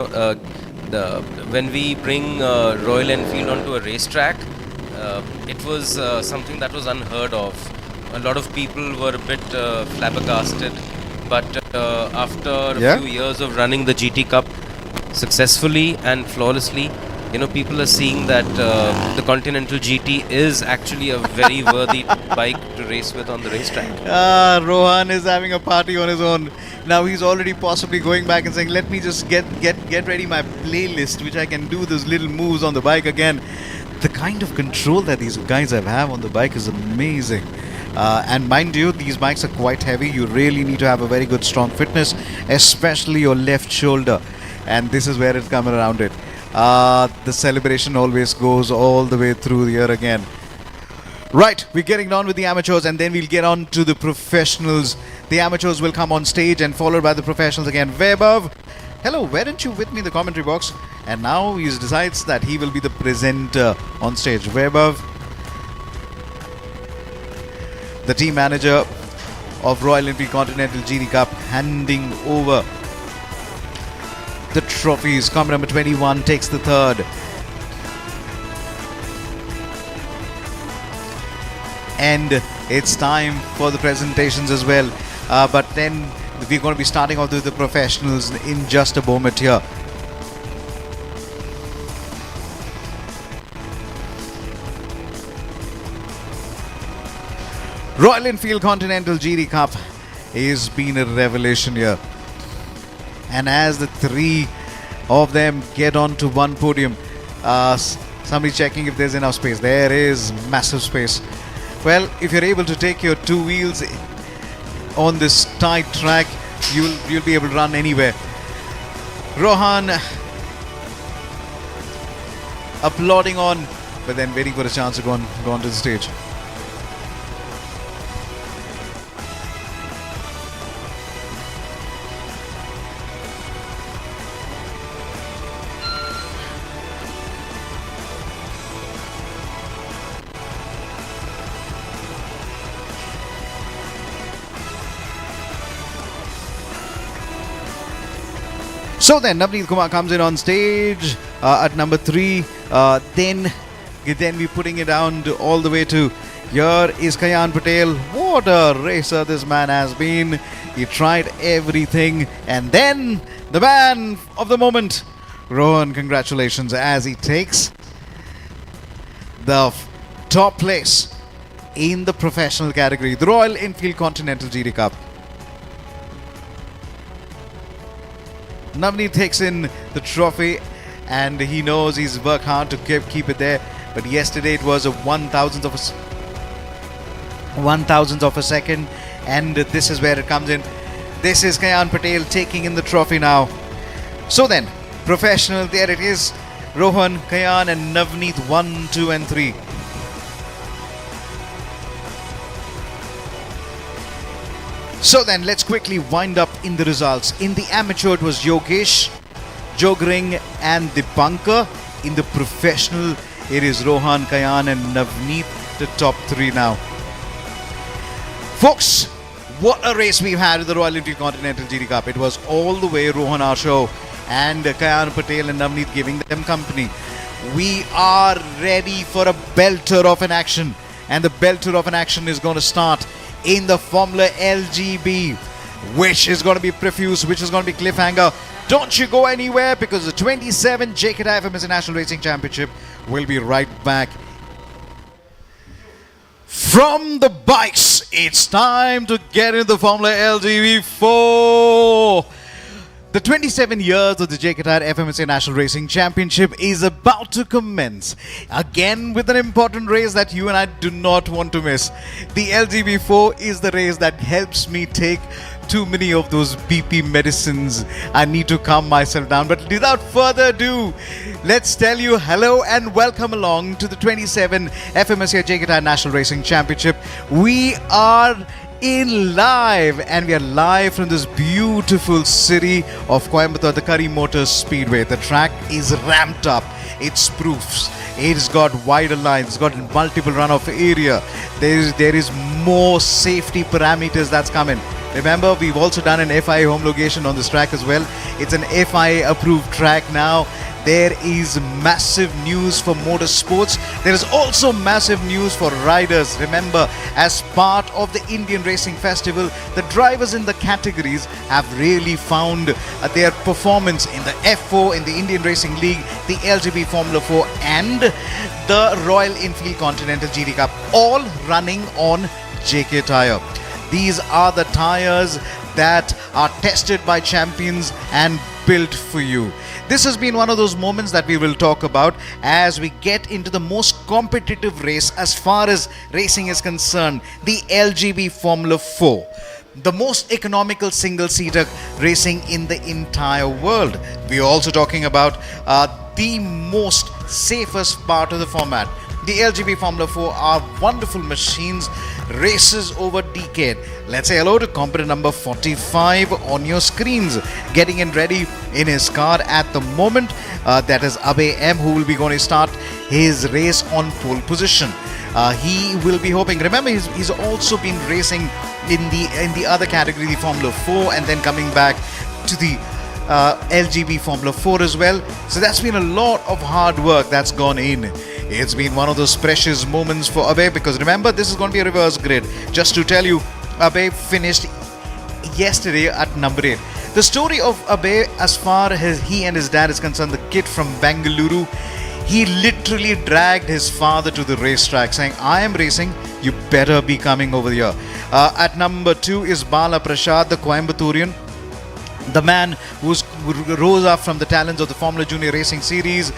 uh, when we bring Royal Enfield onto a racetrack, it was something that was unheard of. A lot of people were a bit flabbergasted, but after a few years of running the GT Cup successfully and flawlessly, people are seeing that the Continental GT is actually a very worthy bike to race with on the racetrack. Rohan is having a party on his own. Now he's already possibly going back and saying, let me just get ready my playlist, which I can do those little moves on the bike again. The kind of control that these guys have on the bike is amazing. And mind you, these bikes are quite heavy. You really need to have a very good strong fitness, especially your left shoulder. And this is where it's coming around it. The celebration always goes all the way through the year again. Right, we're getting on with the amateurs and then we'll get on to the professionals. The amateurs will come on stage and followed by the professionals again. Vaibhav, hello, weren't you with me in the commentary box? And now he decides that he will be the presenter on stage. Vaibhav, the team manager of Royal Enfield Continental GT Cup, handing over the trophies. Car number 21 takes the third. And it's time for the presentations as well. But then we're going to be starting off with the professionals in just a moment here. Royal Enfield Continental GT Cup has been a revelation here. And as the three of them get onto one podium, somebody checking if there's enough space. There is massive space. Well, if you're able to take your two wheels on this tight track, you'll be able to run anywhere. Rohan applauding on, but then waiting for a chance to go onto the stage. So then Navneet Kumar comes in on stage at number 3. Then we're putting it down all the way to here is Kayan Patel. What a racer this man has been. He tried everything. And then the man of the moment, Rohan, congratulations, as he takes the top place in the professional category, the Royal Enfield Continental GT Cup. Navneet takes in the trophy and he knows he's worked hard to keep it there. But yesterday it was a 1,000th of a second, and this is where it comes in. This is Kayan Patel taking in the trophy now. So then, professional, there it is. Rohan, Kayan and Navneet 1, 2 and 3. So then, let's quickly wind up in the results. In the amateur, it was Yogesh, Jogring and Dipankar. In the professional, it is Rohan, Kayan and Navneet, the top 3 now. Folks, what a race we've had with the Royal Enfield Continental GT Cup. It was all the way Rohan our show and Kayan Patel and Navneet giving them company. We are ready for a belter of an action. And the belter of an action is going to start in the Formula LGB, which is going to be profuse, which is going to be cliffhanger. Don't you go anywhere, because the 27 JKTI FMS National Racing Championship will be right back. From the bikes, it's time to get into the Formula LGB4. The 27 years of the JKTI FMS National Racing Championship is about to commence. Again with an important race that you and I do not want to miss. The LGB4 is the race that helps me take too many of those BP medicines. I need to calm myself down. But without further ado, let's tell you hello and welcome along to the 27 FMS JKTI National Racing Championship. We are in live, and we are live from this beautiful city of Coimbatore, the Kari Speedway. The track is ramped up. It's proofs. It's got wider lines. It's got multiple runoff area. There is more safety parameters that's coming. Remember, we've also done an FIA homologation on this track as well. It's an FIA approved track now. There is massive news for motorsports. There is also massive news for riders. Remember, as part of the Indian Racing Festival, the drivers in the categories have really found their performance in the F4, in the Indian Racing League, the LGB Formula 4 and the Royal Enfield Continental GT Cup, all running on JK Tyre. These are the tyres that are tested by champions and built for you. This has been one of those moments that we will talk about as we get into the most competitive race as far as racing is concerned, the LGB Formula 4. The most economical single-seater racing in the entire world. We are also talking about the most safest part of the format. The LGB Formula 4 are wonderful machines, races over decade. Let's say hello to competitor number 45 on your screens, getting in ready in his car at the moment. That is Abhay M, who will be going to start his race on pole position. He will be hoping. Remember, he's also been racing in the other category, the Formula 4, and then coming back to the LGB Formula 4 as well. So that's been a lot of hard work that's gone in. It's been one of those precious moments for Abhay, because remember, this is going to be a reverse grid. Just to tell you, Abhay finished yesterday at number 8. The story of Abhay, as far as he and his dad is concerned, the kid from Bengaluru, he literally dragged his father to the racetrack saying, I am racing, you better be coming over here. At number 2 is Bala Prasad, the Coimbatorian, the man who rose up from the talents of the Formula Junior Racing Series,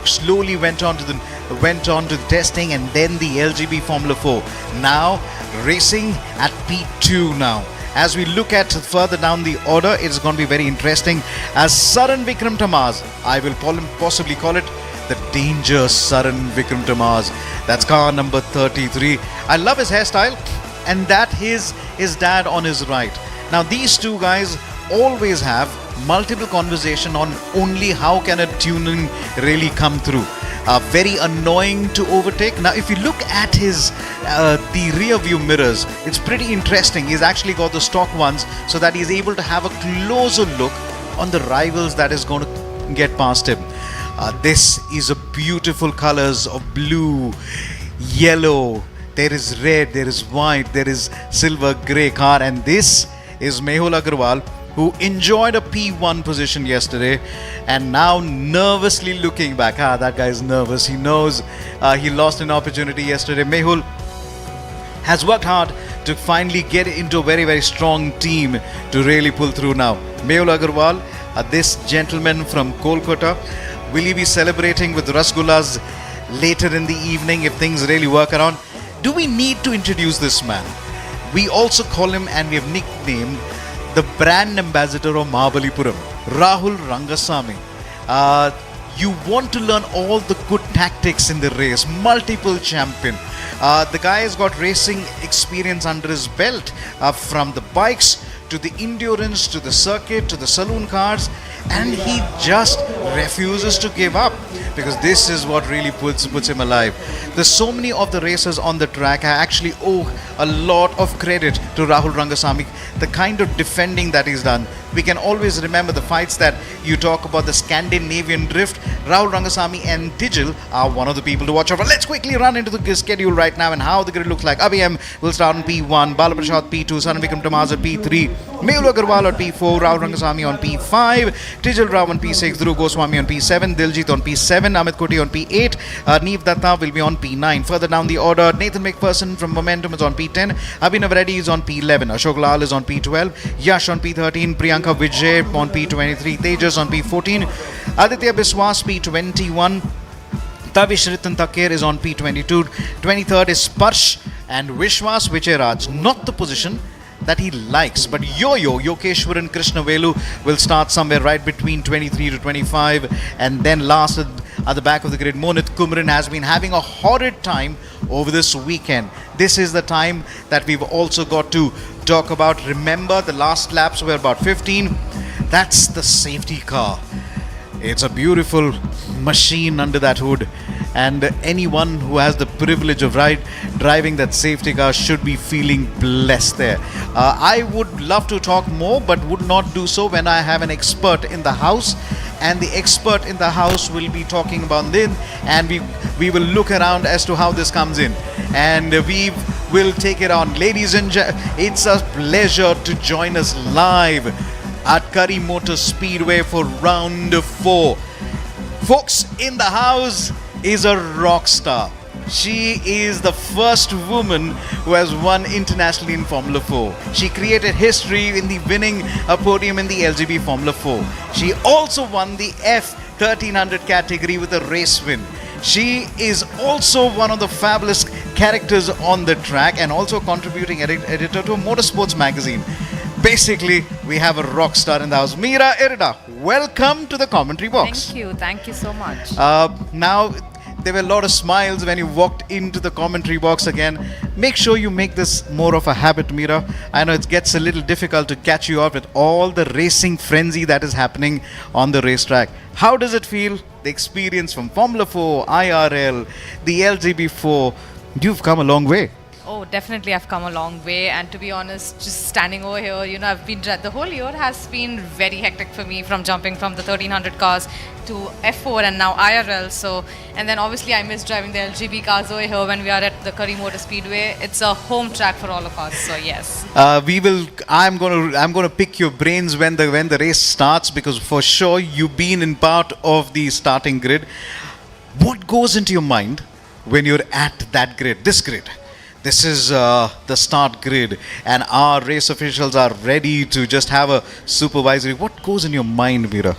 slowly went on to the testing, and then the LGB Formula 4. Now racing at P2 now. As we look at further down the order, it's going to be very interesting. As Saran Vikram Tamaz, I will possibly call it the danger Saran Vikram Tamaz. That's car number 33. I love his hairstyle, and that his dad on his right. Now these two guys always have multiple conversation on only how can a tuning really come through. Very annoying to overtake. Now if you look at his the rear view mirrors, it's pretty interesting. He's actually got the stock ones so that he's able to have a closer look on the rivals that is going to get past him. This is a beautiful colors of blue, yellow, there is red, there is white, there is silver grey car, and this is Mehul Agarwal, who enjoyed a P1 position yesterday and now nervously looking back. That guy is nervous. He knows he lost an opportunity yesterday. Mehul has worked hard to finally get into a very, very strong team to really pull through now. Mehul Agarwal, this gentleman from Kolkata, will he be celebrating with Rasgullas later in the evening if things really work around? Do we need to introduce this man? We also call him, and we have nicknamed, the brand ambassador of Mahabalipuram, Rahul Rangasamy. You want to learn all the good tactics in the race, multiple champion. The guy has got racing experience under his belt, from the bikes to the endurance to the circuit to the saloon cars, and he just refuses to give up, because this is what really puts him alive. There's so many of the racers on the track. I actually owe a lot of credit to Rahul Rangasamy, the kind of defending that he's done. We can always remember the fights that you talk about, the Scandinavian drift. Rahul Rangasamy and Digil are one of the people to watch out for. Let's quickly run into the schedule right now and how the grid looks like. Abhay M will start on P1, Bala Prasad P2, Saran Vikram Tamaz at P3, Mehul Agarwal on P4, Rahul Rangasamy on P5, Tijal Rao on P6, Dhruv Goswami on P7, Diljit on P7, Amit Koti on P8, Neev Datta will be on P9. Further down the order, Nathan McPherson from Momentum is on P10, Abhinav Reddy is on P11, Ashok Lal is on P12, Yash on P13, Priyanka Vijay on P23, Tejas on P14, Aditya Biswas P21, Tavish Ritan Takir is on P22, 23rd is Sparsh, and Vishwas Vijay. Not the position that he likes, but Yokeshwaran Krishnavelu will start somewhere right between 23 to 25, and then last at the back of the grid, Monit Kumran has been having a horrid time over this weekend. This is the time that we've also got to talk about. Remember, the last laps were about 15. That's the safety car. It's a beautiful machine under that hood. And anyone who has the privilege of driving that safety car should be feeling blessed there. I would love to talk more, but would not do so when I have an expert in the house. And the expert in the house will be talking about this, and we will look around as to how this comes in, and we will take it on. Ladies and gentlemen, it's a pleasure to join us live at Kari Motor Speedway for round 4. Folks, in the house is a rock star. She is the first woman who has won internationally in Formula 4. She created history in the winning a podium in the LGB Formula 4. She also won the F1300 category with a race win. She is also one of the fabulous characters on the track and also contributing editor to a motorsports magazine. Basically, we have a rock star in the house. Meera Irida, welcome to the commentary box. Thank you so much. Now, there were a lot of smiles when you walked into the commentary box again. Make sure you make this more of a habit, Meera. I know it gets a little difficult to catch you up with all the racing frenzy that is happening on the racetrack. How does it feel? The experience from Formula 4, IRL, the LGB4. You've come a long way. Oh, definitely I've come a long way, and to be honest, just standing over here, I've been the whole year has been very hectic for me, from jumping from the 1300 cars to F4 and now IRL. So, and then obviously I miss driving the LGB cars over here when we are at the Kari Motor Speedway. It's a home track for all of us. So yes. I'm gonna pick your brains when the race starts, because for sure you've been in part of the starting grid. What goes into your mind when you're at that grid? This grid. This is the start grid, and our race officials are ready to just have a supervisory. What goes in your mind, Meera?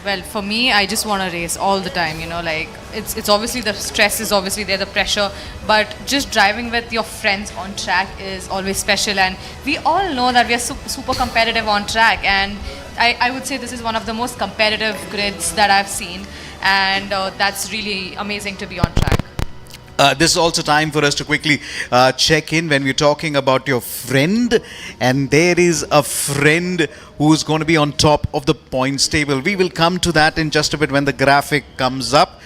Well, for me, I just want to race all the time. Like it's obviously the stress is obviously there, the pressure, but just driving with your friends on track is always special. And we all know that we are super competitive on track, and I would say this is one of the most competitive grids that I've seen, and that's really amazing to be on track. This is also time for us to quickly check in when we're talking about your friend, and there is a friend who's going to be on top of the points table. We will come to that in just a bit when the graphic comes up.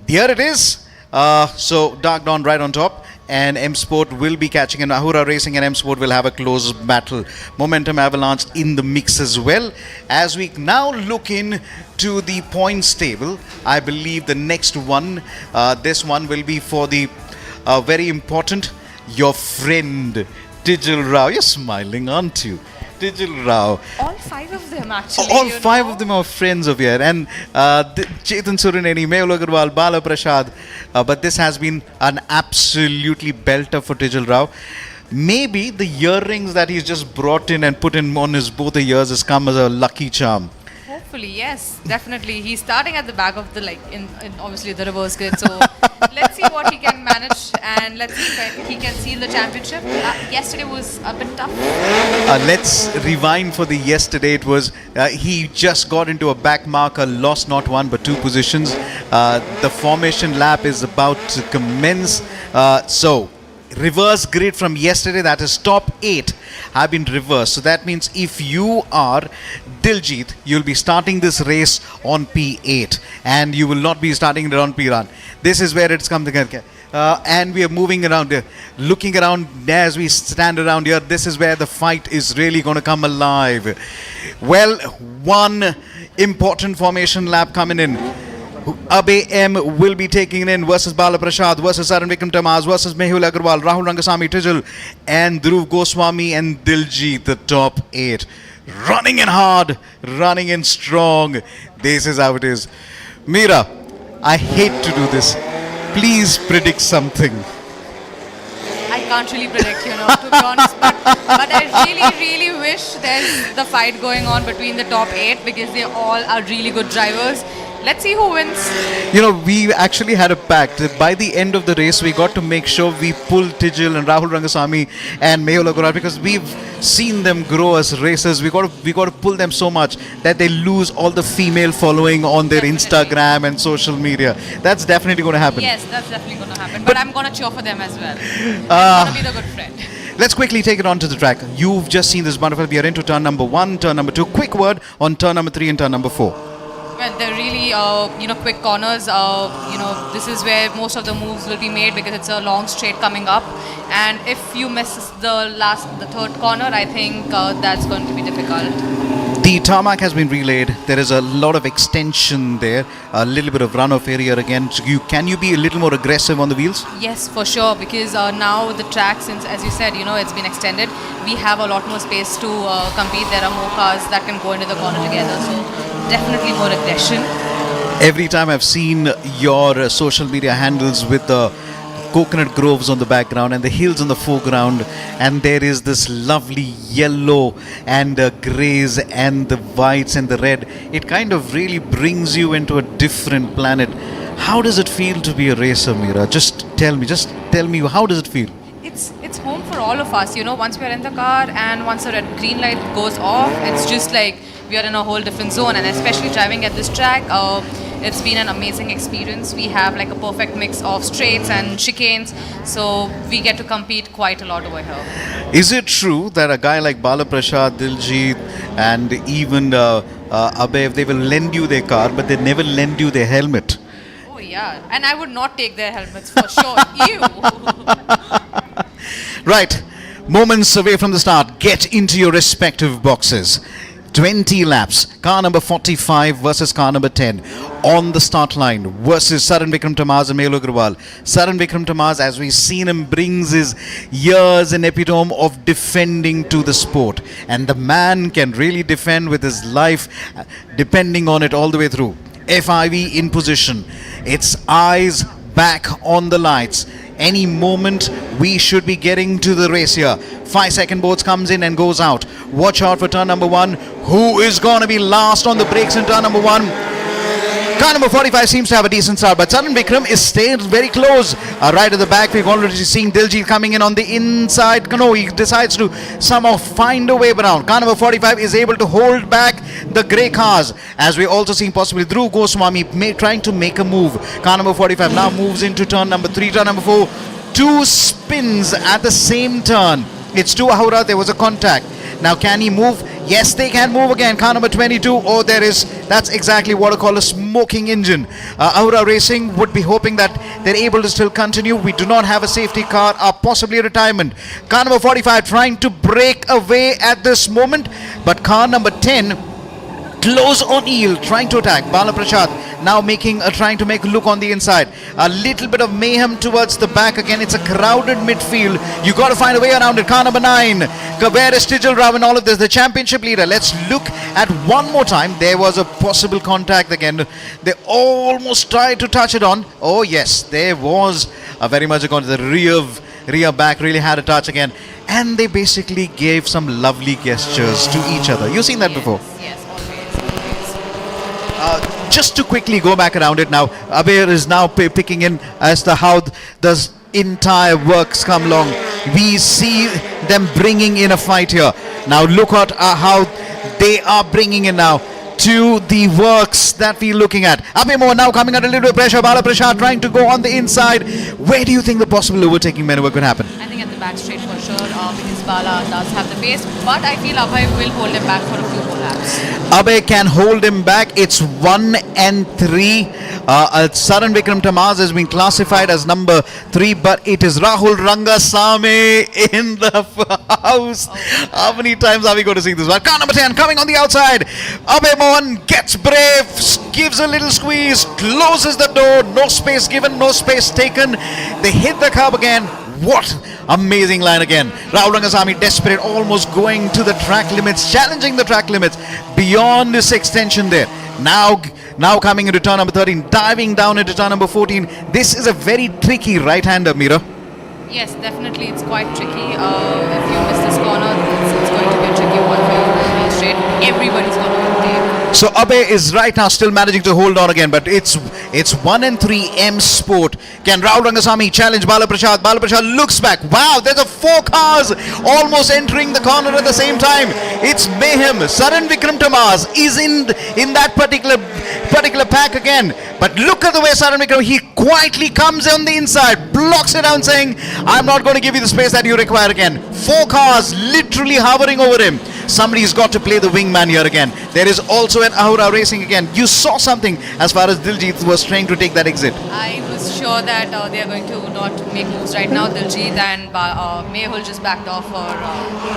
Here it is. So Dark Dawn right on top, and M Sport will be catching, and Ahura Racing and M Sport will have a close battle. Momentum Avalanche in the mix as well. As we now look in to the points table, I believe the next one, this one will be for the very important, your friend Tijal Rao. You're smiling, aren't you? Tijal Rao. All 5 of them actually. All 5 of them are friends of here, and Chetan Surineni, Mehul Agarwal, Bala Prasad. But this has been an absolutely belter for Tijal Rao. Maybe the earrings that he's just brought in and put in on his both the ears has come as a lucky charm. Hopefully, yes, definitely. He's starting at the back of the, in obviously the reverse grid. So let's see what he can manage, and let's see if he can seal the championship. Yesterday was a bit tough. Let's rewind for the yesterday. It was he just got into a back marker, lost not 1 but 2 positions. The formation lap is about to commence. So reverse grid from yesterday, that is top 8 have been reversed. So that means if you are Diljit, you'll be starting this race on P8 and you will not be starting it on P1. This is where it's come together. And we are moving around here, looking around as we stand around here. This is where the fight is really going to come alive. Well, one important formation lap coming in. Abe M will be taking in versus Bala Prasad versus Arun Vikram Tamaz versus Mehul Agarwal, Rahul Rangasamy Tijal, and Dhruv Goswami and Diljit, the top 8. Running in hard, running in strong. This is how it is. Meera, I hate to do this. Please predict something. I can't really predict, to be honest. But I really wish there's the fight going on between the top 8, because they all are really good drivers. Let's see who wins. We actually had a pact. By the end of the race, we got to make sure we pull Tijal and Rahul Rangasamy and Mehul Agarwal, because we've seen them grow as racers. We got to pull them so much that they lose all the female following on their Instagram and social media. That's definitely going to happen. Yes, that's definitely going to happen. But I'm going to cheer for them as well. I'm going to be the good friend. Let's quickly take it on to the track. You've just seen this wonderful. We are into turn number 1, turn number 2. Quick word on turn number 3 and turn number 4. Well, they're really, quick corners. this is where most of the moves will be made because it's a long straight coming up. And if you miss the third corner, I think that's going to be difficult. The tarmac has been relayed. There is a lot of extension there, a little bit of runoff area again. So can you be a little more aggressive on the wheels? Yes, for sure, because now the track, since as you said, it's been extended, we have a lot more space to compete. There are more cars that can go into the corner together, so definitely more aggression. Every time I've seen your social media handles with the coconut groves on the background and the hills on the foreground, and there is this lovely yellow and greys and the whites and the red, it kind of really brings you into a different planet. How does it feel to be a racer, Meera? Just tell me, how does it feel? It's home for all of us, once we are in the car and once the red green light goes off, it's just like we are in a whole different zone. And especially driving at this track, it's been an amazing experience. We have like a perfect mix of straights and chicanes, so we get to compete quite a lot over here. Is it true that a guy like Bala Prashad, Diljit and even Abhay, they will lend you their car but they never lend you their helmet? Oh yeah, and I would not take their helmets for sure. Ew. Right, moments away from the start, get into your respective boxes. 20 laps, car number 45 versus car number 10 on the start line versus Saran Vikram Tamaz and Mehul Agrawal. Saran Vikram Tamaz, as we've seen him, brings his years and epitome of defending to the sport, and the man can really defend with his life, depending on it all the way through. FIV in position, its eyes back on the lights. Any moment we should be getting to the race here. 5-second boards comes in and goes out. Watch out for turn number 1. Who is going to be last on the brakes in turn number 1? Car number 45 seems to have a decent start, but Saran Vikram is staying very close. Right at the back, we've already seen Diljit coming in on the inside. No, he decides to somehow find a way around. Car number 45 is able to hold back the grey cars, as we also seen possibly Dhruv Goswami trying to make a move. Car number 45 now moves into turn number 3, turn number 4. 2 spins at the same turn. It's to Ahura, there was a contact. Now can he move? Yes, they can move again. Car number 22. Oh, that's exactly what I call a smoking engine. Ahura Racing would be hoping that they're able to still continue. We do not have a safety car or possibly a retirement. Car number 45 trying to break away at this moment, but car number 10 close on heel, trying to attack. Bala Prashad now trying to make a look on the inside. A little bit of mayhem towards the back again. It's a crowded midfield. You got to find a way around it. Car number 9. Where is Tijal Rao in all of this? The championship leader. Let's look at one more time. There was a possible contact again. They almost tried to touch it on. Oh yes, there was a very much a contact. The rear back really had a touch again. And they basically gave some lovely gestures to each other. You've seen that before? Yes. Just to quickly go back around it now, Abhay is now picking in as to how the entire works come along. We see them bringing in a fight here. Now look at how they are bringing in now to the works that we're looking at. Abhay Mohan now coming under a little bit of pressure. Bala Prashad trying to go on the inside. Where do you think the possible overtaking maneuver could happen? I think at the back straight for sure, because Bala does have the pace, but I feel Abhay will hold him back for a few more laps. Abhay can hold him back. It's 1 and 3. Saran Vikram Tamaz has been classified as number 3, but it is Rahul Rangasamy in the house. How many times are we going to see this one? Car number 10 coming on the outside. Abhay Mohan gets brave, gives a little squeeze, closes the door. No space given, no space taken. They hit the curb again. What amazing line again. Rahul Rangasamy desperate, almost going to the track limits, challenging the track limits beyond this extension there. Now coming into turn number 13, diving down into turn number 14. This is a very tricky right-hander, Meera. Yes, definitely, it's quite tricky. If you miss this corner, it's going to be a tricky one for you to be straight. Everybody's going to overtake. So Abhay is right now still managing to hold on again, but it's 1 and 3 M Sport. Can Rahul Rangasamy challenge Bala Prashad? Bala Prashad looks back. Wow, there's a 4 cars almost entering the corner at the same time. It's mayhem. Saran Vikram Tamaz is in that particular pack again. But look at the way Saran Vikram, he quietly comes on the inside, blocks it down saying, I'm not going to give you the space that you require again. 4 cars literally hovering over him. Somebody's got to play the wingman here again. There is also an Ahura racing again. You saw something as far as Diljit was trying to take that exit. I was sure that they are going to not make moves right now. Diljit and Mehul just backed off for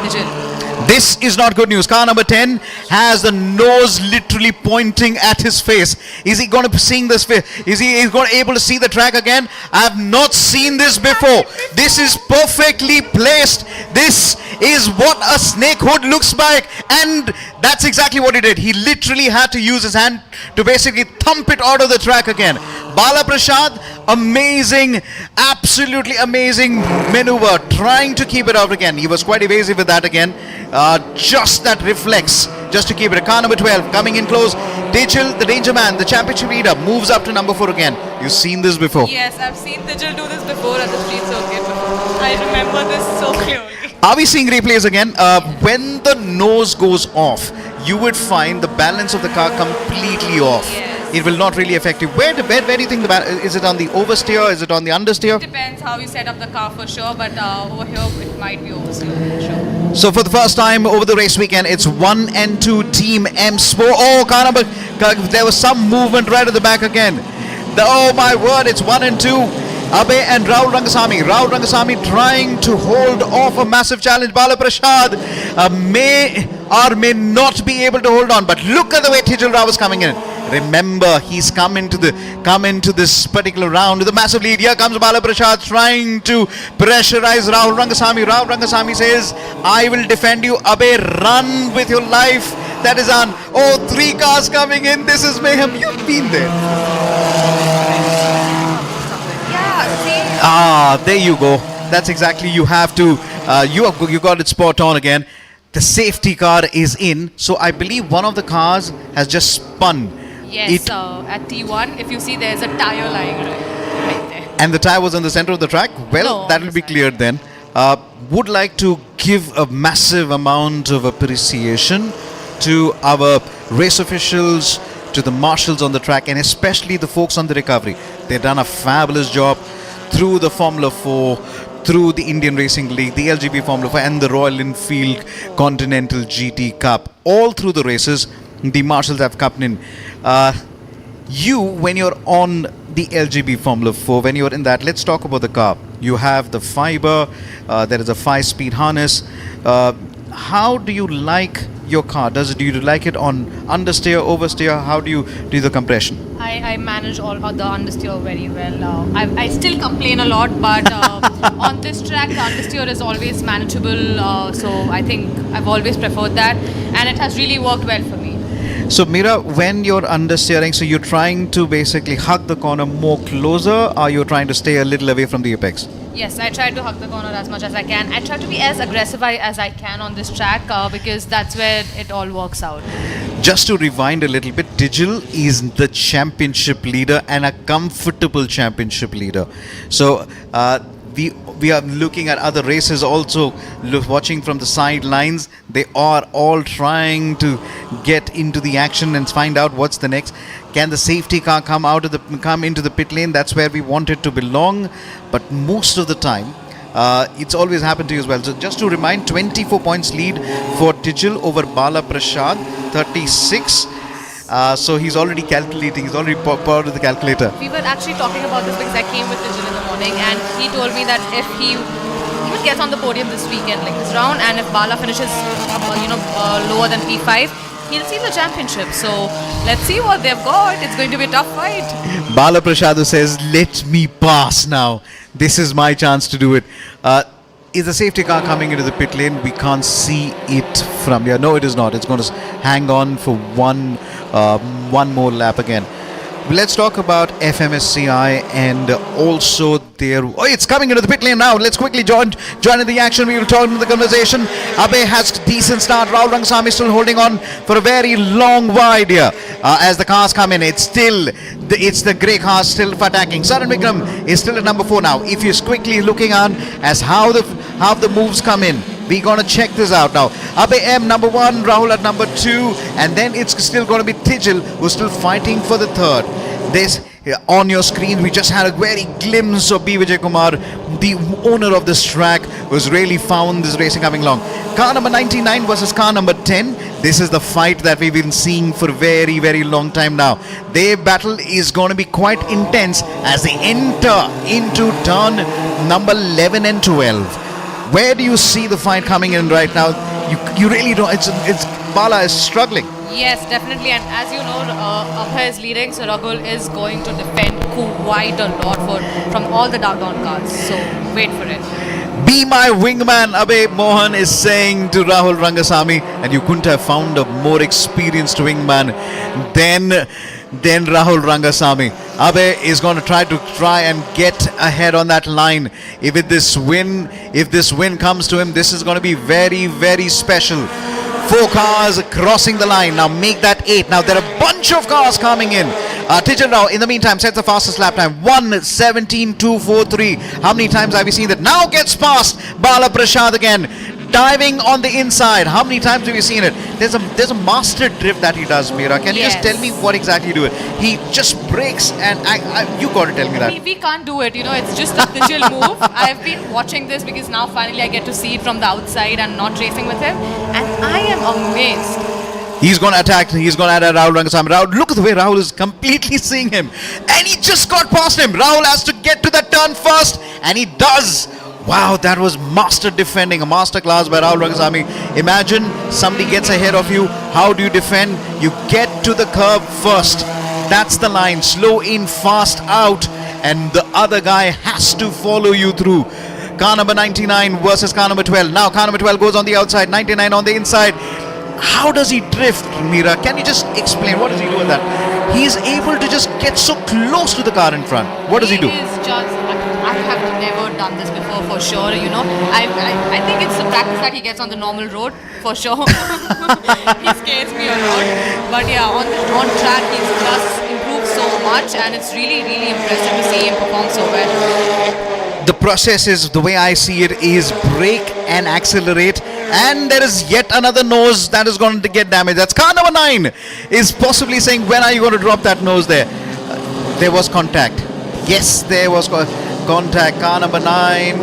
Dijil. This is not good news. Car number 10 has the nose literally pointing at his face. Is he going to see this face? Is he going to able to see the track again? I have not seen this before. This is perfectly placed. This is what a snake hood looks like, and that's exactly what he did. He literally had to use his hand to basically thump it out of the track again. Bala Prasad, amazing, absolutely amazing maneuver, trying to keep it out again. He was quite evasive with that again. Just that reflex, just to keep it. Car number 12 coming in close. Dijil, the danger man, the championship leader, moves up to number 4 again. You've seen this before. Yes, I've seen Dijil do this before at the street circuit. I remember this so clearly. Are we seeing replays again? When the nose goes off, you would find the balance of the car completely off. Yes. It will not really affect you. Where do you think the balance? Is it on the oversteer? Is it on the understeer? Depends how you set up the car for sure, but over here it might be oversteer for sure. So for the first time over the race weekend, it's 1 and 2 Team M Sport. Oh, there was some movement right at the back again. Oh my word, it's 1 and 2. Abe and Rahul Rangasamy. Rahul Rangasamy trying to hold off a massive challenge. Bala Prasad may or may not be able to hold on. But look at the way Tijal Rao is coming in. Remember, he's come into this particular round with a massive lead. Here comes Bala Prasad trying to pressurize Rahul Rangasamy. Rahul Rangasamy says, I will defend you. Abe, run with your life. That is on. Oh, 3 cars coming in. This is mayhem. You've been there. There you go. That's exactly, you have to, you got it spot on again. The safety car is in. So I believe one of the cars has just spun. Yes, at T1, if you see there's a tire lying right there. And the tire was in the center of the track? Well, No, that will be cleared then. Would like to give a massive amount of appreciation to our race officials, to the marshals on the track, and especially the folks on the recovery. They've done a fabulous job through the Formula 4, through the Indian Racing League, the LGB Formula 4, and the Royal Enfield Continental GT Cup. All through the races, the marshals have come in. When you're on the LGB Formula 4, when you're in that, let's talk about the car. You have the fiber, there is a 5-speed harness. How do you like your car? Do you like it on understeer, oversteer? How do you do the compression? I manage all the understeer very well. I still complain a lot, but on this track, the understeer is always manageable. So I think I've always preferred that, and it has really worked well for me. So Meera, when you're understeering, so you're trying to basically hug the corner more closer, or you're trying to stay a little away from the apex? Yes, I try to hug the corner as much as I can. I try to be as aggressive as I can on this track because that's where it all works out. Just to rewind a little bit, Dijil is the championship leader and a comfortable championship leader. So we are looking at other races also, watching from the sidelines. They are all trying to get into the action and find out what's the next. Can the safety car come into the pit lane? That's where we want it to belong. But most of the time, it's always happened to you as well. So just to remind, 24 points lead for Dijil over Bala Prasad, 36. So he's already calculating. He's already part of the calculator. We were actually talking about this because I came with Dijil in the morning, and he told me that if he even gets on the podium this weekend, like this round, and if Bala finishes, lower than P5, he'll see the championship. So let's see what they've got. It's going to be a tough fight. Bala Prasad says, "Let me pass now. This is my chance to do it." Is the safety car coming into the pit lane? We can't see it from here. No, it is not. It's going to hang on for one more lap again. Let's talk about FMSCI and also their... Oh, it's coming into the pit lane now. Let's quickly join in the action. We will turn to the conversation. Abe has decent start. Rahul Rangasamy still holding on for a very long ride here. As the cars come in, it's the grey cars still attacking. Saran Vikram is still at number 4 now. If you're quickly looking on as how the moves come in, we're going to check this out now. Abe M number 1, Rahul at number 2, and then it's still going to be Tijil who's still fighting for the 3rd. On your screen, we just had a very glimpse of B. Vijay Kumar, the owner of this track, who's really found this racing coming along. Car number 99 versus car number 10. This is the fight that we've been seeing for a very, very long time now. Their battle is going to be quite intense as they enter into turn number 11 and 12. Where do you see the fight coming in right now? You really don't. It's Bala is struggling. Yes, definitely. And as you know, Abhay is leading, so Rahul is going to defend quite a lot from all the dark down cars. So wait for it. Be my wingman, Abhay Mohan is saying to Rahul Rangasamy, and you couldn't have found a more experienced wingman than Rahul Rangasamy. Abhay is going to try and get ahead on that line. If this win comes to him, this is going to be very, very special. 4 cars crossing the line. Now make that 8. Now there are a bunch of cars coming in. Tijal Rao, in the meantime, sets the fastest lap time. 1:17.243. How many times have we seen that? Now gets past Bala Prasad again. Diving on the inside. How many times have you seen it? There's a master drift that he does, Meera. Can you just tell me what exactly you do it? He just breaks and you got to tell me that. We can't do it, it's just a Tijal move. I've been watching this because now finally I get to see it from the outside and not racing with him. And I am amazed. He's going to attack. He's going to attack Rahul Rangasamy. Rahul, look at the way Rahul is completely seeing him. And he just got past him. Rahul has to get to that turn first. And he does. Wow, that was master defending, a master class by Rahul Rangasamy. Imagine somebody gets ahead of you. How do you defend? You get to the curb first. That's the line. Slow in, fast out. And the other guy has to follow you through. Car number 99 versus car number 12. Now car number 12 goes on the outside, 99 on the inside. How does he drift, Meera? Can you just explain? What does he do with that? He is able to just get so close to the car in front. What does he do? I have never done this before for sure, I think it's the practice that he gets on the normal road for sure. He scares me a lot. But yeah, on track he's just improved so much and it's really, really impressive to see him perform so well. The process is, the way I see it, is brake and accelerate, and there is yet another nose that is going to get damaged. That's car number 9 is possibly saying, when are you going to drop that nose there? There was contact. Yes, there was contact. Car number 9,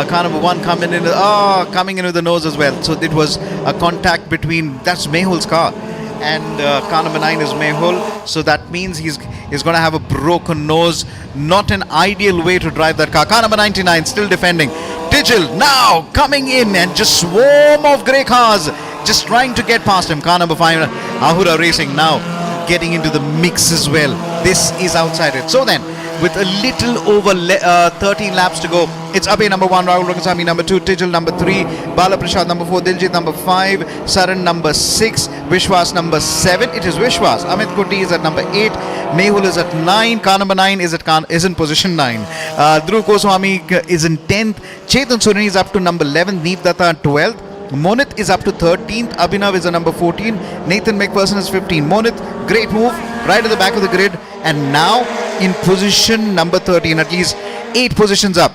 car number 1 coming in with the nose as well. So it was a contact between, that's Mehul's car, and car number 9 is Mehul. So that means he's going to have a broken nose. Not an ideal way to drive that car. Car number 99 still defending. Tijal now coming in and just swarm of grey cars just trying to get past him. Car number 5, Ahura Racing now getting into the mix as well. This is outside it. So then, with a little over 13 laps to go, it's Abhay number 1, Rahul Rangasamy number 2, Tijal number 3, Bala Prasad number 4, Diljit number 5, Saran number 6, Vishwas number 7. It is Vishwas. Amit Kuti is at number 8, Mehul is at 9, car number 9 is in position 9. Dhruv Goswami is in 10th, Chetan Surani is up to number 11, Neep Datta at 12th. Monit is up to 13th, Abhinav is at number 14, Nathan McPherson is 15. Monit, great move, right at the back of the grid, and now in position number 13, at least 8 positions up.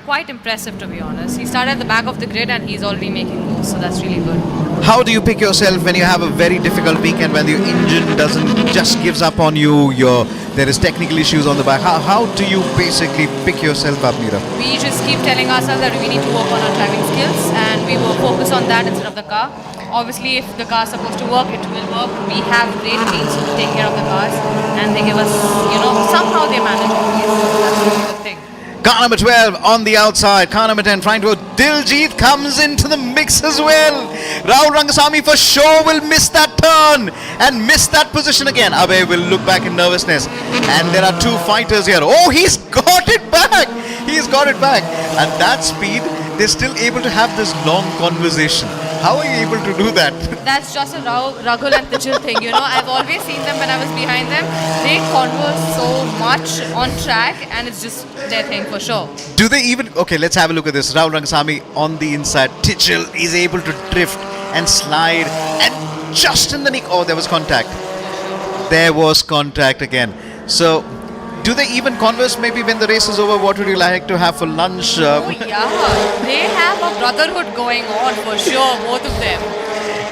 Quite impressive, to be honest. He started at the back of the grid and he's already making moves, so that's really good. How do you pick yourself when you have a very difficult weekend, when your engine just gives up on you, there is technical issues on the back? How do you basically pick yourself up, Meera? We just keep telling ourselves that we need to work on our driving skills and we will focus on that instead of the car. Obviously, if the car is supposed to work, it will work. We have great teams who take care of the cars and they give us, somehow they manage it. That's a good thing. Car number 12 on the outside. Car number 10 trying to go. Diljit comes into the mix as well. Rahul Rangasamy for sure will miss that turn and miss that position again. Abhay will look back in nervousness. And there are 2 fighters here. Oh, he's got it back. He's got it back. At that speed, they're still able to have this long conversation. How are you able to do that? That's just a Rahul and Tijal thing, I've always seen them when I was behind them. They converse so much on track and it's just their thing for sure. Do they even... Okay, let's have a look at this. Rahul Rangasamy on the inside. Tijal is able to drift and slide and just in the nick... Oh, there was contact. There was contact again. So, do they even converse maybe when the race is over? What would you like to have for lunch? Oh yeah, they have a brotherhood going on for sure, both of them.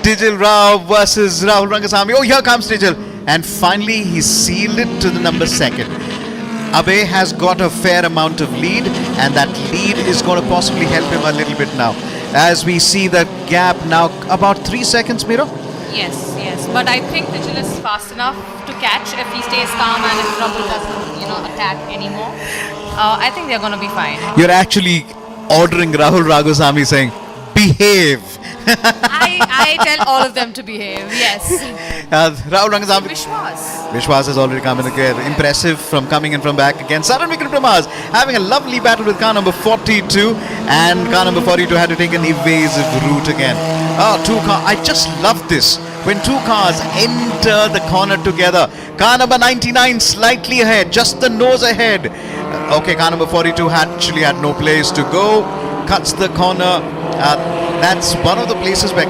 Tijal Rao versus Rahul Rangasamy. Oh, here comes Tijal. And finally, he sealed it to the number 2nd. Abe has got a fair amount of lead, and that lead is going to possibly help him a little bit now. As we see the gap now, about 3 seconds, Mira. Yes, yes. But I think Vigil is fast enough to catch if he stays calm and if Rahul doesn't, attack anymore. I think they're going to be fine. You're actually ordering Rahul Ragosamy saying, behave. I tell all of them to behave, yes. Rahul Ragosamy. Vishwas has already come in again. Impressive from coming in from back again. Saran Vikramas having a lovely battle with car number 42, and car number 42 had to take an evasive route again. Two cars. I just love this. When two cars enter the corner together. Car number 99 slightly ahead, just the nose ahead. Okay, car number 42 actually had no place to go. Cuts the corner. That's one of the places where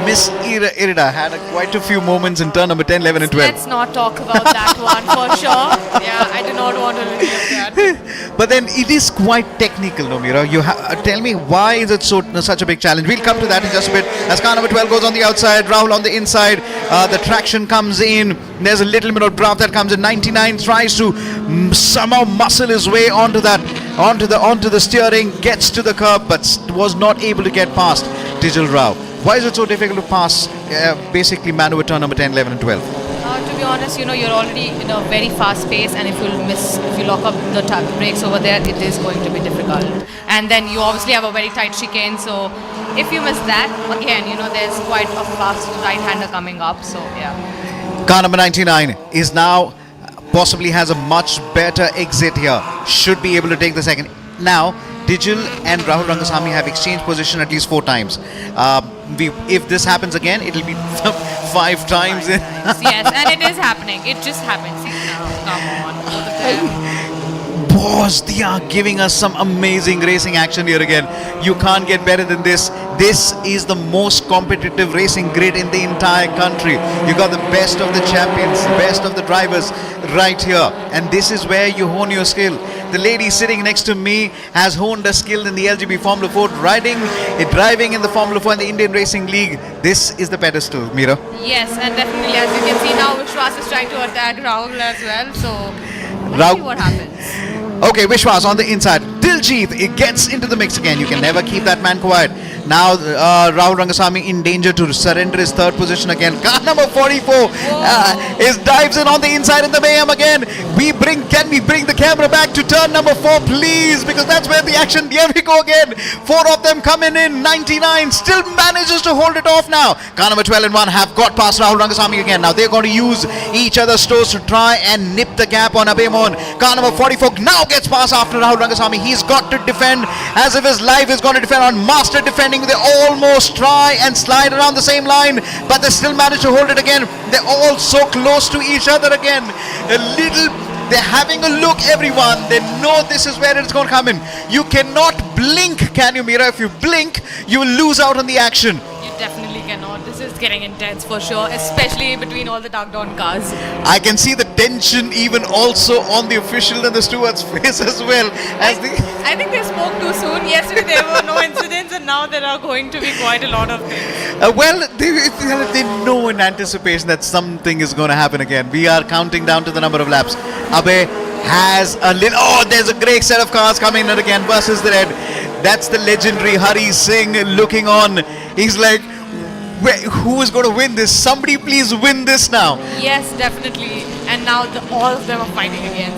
Miss Irida had quite a few moments in turn number 10, 11 and 12. Let's not talk about that one for sure. Yeah, I do not want to relive that. But then it is quite technical, no, Mira. You tell me, why is it such a big challenge? We'll come to that in just a bit. As car number 12 goes on the outside, Rahul on the inside. The traction comes in. There's a little bit of draft that comes in. 99 tries to somehow muscle his way onto the steering, gets to the curb, but was not able to get past Tijal Rao. Why is it so difficult to pass basically Manu at turn number 10, 11 and 12? To be honest, you're already in a very fast pace, and if you lock up the brakes over there, it is going to be difficult. And then you obviously have a very tight chicane, so if you miss that, again, there's quite a fast right-hander coming up, so yeah. Car number 99 is now possibly has a much better exit here. Should be able to take the second. Now, Tijal and Rahul Rangasamy have exchanged position at least 4 times. If this happens again, it'll be 5 times. Yes, and it is happening. It just happened. See, now, come on, both of them. Boss, they are giving us some amazing racing action here again. You can't get better than this. This is the most competitive racing grid in the entire country. You got the best of the champions, the best of the drivers right here. And this is where you hone your skill. The lady sitting next to me has honed her skill in the LGB Formula 4, driving in the Formula 4 and the Indian Racing League. This is the pedestal, Mira. Yes, and definitely, as you can see now, Vishwas is trying to attack Rahul as well. So, let's see what happens. Okay, Vishwas on the inside. Diljit, it gets into the mix again. You can never keep that man quiet. Now Rahul Rangasamy in danger to surrender his 3rd position again. Car number 44 dives in on the inside in the mayhem again. Can we bring the camera back to turn number 4, please? Because that's where the action. Here we go again. 4 of them coming in. 99 still manages to hold it off now. Car number 12 and 1 have got past Rahul Rangasamy again. Now they're going to use each other's toes to try and nip the gap on Abemon. Car number 44 now gets past after Rahul Rangasamy. He's got to defend as if his life is going to depend on master defending. They almost try and slide around the same line, but they still manage to hold it again. They're all so close to each other again. They're having a look, everyone. They know this is where it's going to come in. You cannot blink, can you, Mira? If you blink, you will lose out on the action. You definitely cannot. This is getting intense for sure, especially between all the tugged-on cars. I can see the tension even also on the official and the steward's face as well. I think they spoke too soon. Yesterday there were no incidents, and now there are going to be quite a lot of things. They know in anticipation that something is going to happen again. We are counting down to the number of laps. Abe has a little... Oh, there's a great set of cars coming in again versus the red. That's the legendary Hari Singh looking on. He's like, who is going to win this? Somebody please win this now. Yes, definitely. And now all of them are fighting again,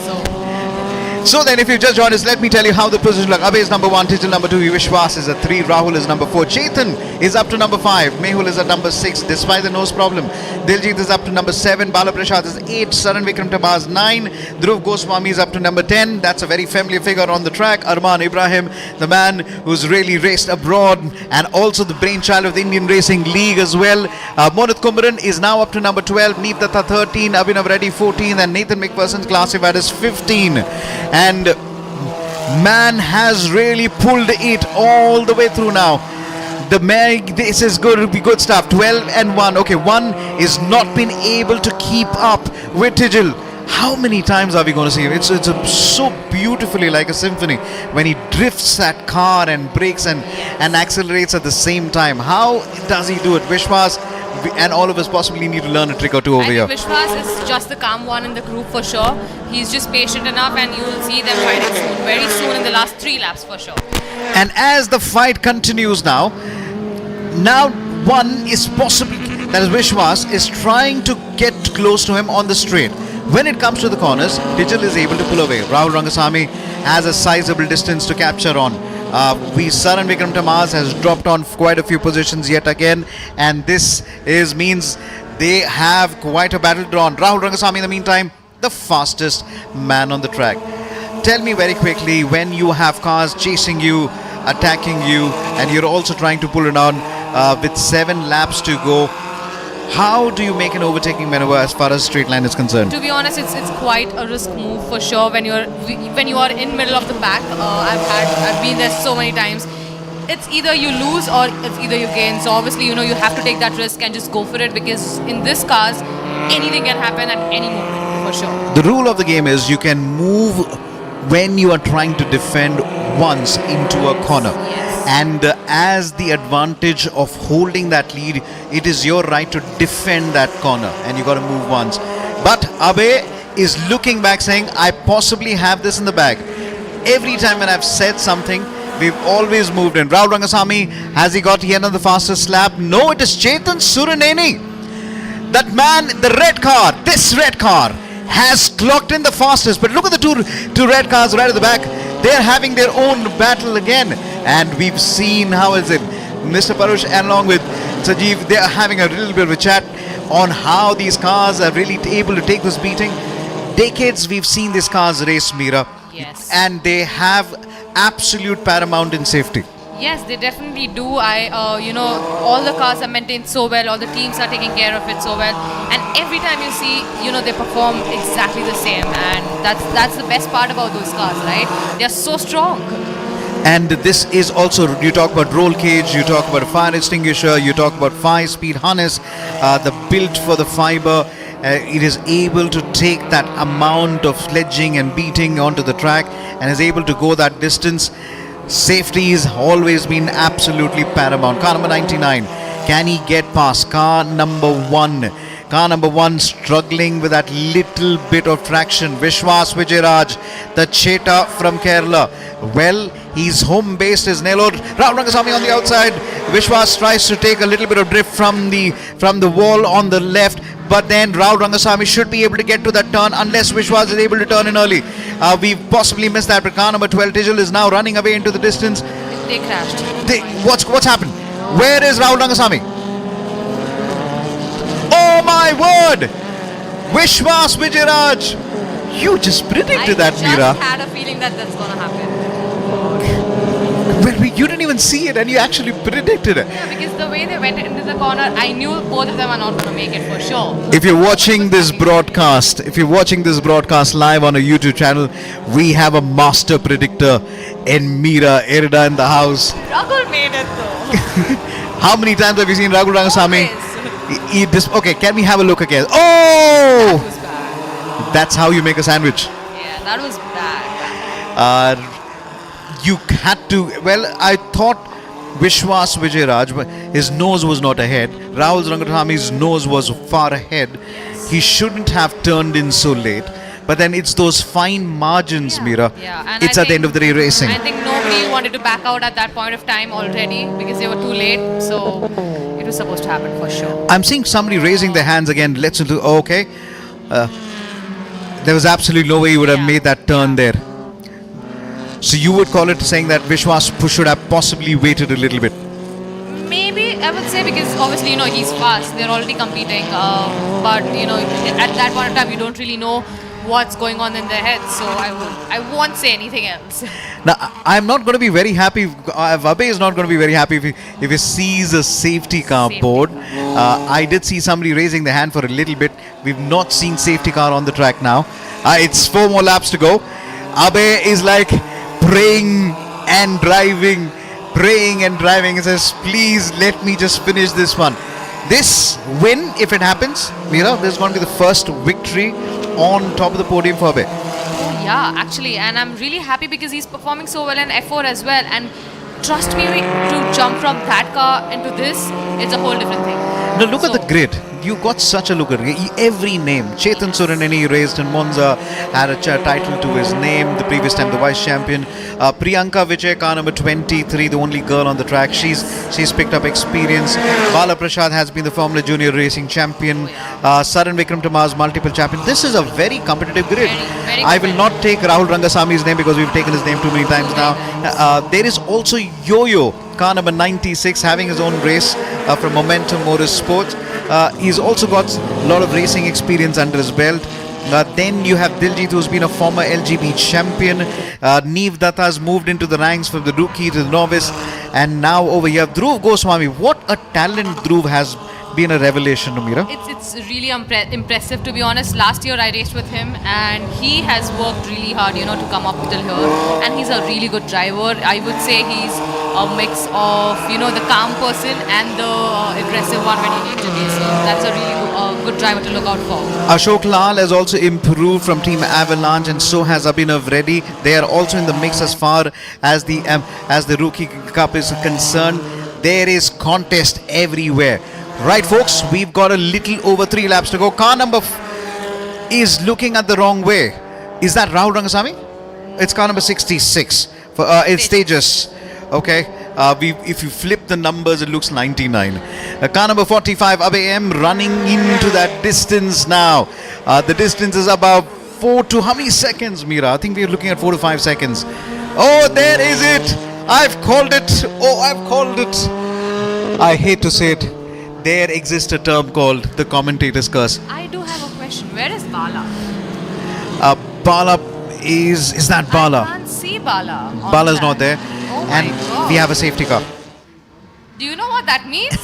So then, if you just joined us, let me tell you how the position look. Abe is number 1, Tijal number 2, Vishwas is at 3, Rahul is number 4, Chetan is up to number 5, Mehul is at number 6, despite the nose problem. Diljit is up to number 7, Bala Prashad is 8, Saran Vikram Tabaz 9, Dhruv Goswami is up to number 10. That's a very familiar figure on the track. Arman Ibrahim, the man who's really raced abroad and also the brainchild of the Indian Racing League as well. Monit Kumaran is now up to number 12, Neep Datta 13, Abhinav Reddy 14, and Nathan McPherson's classified as 15. And man has really pulled it all the way through now. This is going to be good stuff. 12 and 1. Okay, 1 is not been able to keep up with Tijal. How many times are we going to see him? It's so beautifully like a symphony when he drifts that car and brakes and accelerates at the same time. How does he do it? Vishwas and all of us possibly need to learn a trick or two over I here. think Vishwas is just the calm one in the group for sure. He's just patient enough, and you will see them riding soon, very soon in the last 3 laps for sure. And as the fight continues now one is possibly, that is Vishwas, is trying to get close to him on the straight. When it comes to the corners, Digil is able to pull away. Rahul Rangasamy has a sizable distance to capture on. Saran Vikram Tamaz has dropped on quite a few positions yet again, and this means they have quite a battle drawn. Rahul Rangasamy in the meantime, the fastest man on the track. Tell me very quickly, when you have cars chasing you, attacking you, and you're also trying to pull it on with 7 laps to go, how do you make an overtaking maneuver as far as straight line is concerned? To be honest, it's quite a risk move for sure when you are in middle of the pack. I've been there so many times. It's either you lose or it's either you gain. So obviously, you have to take that risk and just go for it, because in this cars, anything can happen at any moment for sure. The rule of the game is you can move when you are trying to defend once into a corner. Yes. And as the advantage of holding that lead, it is your right to defend that corner, and you got to move once. But Abe is looking back saying, I possibly have this in the bag. Every time when I've said something, we've always moved in. Rahul Rangasamy, has he got yet another fastest lap? No, it is Chetan Suraneni. That man, the red car, this red car, has clocked in the fastest. But look at the two red cars right at the back. They're having their own battle again. And we've seen, how is it, Mr. Parush and along with Sajeev, they are having a little bit of a chat on how these cars are really able to take this beating. Decades we've seen these cars race, Meera. Yes. And they have absolute paramount in safety. Yes, they definitely do. All the cars are maintained so well, all the teams are taking care of it so well, and every time you see, they perform exactly the same, and that's the best part about those cars, right? They are so strong. And this is also, you talk about roll cage, you talk about a fire extinguisher, you talk about 5-speed harness, the built for the fiber. It is able to take that amount of sledging and beating onto the track and is able to go that distance. Safety has always been absolutely paramount. Car number 99, can he get past car number 1? Car number 1 struggling with that little bit of traction. Vishwas Vijayaraj, the Cheta from Kerala. Well, he's home based is Nellore. Rahul Rangasamy on the outside. Vishwas tries to take a little bit of drift from the wall on the left. But then Rahul Rangasamy should be able to get to that turn unless Vishwas is able to turn in early. We've possibly missed that, but car number 12, Tijal, is now running away into the distance. They crashed. What's happened? Where is Rahul Rangasamy? Oh my word! Vishwas Vijayaraj! You just predicted that, Meera. I just had a feeling that that's going to happen. Well, you didn't even see it and you actually predicted it. Yeah, because the way they went into the corner, I knew both of them are not going to make it for sure. If you're watching this broadcast, live on a YouTube channel, we have a master predictor in Meera Erida in the house. Rahul made it though. How many times have you seen Rahul Rangasamy? Always. Okay, can we have a look again? Oh! That was bad. That's how you make a sandwich. Yeah, that was bad. You had to. Well, I thought Vishwas Vijayaraj, but his nose was not ahead. Rahul Rangasamy's nose was far ahead. Yes. He shouldn't have turned in so late. But then it's those fine margins, Meera. Yeah, and It's at the end of the day racing. I think nobody wanted to back out at that point of time already because they were too late. So it was supposed to happen for sure. I'm seeing somebody raising their hands again. Let's do. Okay. There was absolutely no way you would have made that turn there. So you would call it saying that Vishwas should have possibly waited a little bit. Maybe I would say because obviously he's fast. They're already competing, but at that point of time you don't really know what's going on in their heads. So I won't say anything else. Now I'm not going to be very happy. Vabe is not going to be very happy if he sees a safety car board. I did see somebody raising their hand for a little bit. We've not seen safety car on the track now. It's 4 more laps to go. Abe is like praying and driving. He says, please let me just finish this one. This win, if it happens, Meera, this is going to be the first victory on top of the podium for Abe. Yeah, actually, and I'm really happy because he's performing so well in F4 as well. And trust me, to jump from that car into this, it's a whole different thing. No, look at So- the grid. You got such a look at every name. Chetan Suraneni raced in Monza, had a title to his name. The previous time, the vice champion. Priyanka Vijay, car number 23, the only girl on the track. She's picked up experience. Bala Prasad has been the Formula Junior Racing champion. Saran Vikram Tamar's multiple champion. This is a very competitive grid. Very I will not take Rahul Rangasami's name because we've taken his name too many times now. There is also Yo-Yo, car number 96, having his own race from Momentum Motorsports. He's also got a lot of racing experience under his belt. Then you have Diljit, who's been a former LGB champion. Neev Datta has moved into the ranks from the rookie to the novice. And now over here, Dhruv Goswami. What a talent Dhruv has been, a revelation, Numira. It's really impressive, to be honest. Last year I raced with him and he has worked really hard, to come up till here. And he's a really good driver. I would say he's a mix of, the calm person and the aggressive one when you need to be. So that's a really good driver to look out for. Ashok Lal has also improved from Team Avalanche, and so has Abhinav Reddy. They are also in the mix as far as the Rookie Cup is concerned. There is contest everywhere. Right, folks, we've got a little over 3 laps to go. Car number is looking at the wrong way. Is that Rahul Rangasamy? It's car number 66. It's Stages. Okay. If you flip the numbers, it looks 99. Car number 45, Abhay M, running into that distance now. The distance is about 4 to how many seconds, Meera? I think we're looking at 4 to 5 seconds. Oh, there is it. I've called it. Oh, I've called it. I hate to say it. There exists a term called the commentator's curse. I do have a question. Where is Bala? Bala is that Bala? I can't see Bala. on Bala's track. not there. Oh my And God. we have a safety car. Do you know what that means?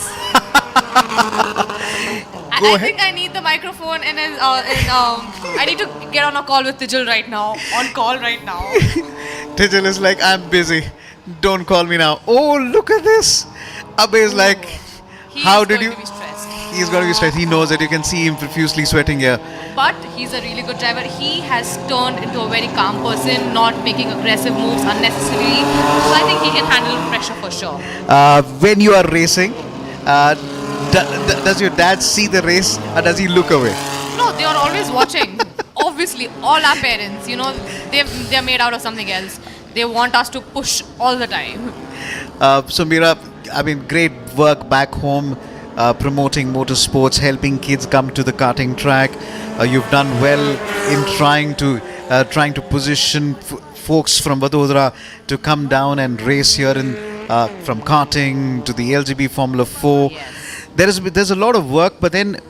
Go I ahead. think I need the microphone I need to get on a call with Tijal right now. On call right now. Tijal is like, I'm busy. Don't call me now. Oh, look at this. Abhay is like, He how is did going you? to be stressed. He's going to be stressed. He knows that you can see him profusely sweating here. But he's a really good driver. He has turned into a very calm person, not making aggressive moves unnecessarily. So I think he can handle pressure for sure. When you are racing, does your dad see the race or does he look away? No, they are always watching. Obviously, all our parents, they're made out of something else. They want us to push all the time. So Meera, I mean, great work back home, promoting motorsports, helping kids come to the karting track. You've done well in trying to position folks from Vadodara to come down and race here from karting to the LGB Formula 4. Yes. There's a lot of work, but then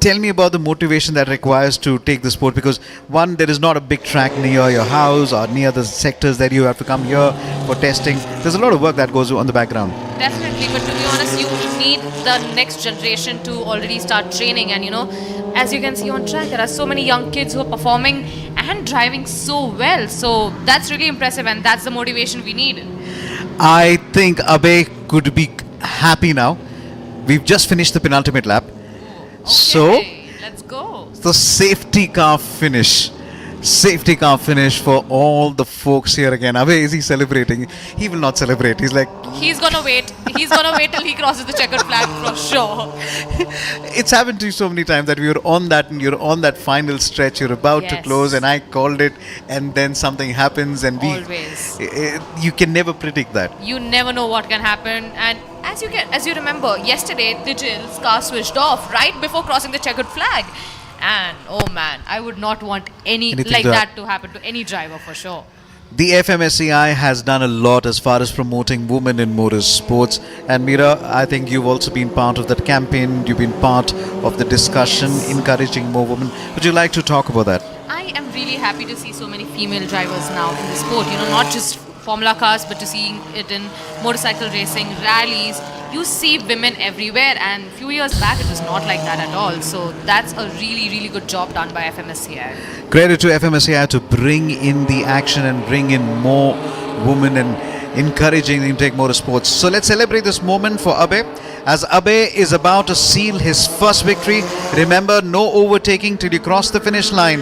tell me about the motivation that requires to take the sport, because one, there is not a big track near your house or near the sectors that you have to come here for testing. There's a lot of work that goes on the background. Definitely, but to be honest, you need the next generation to already start training. And as you can see on track, there are so many young kids who are performing and driving so well. So that's really impressive, and that's the motivation we need. I think Abhay could be happy now. We've just finished the penultimate lap. So, Okay, let's go. the safety car finish. Safety car finish for all the folks here again. Abhay, is he celebrating? He will not celebrate. He's like, He's gonna wait. He's gonna wait till he crosses the checkered flag for sure. it's happened to you so many times that you're on that final stretch, you're about to Yes. close, and I called it, and then something happens, and Always. you can never predict that. You never know what can happen. And as you remember, yesterday Tijil's car switched off right before crossing the checkered flag. And oh man, I would not want Anything like to that to happen to any driver for sure. The FMSCI has done a lot as far as promoting women in motorsports. And Meera, I think you've also been part of that campaign. You've been part of the discussion, encouraging more women. Would you like to talk about that? I am really happy to see so many female drivers now in the sport. Not just Formula cars, but to seeing it in motorcycle racing, rallies. You see women everywhere, and a few years back it was not like that at all. So that's a really, really good job done by FMSCI. Credit to FMSCI to bring in the action and bring in more women and encouraging them to take motorsports. So let's celebrate this moment for Abhay, as Abhay is about to seal his first victory. Remember, no overtaking till you cross the finish line.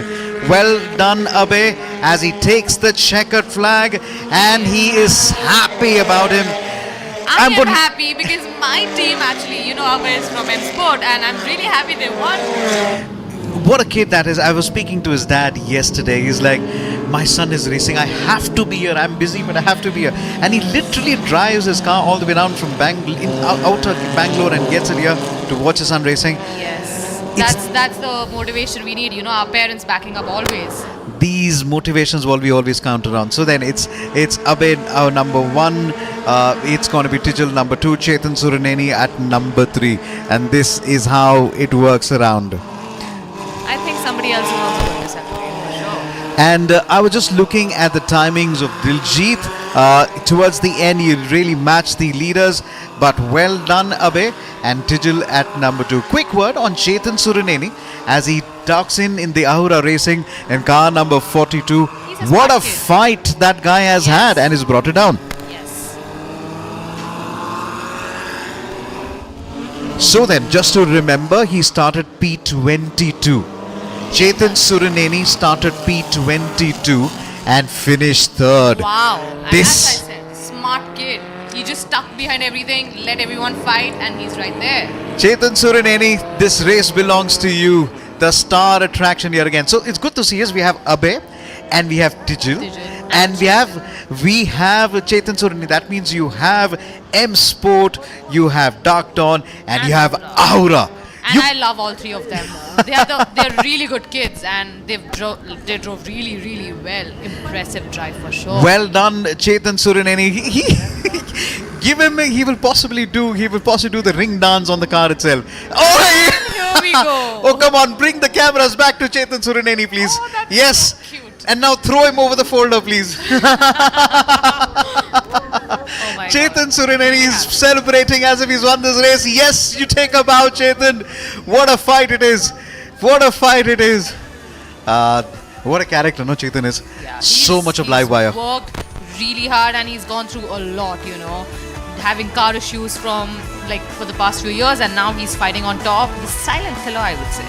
Well done, Abhay, as he takes the checkered flag, and he is happy about him. I am gonna- happy because my team actually, Abhay is from M Sport, and I'm really happy they won. What a kid that is. I was speaking to his dad yesterday. He's like, my son is racing. I have to be here. I'm busy, but I have to be here. And he literally drives his car all the way down from outer Bangalore and gets it here to watch his son racing. Yes, It's- that's the motivation we need. Our parents backing up always. These motivations will we always count around. So then it's Abed, our number 1. It's going to be Tijal number 2, Chetan Suraneni at number 3. And this is how it works around. I think somebody else is also going to celebrate for sure. And I was just looking at the timings of Diljit. Towards the end, he really matched the leaders. But well done, Abe and Tijal at number 2. Quick word on Chetan Suraneni as he tucks in the Ahura Racing in car number 42. He's a What a smart kid. fight that guy has Yes. had and he's brought it down. Yes. So then, just to remember, he started P22. Chetan Suraneni started P22 and finished 3rd. Wow. And This- as I said, smart kid. He just stuck behind everything, let everyone fight, and he's right there. Chetan Suraneni, this race belongs to you. The star attraction here again. So it's good to see us. We have Abe and we have Tijal. And we have Chetan Suraneni. That means you have M Sport, you have Dark Dawn, and you have Aura. And You- I love all three of them. They're really good kids, and they drove really, really well. Impressive drive for sure. Well done, Chetan Suraneni. Give him. He will possibly do the ring dance on the car itself. Oh, Here we go. oh, come on! Bring the cameras back to Chetan Suraneni, please. Oh, that's Yes. so cute. And now throw him over the folder, please. Oh my Chetan Suraneni is celebrating as if he's won this race. Yes, you take a bow, Chetan. What a fight it is. What a fight it is. What a character, no, Chetan is. Yeah, So much of live wire. He's worked really hard, and he's gone through a lot, having car issues for the past few years, and now he's fighting on top. The silent killer, I would say.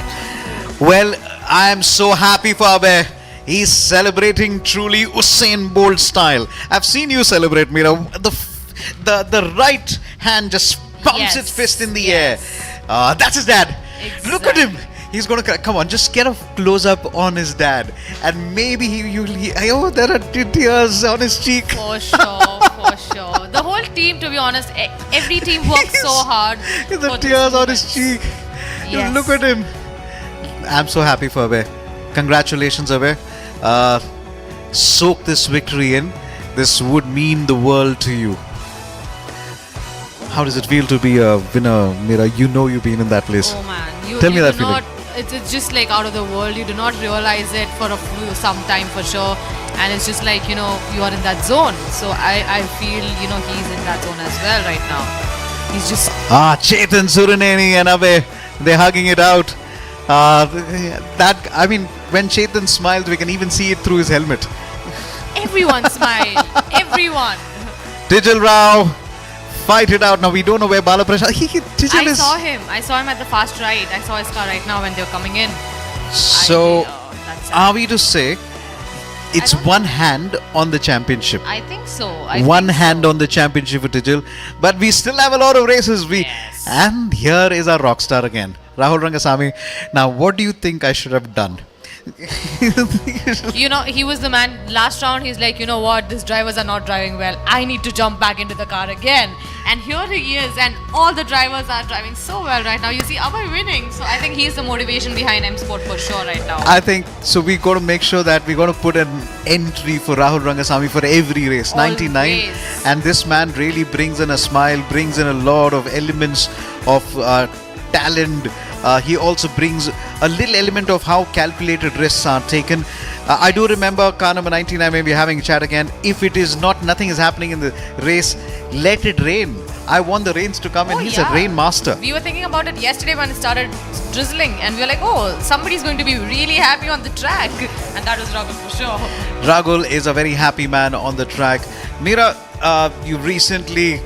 Well, I am so happy for Abe. He's celebrating truly Usain Bolt style. I've seen you celebrate, Mira. The right hand just pumps Yes, its fist in the yes. air. That's his dad. Look at him. He's gonna come on. Just get a close up on his dad, and maybe oh, there are tears on his cheek. For sure, for sure. The whole team, to be honest, every team works so hard. The for this tears on his moment. cheek. Yes. Look at him. I'm so happy for Abe. Congratulations, Abe. Soak this victory in. This would mean the world to you. How does it feel to be a winner, Mira? You've been in that place. Oh man, Tell me you that do feeling. not, it's just like out of the world. You do not realize it for some time for sure, and it's just like you are in that zone. So I feel he's in that zone as well right now. He's just Chetan Suraneni and Abe, they're hugging it out. When Chetan smiles, we can even see it through his helmet. everyone smile, everyone. Tijal Rao, fight it out. Now we don't know where Balaprasad. Tijal I is. saw him at the fast right. I saw his car right now when they were coming in. So, that's are we to say it's don't one hand on the championship? I think so. One hand on the championship for Tijal, but we still have a lot of races. Yes. And here is our rock star again, Rahul Rangasamy. Now, what do you think I should have done? He was the man. Last round, he's like, what? These drivers are not driving well. I need to jump back into the car again. And here he is, and all the drivers are driving so well right now. You see, Abhay winning. So I think he's the motivation behind M Sport for sure right now. I think so. We got to make sure that we got to put an entry for Rahul Rangasamy for every race. 99, Always. and this man really brings in a smile, brings in a lot of elements of talent. He also brings a little element of how calculated risks are taken. I do remember car number 99 when we're having a chat again. If it is nothing is happening in the race, let it rain. I want the rains to come, and he's a rain master. We were thinking about it yesterday when it started drizzling, and we were like, oh, somebody's going to be really happy on the track. And that was Rahul for sure. Rahul is a very happy man on the track. Mira, you recently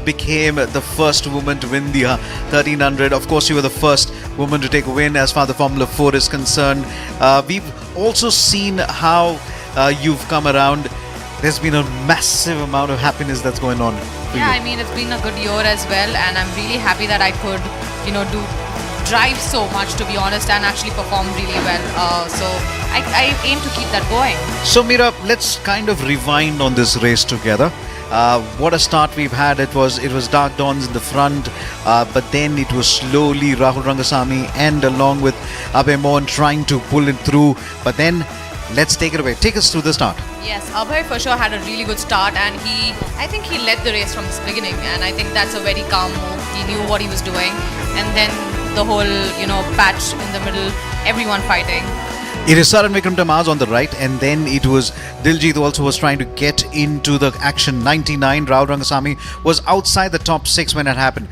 became the first woman to win the 1300. Of course, you were the first woman to take a win as far as the Formula 4 is concerned. We've also seen how you've come around. there's been a massive amount of happiness that's going on for Yeah, you. I mean, it's been a good year as well, and I'm really happy that I could, do drive so much, to be honest, and actually perform really well. So I aim to keep that going. So Mira, let's kind of rewind on this race together. What a start we've had. It was Dark Dawns in the front, but then it was slowly Rahul Rangasamy and along with Abhay Mohan trying to pull it through. But then, let's take it away. Take us through the start. Yes, Abhay for sure had a really good start, and I think he led the race from the beginning, and I think that's a very calm move. He knew what he was doing, and then the whole, patch in the middle, everyone fighting. It is Saran Vikram Tamaz on the right, and then it was Diljit also was trying to get into the action. 99, Rahul Rangasamy was outside the top 6 when it happened.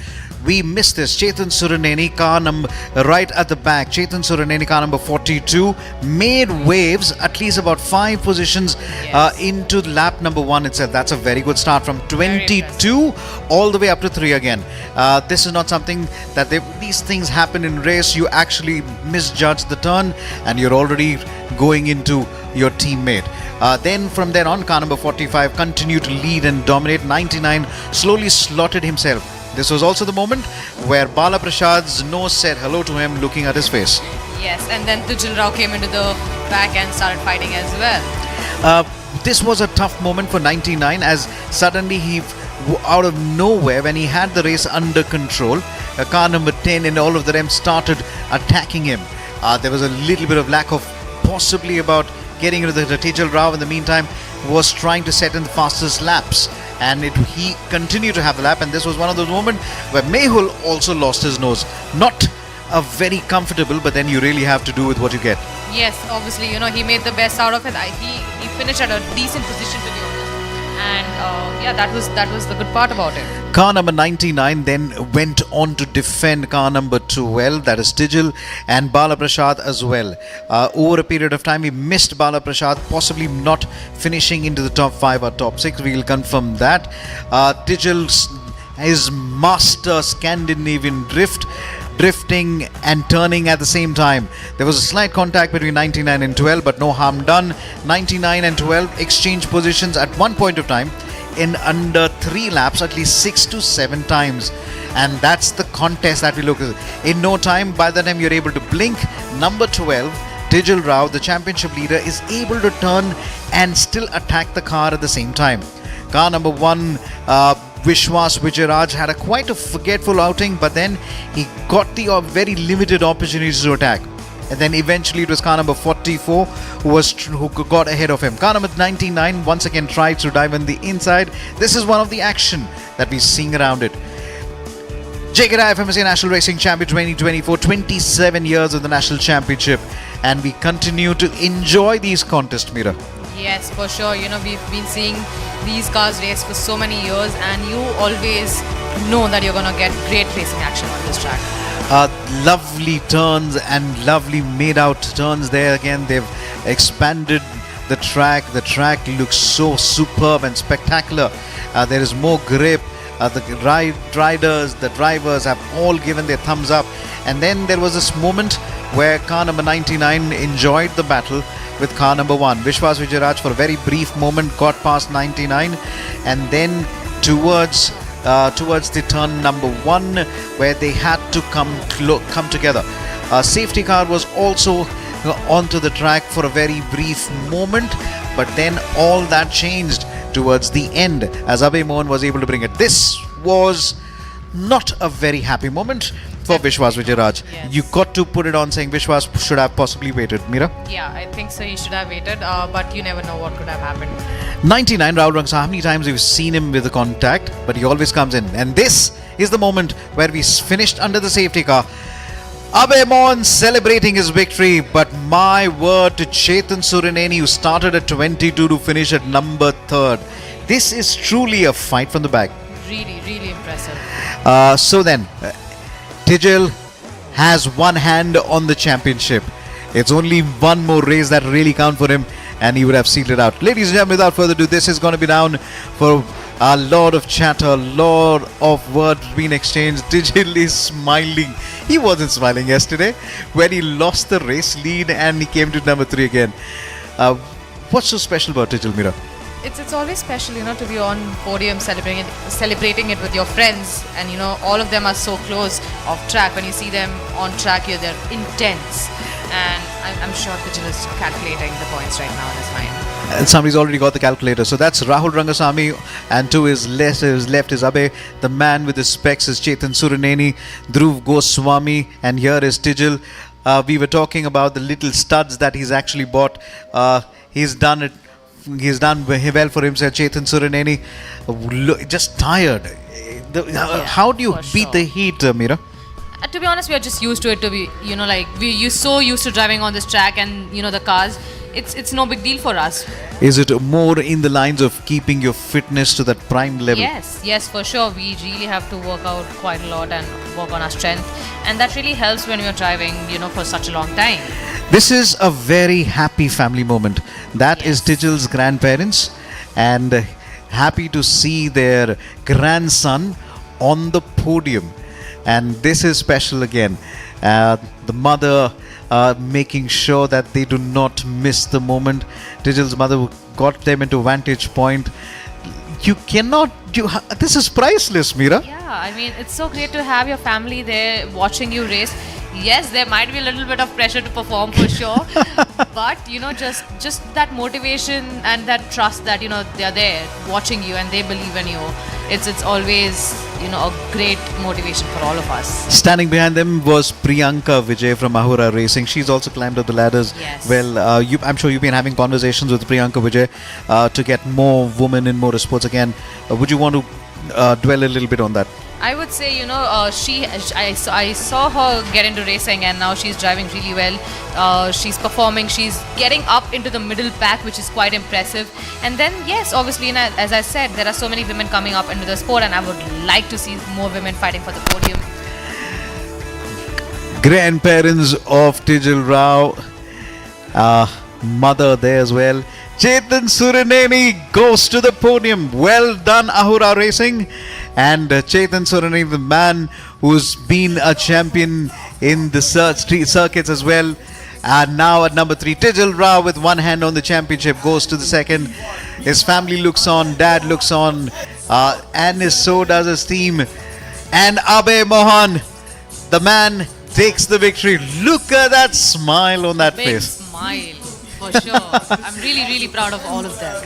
We missed this. Chetan Suraneni, car number right at the back. Chetan Suraneni, car number 42, made waves at least about 5 positions Yes. into lap number 1 itself. That's a very good start from Very 22 all the way up to 3 again. This is not something that these things happen in race. You actually misjudge the turn and you're already going into your teammate. Then from then on, car number 45 continued to lead and dominate. 99 slowly slotted himself. This was also the moment where Bala Prasad's nose said hello to him, looking at his face. Yes, and then Tujal Rao came into the back and started fighting as well. This was a tough moment for 99 as suddenly out of nowhere, when he had the race under control, car number 10 and all of them started attacking him. There was a little bit of lack of possibly about getting into the Tujal Rao in the meantime was trying to set in the fastest laps. And he continued to have the lap, and this was one of those moments where Mehul also lost his nose. Not a very comfortable, but then you really have to do with what you get. Yes, obviously, he made the best out of it. He finished at a decent position, to be honest. And that was the good part about it. Car number 99 then went on to defend car number 12, that is Tijal, and Bala Prasad as well. Over a period of time, we missed Bala Prasad, possibly not finishing into the top 5 or top 6. We will confirm that. Tijal is master Scandinavian drifting and turning at the same time. There was a slight contact between 99 and 12, but no harm done. 99 and 12 exchanged positions at one point of time in under 3 laps, at least 6 to 7 times. And that's the contest that we look at. In no time, by the time you're able to blink, number 12, Tijal Rao, the championship leader, is able to turn and still attack the car at the same time. Car number 1, Vishwas Vijayaraj had quite a forgetful outing, but then he got the very limited opportunities to attack. And then eventually it was car number 44 who got ahead of him. Car number 99 once again tried to dive on the inside. This is one of the action that we're seeing around it. JKI FMSA National Racing Champion 2024, 27 years of the National Championship, and we continue to enjoy these contests, Mira. Yes, for sure. We've been seeing these cars race for so many years, and you always know that you're going to get great racing action on this track. Lovely turns and lovely made out turns there again. They've expanded the track. The track looks so superb and spectacular. There is more grip. The riders, the drivers have all given their thumbs up. And then there was this moment where car number 99 enjoyed the battle with car number 1. Vishwas Vijayaraj for a very brief moment got past 99, and then towards the turn number 1 where they had to come together. A safety car was also onto the track for a very brief moment, but then all that changed towards the end as Abhay Mohan was able to bring it. This was not a very happy moment for Vishwas Vijayaraj. Yes. You got to put it on saying Vishwas should have possibly waited. Mira? Yeah, I think so. He should have waited, but you never know what could have happened. 99, Rahul Rangasamy. How many times we've seen him with the contact, but he always comes in. And this is the moment where we finished under the safety car. Abhay Mohan celebrating his victory, but my word to Chetan Suraneni, who started at 22 to finish at number 3rd. This is truly a fight from the back. Really, really impressive. So then, Tijal has one hand on the championship. It's only one more race that really count for him, and he would have sealed it out. Ladies and gentlemen, without further ado, this is going to be down for a lot of chatter, a lot of words being exchanged. Tijal is smiling. He wasn't smiling yesterday when he lost the race lead and he came to number 3 again. What's so special about Tijal, Mira? it's always special, to be on podium celebrating it with your friends, and all of them are so close off track. When you see them on track here, they're intense, and I'm sure Tijal is calculating the points right now in his mind. And somebody's already got the calculator. So that's Rahul Rangasamy, and to his left is Abe. The man with the specs is Chetan Suraneni, Dhruv Goswami, and here is Tijal. We were talking about the little studs that he's actually bought. He's done it. He's done well for himself. Chetan Suraneni, just tired. How do you beat the heat, Meera? To be honest, we are just used to it. We're so used to driving on this track, and the cars. It's no big deal for us. Is it more in the lines of keeping your fitness to that prime level? Yes, for sure. We really have to work out quite a lot and work on our strength, and that really helps when you're driving, for such a long time. This is a very happy family moment. That is Tijal's grandparents, and happy to see their grandson on the podium. And this is special again. The mother making sure that they do not miss the moment. Tijal's mother got them into vantage point. This is priceless, Meera. Yeah, it's so great to have your family there watching you race. Yes, there might be a little bit of pressure to perform for sure, but just that motivation and that trust that they're there watching you and they believe in you. It's always a great motivation for all of us. Standing behind them was Priyanka Vijay from Ahura Racing. She's also climbed up the ladders. Yes. Well, I'm sure you've been having conversations with Priyanka Vijay to get more women in motorsports again. Would you want to dwell a little bit on that? I would say, I saw her get into racing, and now she's driving really well. She's performing. She's getting up into the middle pack, which is quite impressive. And then, yes, obviously, as I said, there are so many women coming up into the sport, and I would like to see more women fighting for the podium. Grandparents of Tijal Rao, mother there as well. Chetan Suraneni goes to the podium. Well done, Ahura Racing. And Chetan Suraneni, the man who's been a champion in the street circuits as well. And now at number 3, Tijal Rao with one hand on the championship goes to the second. His family looks on, dad looks on, and so does his team. And Abe Mohan, the man, takes the victory. Look at that smile on that Big face. Smile, for sure. I'm really, really proud of all of them.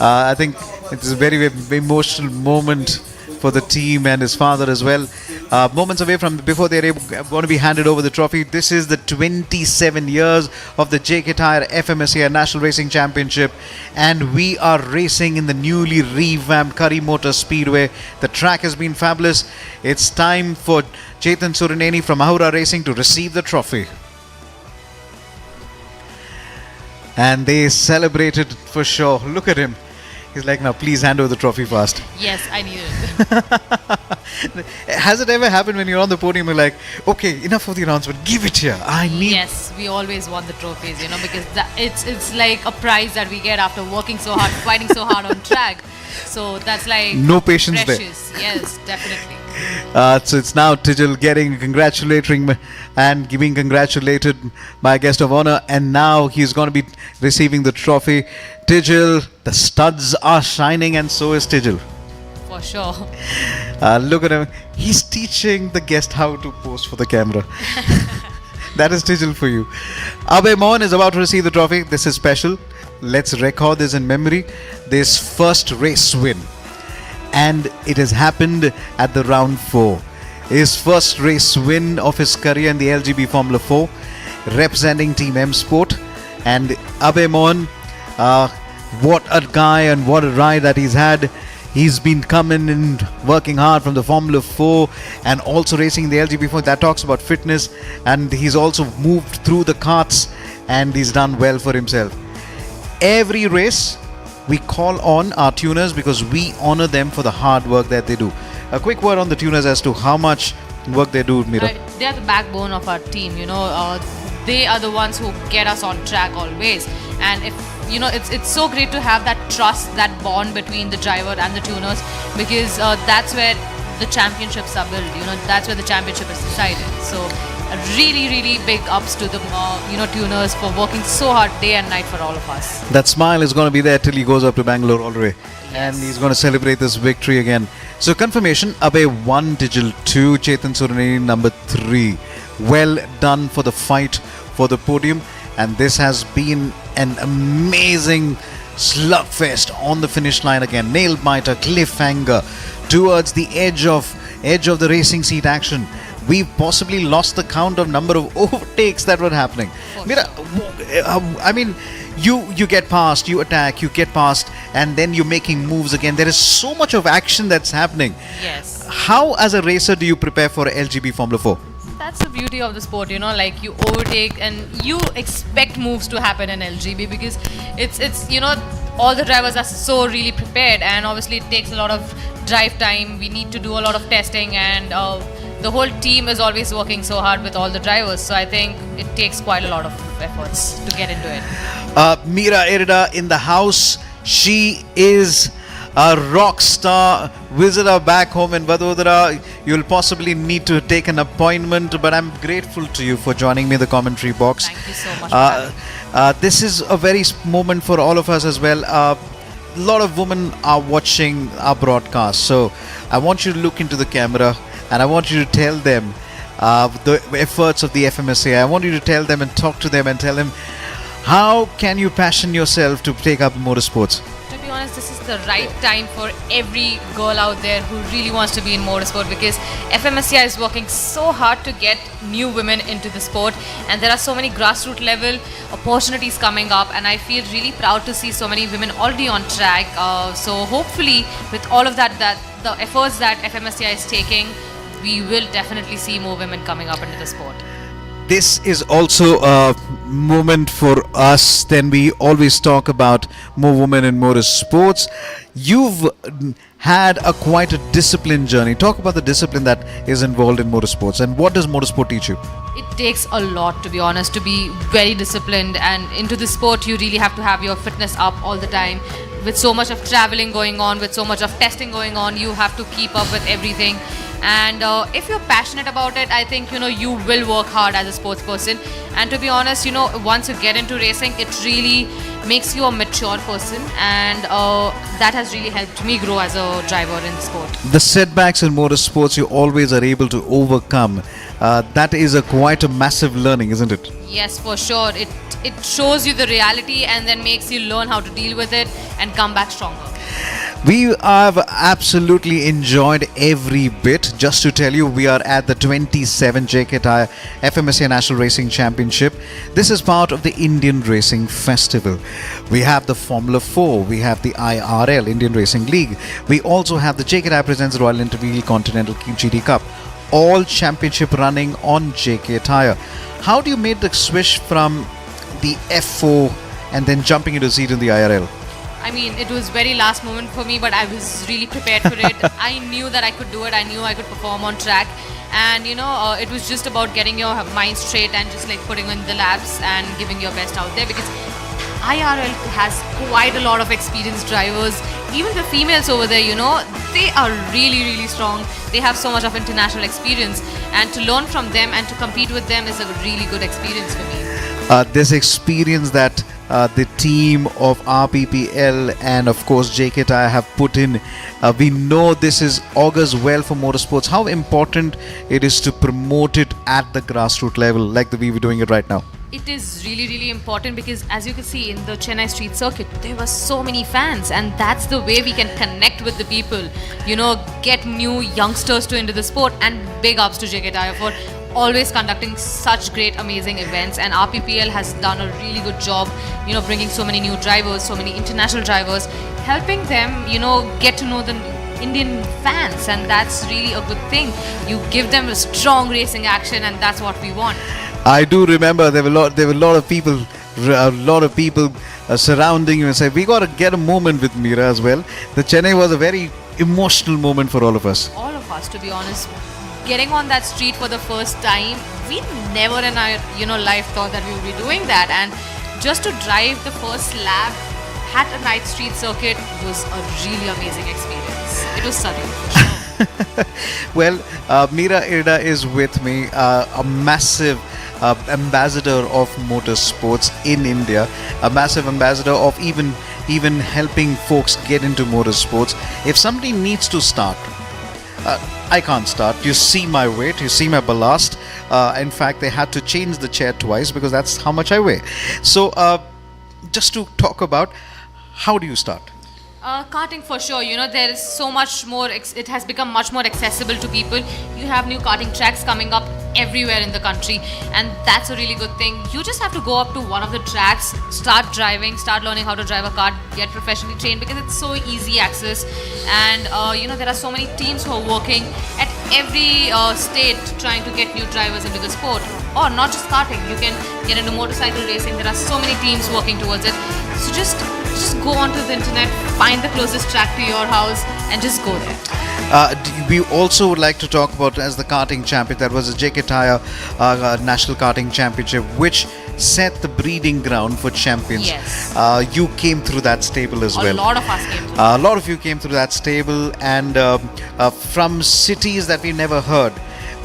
I think it's a very, very emotional moment for the team and his father as well. Moments away from before they're going to be handed over the trophy. This is the 27 years of the JK Tyre FMSCI National Racing Championship, and we are racing in the newly revamped Kari Motor Speedway. The track has been fabulous. It's time for Chetan Suraneni from Ahura Racing to receive the trophy. And they celebrated for sure. Look at him. He's like, now please hand over the trophy fast. Yes, I need it. Has it ever happened when you're on the podium, you're like, okay, enough of the announcement, give it here. I need. Yes, we always want the trophies, because it's like a prize that we get after working so hard, fighting so hard on track. So that's like no patience precious. Yes, definitely. So it's now Tijal getting congratulating and being congratulated by a guest of honor, and now he's going to be receiving the trophy. Tijal, the studs are shining, and so is Tijal. For sure. Look at him. He's teaching the guest how to pose for the camera. That is Tijal for you. Abe Mohan is about to receive the trophy. This is special. Let's record this in memory. This first race win. And it has happened at the round 4. His first race win of his career in the LGB Formula 4, representing Team M Sport. And Abe Mohan, what a guy and what a ride that he's had. He's been coming and working hard from the Formula 4 and also racing in the LGB4. That talks about fitness, and he's also moved through the karts and he's done well for himself. Every race we call on our tuners because we honor them for the hard work that they do. A quick word on the tuners as to how much work they do, Meera. They are the backbone of our team, they are the ones who get us on track always. And if it's so great to have that trust, that bond between the driver and the tuners, because that's where the championships are built. That's where the championship is decided. So Really, really big ups to the tuners for working so hard day and night for all of us. That smile is going to be there till he goes up to Bangalore all the way. And Yes. he's going to celebrate this victory again. So confirmation, Abhay 1, Digil 2, Chetan Suraneni number 3. Well done for the fight for the podium. And this has been an amazing slugfest on the finish line again. Nail biter, cliffhanger towards the edge of the racing seat action. We possibly lost the count of number of overtakes that were happening. For Mira, I mean, you get past, you attack, you get past, and then you're making moves again. There is so much of action that's happening. Yes. How, as a racer, do you prepare for LGB Formula 4? That's the beauty of the sport, like you overtake and you expect moves to happen in LGB because it's all the drivers are so really prepared, and obviously it takes a lot of drive time. We need to do a lot of testing, and the whole team is always working so hard with all the drivers. So I think it takes quite a lot of efforts to get into it. Meera Irida in the house. She is a rock star. Visit her back home in Vadodara. You'll possibly need to take an appointment, but I'm grateful to you for joining me in the commentary box. Thank you so much for having me. This is a very moment for all of us as well. A lot of women are watching our broadcast, so I want you to look into the camera and I want you to tell them the efforts of the FMSA. I want you to tell them and talk to them and tell them how can you passion yourself to take up motorsports. To be honest, this is the right time for every girl out there who really wants to be in motorsport, because FMSCI is working so hard to get new women into the sport, and there are so many grassroots level opportunities coming up, and I feel really proud to see so many women already on track. So hopefully with all of that the efforts that FMSCI is taking, we will definitely see more women coming up into the sport. This is also a moment for us. Then we always talk about more women in motorsports. You've had quite a disciplined journey. Talk about the discipline that is involved in motorsports, and what does motorsport teach you? It takes a lot, to be honest, to be very disciplined, and into the sport you really have to have your fitness up all the time. With so much of traveling going on, with so much of testing going on, you have to keep up with everything. And if you're passionate about it, I think you will work hard as a sports person. And to be honest, once you get into racing, it really makes you a mature person, and that has really helped me grow as a driver in the sport. The setbacks in motorsports you always are able to overcome. That is quite a massive learning, isn't it? Yes, for sure. It shows you the reality and then makes you learn how to deal with it and come back stronger. We have absolutely enjoyed every bit. Just to tell you, we are at the 27 JK Tyre FMSA National Racing Championship. This is part of the Indian Racing Festival. We have the Formula 4, we have the IRL, Indian Racing League. We also have the JK Tyre presents Royal Enfield Continental GT Cup. All championship running on JK Tyre. How do you make the switch from the F4 and then jumping into a seat in the IRL? I mean, it was very last moment for me, but I was really prepared for it. I knew that I could do it. I knew I could perform on track. And, it was just about getting your mind straight and just like putting in the laps and giving your best out there, because IRL has quite a lot of experienced drivers. Even the females over there, they are really, really strong. They have so much of international experience. And to learn from them and to compete with them is a really good experience for me. This experience that the team of RPPL and of course JK Tyre have put in, we know this is augurs well for motorsports. How important it is to promote it at the grassroots level, like the way we're doing it right now? It is really, really important, because as you can see in the Chennai street circuit, there were so many fans, and that's the way we can connect with the people, get new youngsters to into the sport. And big ups to JK Tyre for always conducting such great, amazing events, and RPPL has done a really good job, bringing so many new drivers, so many international drivers, helping them, get to know the Indian fans, and that's really a good thing. You give them a strong racing action, and that's what we want. I do remember there were a lot of people surrounding you and say, we got to get a moment with Meera as well. The Chennai was a very emotional moment for all of us. All of us, to be honest. Getting on that street for the first time, we never in our life thought that we would be doing that, and just to drive the first lap at a night street circuit was a really amazing experience. It was surreal for sure. Well, Meera Irda is with me, a massive ambassador of motorsports in India, a massive ambassador of even helping folks get into motorsports. If somebody needs to start, I can't start. You see my weight, you see my ballast. In fact, they had to change the chair twice because that's how much I weigh. So, just to talk about, how do you start? Karting for sure, there is so much more, it has become much more accessible to people. You have new karting tracks coming up everywhere in the country, and that's a really good thing. You just have to go up to one of the tracks, start driving, start learning how to drive a car, get professionally trained, because it's so easy access. And there are so many teams who are working at every state trying to get new drivers into the sport. Or not just karting, you can get into motorcycle racing. There are so many teams working towards it. So just go onto the internet, find the closest track to your house, and just go there. We also would like to talk about as the karting champion. That was the JK Tyre National Karting Championship, which set the breeding ground for champions. Yes. You came through that stable as well. A lot of us came through. A lot of you came through that stable, and from cities that we never heard,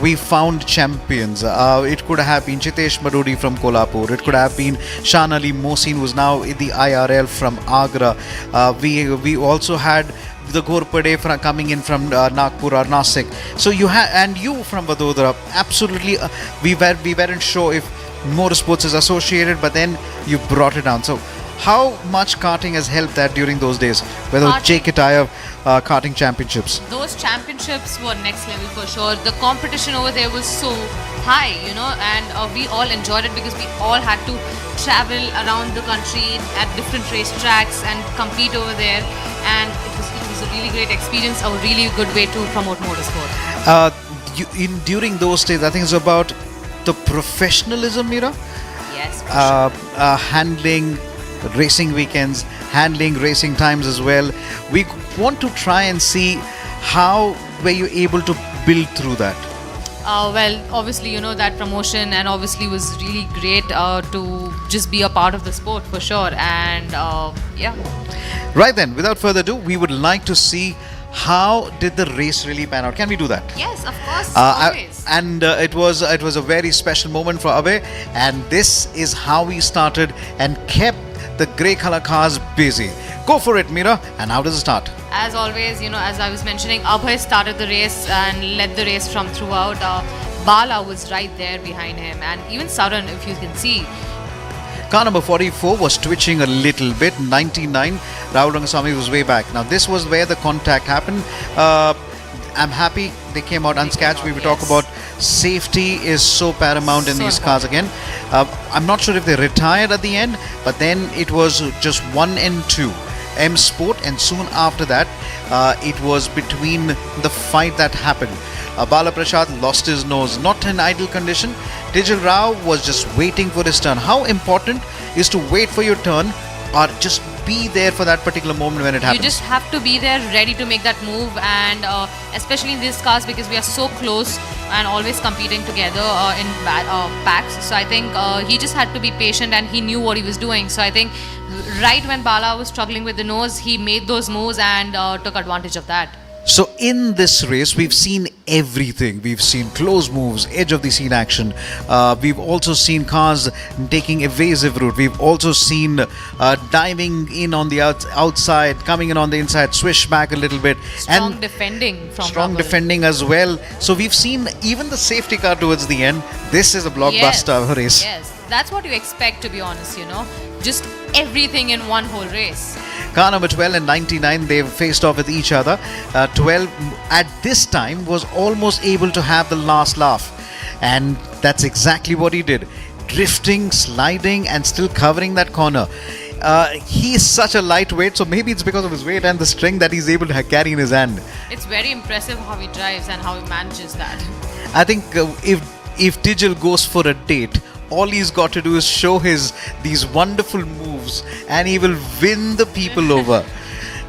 we found champions. It could have been Chitesh Madodi from Coimbatore. It could have been Shan Ali Mohsin, who's now in the IRL from Agra. We also had the Ghorpade coming in from Nagpur or Nasik. So you had, and you from Vadodara. Absolutely, we weren't sure if motorsports is associated, but then you brought it down. So how much karting has helped that during those days? Whether JK Tyre karting championships. Those championships were next level for sure. The competition over there was so high, and we all enjoyed it because we all had to travel around the country at different racetracks and compete over there. And it was a really great experience, a really good way to promote motorsport. During those days, I think it's about the professionalism, Meera. Yes, for sure. Handling racing weekends, handling racing times as well. We want to try and see how were you able to build through that. Well, obviously, that promotion and obviously was really great to just be a part of the sport for sure. And yeah. Right then, without further ado, we would like to see how did the race really pan out. Can we do that? Yes, of course, always. And it was a very special moment for Abhay, and this is how we started and kept the grey color cars busy. Go for it, Meera. And how does it start? As always, as I was mentioning, Abhay started the race and led the race from throughout. Bala was right there behind him, and even Saran, if you can see. Car number 44 was twitching a little bit. 99, Rahul Rangaswamy was way back. Now this was where the contact happened. I'm happy they came out unscathed. We will talk about safety is so paramount in these cars again. I'm not sure if they retired at the end, but then it was just 1 and 2. M Sport, and soon after that it was between the fight that happened. Bala Prasad lost his nose, not in ideal condition. Tijal Rao was just waiting for his turn. How important is to wait for your turn or just be there for that particular moment when it happens? You just have to be there ready to make that move, and especially in these cars because we are so close and always competing together in packs. So I think he just had to be patient and he knew what he was doing. So I think right when Bala was struggling with the nose, he made those moves and took advantage of that. So in this race, we've seen everything. We've seen close moves, edge of the scene action. We've also seen cars taking evasive route. We've also seen diving in on the outside, coming in on the inside, swish back a little bit. Strong defending from Strong Rahul. defending as well. So we've seen even the safety car towards the end. This is a blockbuster race. Yes, that's what you expect, to be honest, Just everything in one whole race. Car number 12 and 99, they faced off with each other. 12 at this time was almost able to have the last laugh. And that's exactly what he did. Drifting, sliding and still covering that corner. He is such a lightweight, so maybe it's because of his weight and the strength that he's able to carry in his hand. It's very impressive how he drives and how he manages that. I think if Tijal goes for a date, all he's got to do is show these wonderful moves and he will win the people over.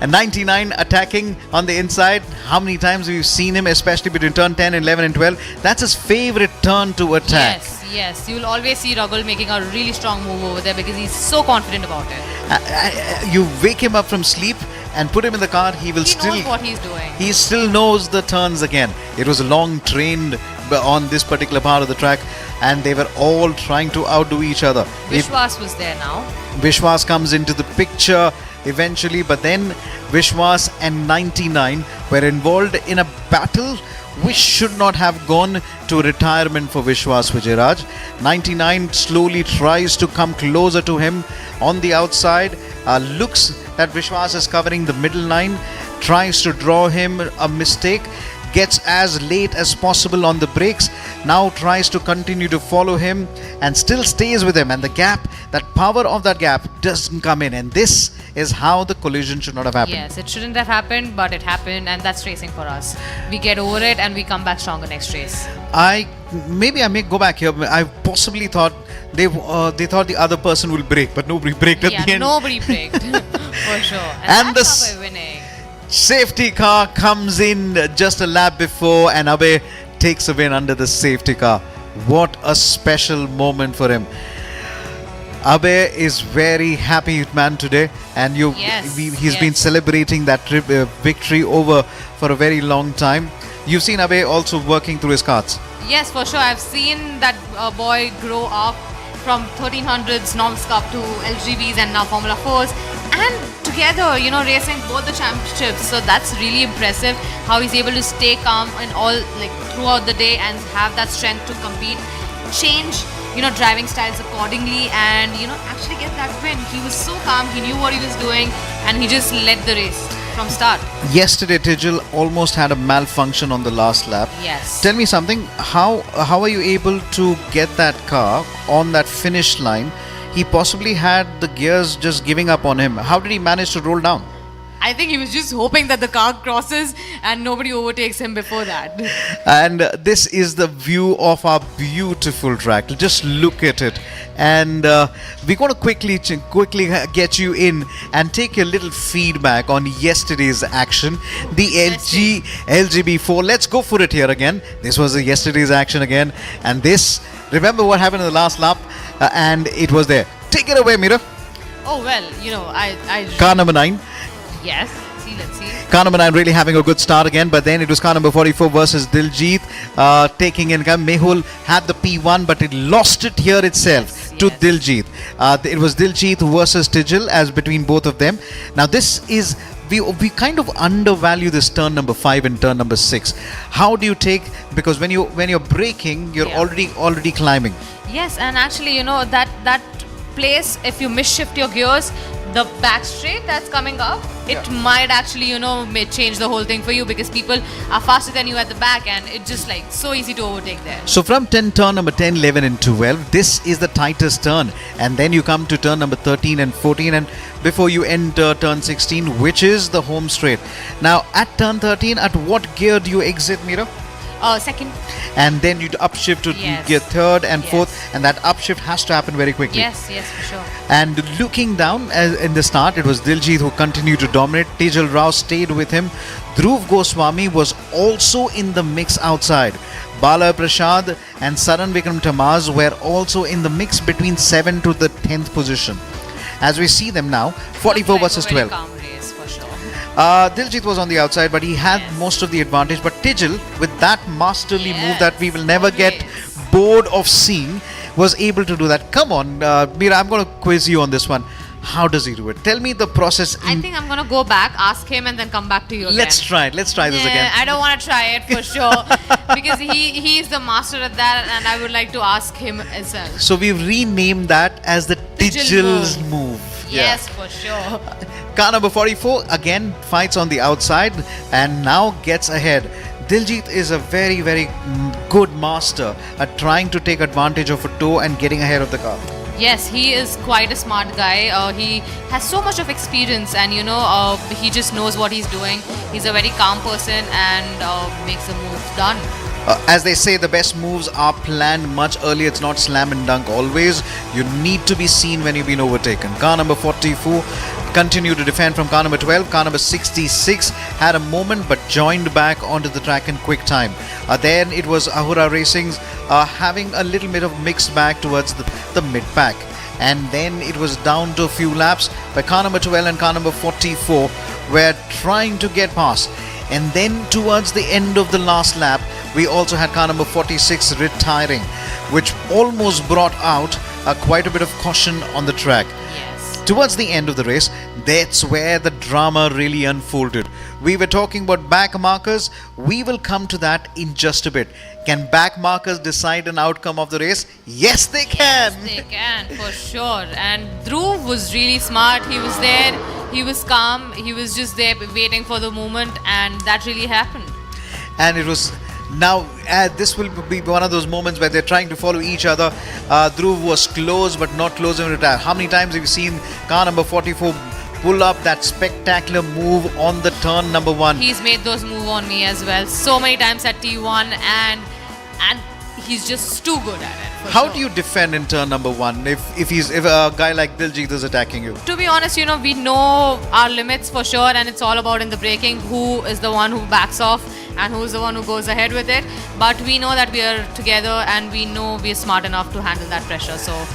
And 99 attacking on the inside. How many times we've seen him, especially between turn 10, 11 and 12. That's his favorite turn to attack. Yes. You'll always see Rahul making a really strong move over there because he's so confident about it. You wake him up from sleep and put him in the car, he will He still... knows what he's doing. He still knows the turns again. It was a long train on this particular part of the track, and they were all trying to outdo each other. Vishwas was there now. Vishwas comes into the picture eventually, but then Vishwas and 99 were involved in a battle which should not have gone to retirement for Vishwas Vijayaraj. 99 slowly tries to come closer to him on the outside, looks that Vishwas is covering the middle line, tries to draw him a mistake, gets as late as possible on the brakes, now tries to continue to follow him and still stays with him, and the gap, that power of that gap doesn't come in, and this is how the collision should not have happened. Yes, it shouldn't have happened, but it happened, and that's racing for us. We get over it and we come back stronger next race. Maybe I may go back here. I possibly thought they thought the other person will brake, but nobody braked at the end. Nobody braked for sure. And that's how we're winning. Safety car comes in just a lap before, and Abe takes a win under the safety car. What a special moment for him. Abe is very happy man today, and he's been celebrating that victory over for a very long time. You've seen Abe also working through his karts. Yes, for sure. I've seen that boy grow up from 1300s Novice Cup to LGBs and now Formula 4s, and together, racing both the championships. So that's really impressive how he's able to stay calm and all throughout the day and have that strength to compete, change driving styles accordingly, and actually get that win. He was so calm, he knew what he was doing, and he just led the race from start. Yesterday, Tijal almost had a malfunction on the last lap. Yes. Tell me something. How are you able to get that car on that finish line? He possibly had the gears just giving up on him. How did he manage to roll down? I think he was just hoping that the car crosses and nobody overtakes him before that. And this is the view of our beautiful track. Just look at it. And we're going to quickly get you in and take your little feedback on yesterday's action. The LGB4. Let's go for it here again. This was yesterday's action again. And this, remember what happened in the last lap? And it was there. Take it away, Mira. Oh, well, I Car number 9. Yes. Let's see. Car number 9 really having a good start again, but then it was car number 44 versus Diljit taking in. Mehul had the P1, but it lost it here itself to Diljit. It was Diljit versus Tijal as between both of them. Now this is, we kind of undervalue this turn number 5 and turn number 6. How do you take, because when you're braking, you're already climbing. Yes, and actually, that place, if you misshift your gears, the back straight that's coming up, it might actually, may change the whole thing for you, because people are faster than you at the back, and it's just so easy to overtake there. So from turn number 10, 11 and 12, this is the tightest turn, and then you come to turn number 13 and 14, and before you enter turn 16, which is the home straight. Now at turn 13, at what gear do you exit, Mira? Second. And then you upshift to gear third and fourth, and that upshift has to happen very quickly. Yes, for sure. And looking down in the start, it was Diljit who continued to dominate. Tejal Rao stayed with him. Dhruv Goswami was also in the mix outside. Bala Prasad and Saran Vikram Tamaz were also in the mix between 7th to the 10th position. As we see them now, 44 versus 12. Diljit was on the outside, but he had most of the advantage. But Tijal, with that masterly move that we will never get bored of seeing, was able to do that. Come on, Mira, I'm going to quiz you on this one. How does he do it? Tell me the process. I think I'm going to go back, ask him, and then come back to you again. Let's try it. Let's try this again. I don't want to try it for sure, because he is the master at that, and I would like to ask him as well. So we've renamed that as the Tijal's move. Yes, for sure. Car number 44 again fights on the outside and now gets ahead. Diljit is a very, very good master at trying to take advantage of a toe and getting ahead of the car. Yes, he is quite a smart guy. He has so much of experience, and he just knows what he's doing. He's a very calm person and makes the move done. As they say, the best moves are planned much earlier. It's not slam and dunk always. You need to be seen when you've been overtaken. Car number 44 continued to defend from car number 12. Car number 66 had a moment but joined back onto the track in quick time. Then it was Ahura Racing's having a little bit of mixed bag towards the mid-pack. And then it was down to a few laps, but car number 12 and car number 44 were trying to get past. And then towards the end of the last lap, we also had car number 46 retiring, which almost brought out quite a bit of caution on the track. Yes. Towards the end of the race, that's where the drama really unfolded. We were talking about back markers. We will come to that in just a bit. Can back markers decide an outcome of the race? Yes, they can. Yes, they can, for sure. And Dhruv was really smart. He was there, he was calm, he was just there waiting for the moment, and that really happened. And it was now this will be one of those moments where they're trying to follow each other. Dhruv was close but not close enough to retire. How many times have you seen car number 44 pull up that spectacular move on the turn number 1? He's made those move on me as well so many times at T1, and he's just too good at it. How do you defend in turn number 1 if a guy like Diljit is attacking you? To be honest, we know our limits for sure, and it's all about in the braking who is the one who backs off and who's the one who goes ahead with it. But we know that we are together, and we know we're smart enough to handle that pressure. So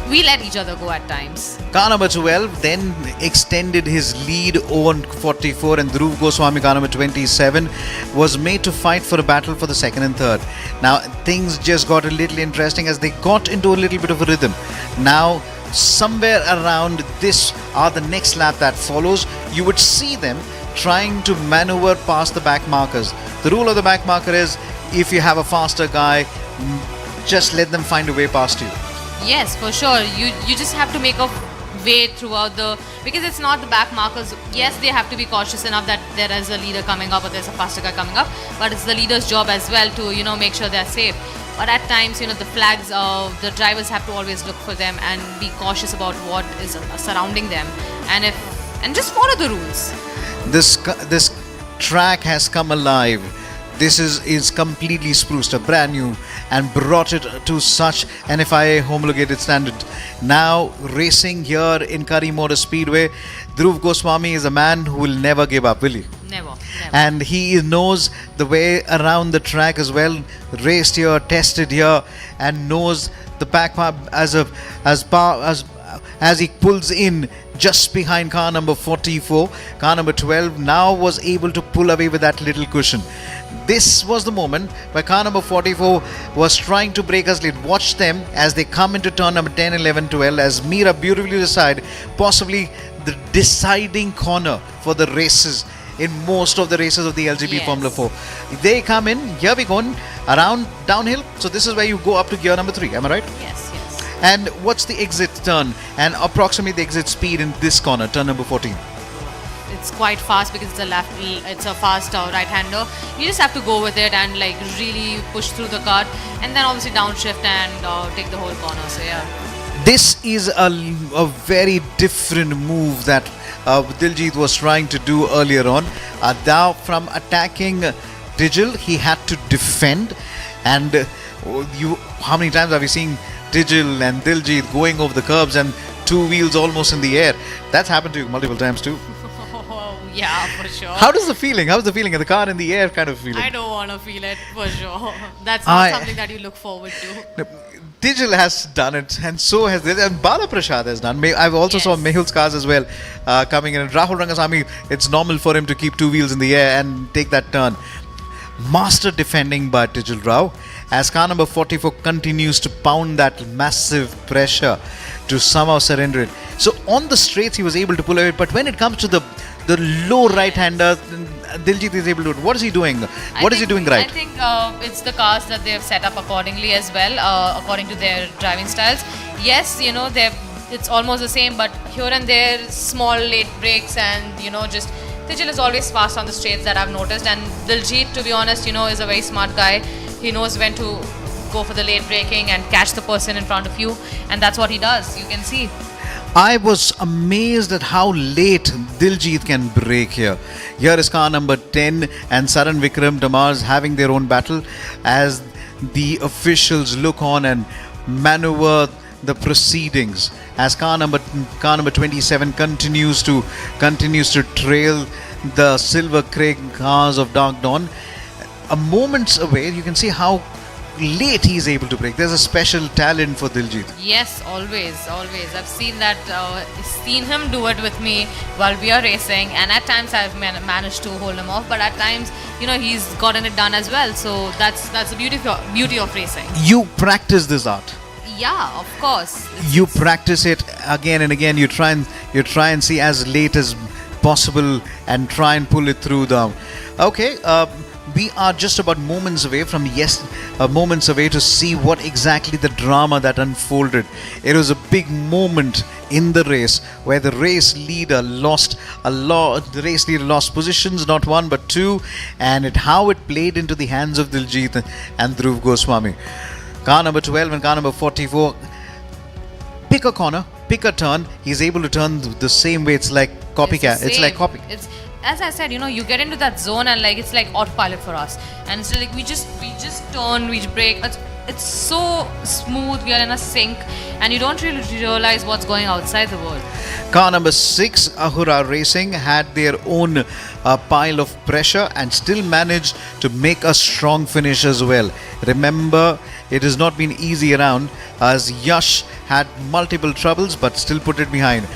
we let each other go at times. Car number 12 then extended his lead on 44, and Dhruv Goswami, car number 27, was made to fight for a battle for the second and third. Now things just got a little interesting as they got into a little bit of a rhythm. Now somewhere around this or the next lap that follows, you would see them trying to maneuver past the back markers. The rule of the back marker is if you have a faster guy, just let them find a way past you. Yes, for sure. You just have to make a way throughout because it's not the back markers. Yes, they have to be cautious enough that there is a leader coming up or there's a faster guy coming up, but it's the leader's job as well to make sure they're safe. But at times, the flags, the drivers have to always look for them and be cautious about what is surrounding them, and just follow the rules. This track has come alive. This is completely spruced up, brand new, and brought it to such an FIA homologated standard. Now racing here in Kari Motor Speedway, Dhruv Goswami is a man who will never give up, will he? Never. And he knows the way around the track as well. Raced here, tested here, and knows the back as he pulls in just behind car number 44. Car number 12 now was able to pull away with that little cushion. This was the moment where car number 44 was trying to break us lead. Watch them as they come into turn number 10, 11, 12 as Mira beautifully decide possibly the deciding corner for the races in most of the races of the LGB Formula 4. They come in, here we go, around downhill. So this is where you go up to gear number 3, am I right? Yes. And what's the exit turn and approximately the exit speed in this corner, turn number 14? It's quite fast because it's a fast right-hander. You just have to go with it and really push through the cut, and then obviously downshift and take the whole corner. So yeah. This is a very different move that Diljit was trying to do earlier on. Now from attacking Digil, he had to defend. And how many times have we seen Digil and Diljit going over the curbs and two wheels almost in the air? That's happened to you multiple times too. Yeah, for sure. How's the feeling? How's the feeling of the car in the air kind of feeling? I don't want to feel it, for sure. That's not something that you look forward to. Digil has done it, and so has this, and Bala Prashad has done. I've also saw Mehul's cars as well coming in. And Rahul Rangasamy, it's normal for him to keep two wheels in the air and take that turn. Master defending by Digil Rao as car number 44 continues to pound that massive pressure to somehow surrender it. So on the straights he was able to pull away, but when it comes to the low right-hander, Diljit is able to do it. What is he doing? What is he doing right? I think it's the cars that they've set up accordingly as well, according to their driving styles. Yes, it's almost the same, but here and there, small late breaks and, just Digil is always fast on the straights that I've noticed. And Diljit, to be honest, is a very smart guy. He knows when to go for the late braking and catch the person in front of you. And that's what he does, you can see. I was amazed at how late Diljit can brake here. Here is car number 10 and Saran Vikram Damars having their own battle as the officials look on and maneuver the proceedings as car number 27 continues to trail the Silver Craig cars of Dark Dawn. A moments away, you can see how late he's able to brake. There's a special talent for Diljit. Yes, always, always. I've seen that, seen him do it with me while we are racing, and at times I've managed to hold him off, but at times, he's gotten it done as well. So that's the beauty of racing. You practice this art. Yeah, of course. You practice it again and again. You try and see as late as possible and try and pull it through the. Okay, we are just about moments away to see what exactly the drama that unfolded. It was a big moment in the race where the race leader lost positions, not one but two, and how it played into the hands of Diljit and Dhruv Goswami. Car number 12 and car number 44 pick a corner, pick a turn. He's able to turn the same way. It's like copycat. It's like copy. It's, as I said, you get into that zone and it's like autopilot for us. And it's like we just turn, we brake. It's so smooth. We are in a sync, and you don't really realize what's going outside the world. Car number 6, Ahura Racing, had their own pile of pressure and still managed to make a strong finish as well. Remember, it has not been easy around, as Yash had multiple troubles but still put it behind.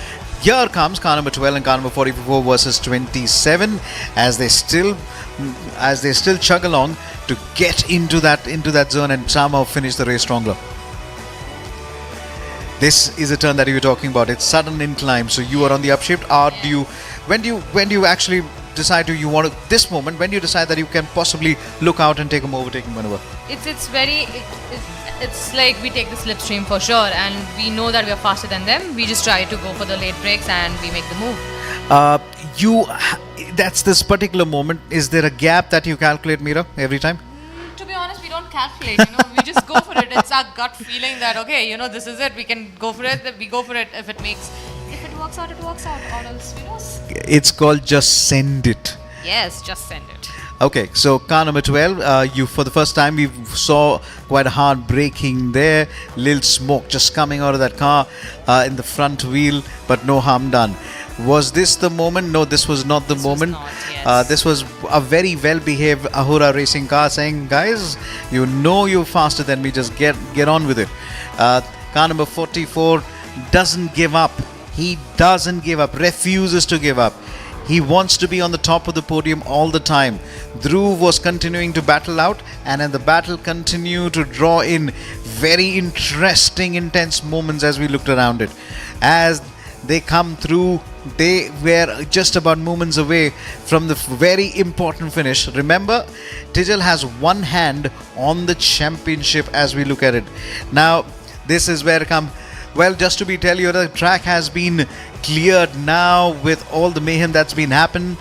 Here comes car number 12 and car number 44 versus 27 as they still chug along to get into that zone and somehow finish the race stronger. This is a turn that you were talking about. It's sudden incline, so you are on the upshift. When do you actually decide this moment when you decide that you can possibly look out and take a overtaking maneuver? It's like we take the slipstream for sure, and we know that we are faster than them. We just try to go for the late brakes and we make the move. That's this particular moment. Is there a gap that you calculate, Meera, every time? To be honest, we don't calculate. We just go for it. It's our gut feeling that this is it. We can go for it. We go for it. If it works out, it works out. Or else we lose. It's called just send it. Yes, just send it. Okay, so car number 12, for the first time we saw quite a hard braking there. Little smoke just coming out of that car in the front wheel, but no harm done. Was this the moment? No, this was not the moment. Yes. This was a very well-behaved Ahura Racing car saying, guys, you're faster than me, just get on with it. Car number 44 doesn't give up. He doesn't give up, refuses to give up. He wants to be on the top of the podium all the time. Dhruv was continuing to battle out, and the battle continued to draw in very interesting, intense moments as we looked around it. As they come through, they were just about moments away from the very important finish. Remember, Tijal has one hand on the championship as we look at it. Now, this is where just to tell you, the track has been cleared now with all the mayhem that's been happened.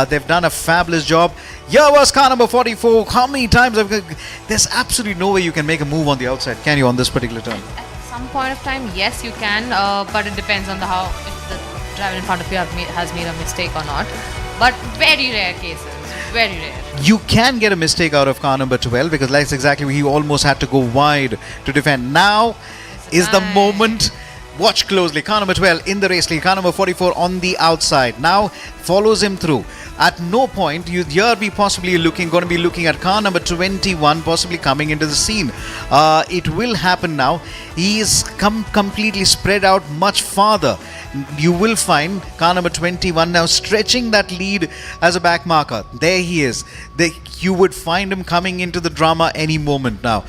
They've done a fabulous job. Here was car number 44. How many times there's absolutely no way you can make a move on the outside, can you, on this particular turn? At some point of time, yes, you can, but it depends on if the driver in front of you has made a mistake or not. But very rare cases, very rare. You can get a mistake out of car number 12 because that's exactly where he almost had to go wide to defend. Now is the moment. Watch closely. Car number 12 in the race lead. Car number 44 on the outside. Now follows him through. At no point you'd here be possibly going to be looking at car number 21 possibly coming into the scene. It will happen now. He is completely spread out much farther. You will find car number 21 now stretching that lead as a back marker. There he is. You would find him coming into the drama any moment now.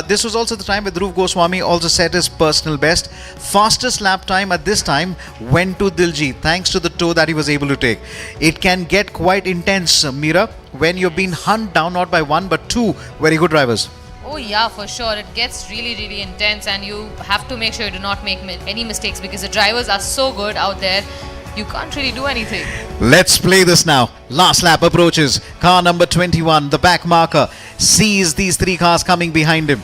This was also the time where Dhruv Goswami also set his personal best. Fastest lap time at this time went to Diljit thanks to the tow that he was able to take. It can get quite intense, Meera, when you're being hunted down not by one but two very good drivers. Oh yeah, for sure. It gets really, really intense, and you have to make sure you do not make any mistakes because the drivers are so good out there. You can't really do anything. Let's play this now. Last lap approaches. Car number 21, the back marker, sees these three cars coming behind him.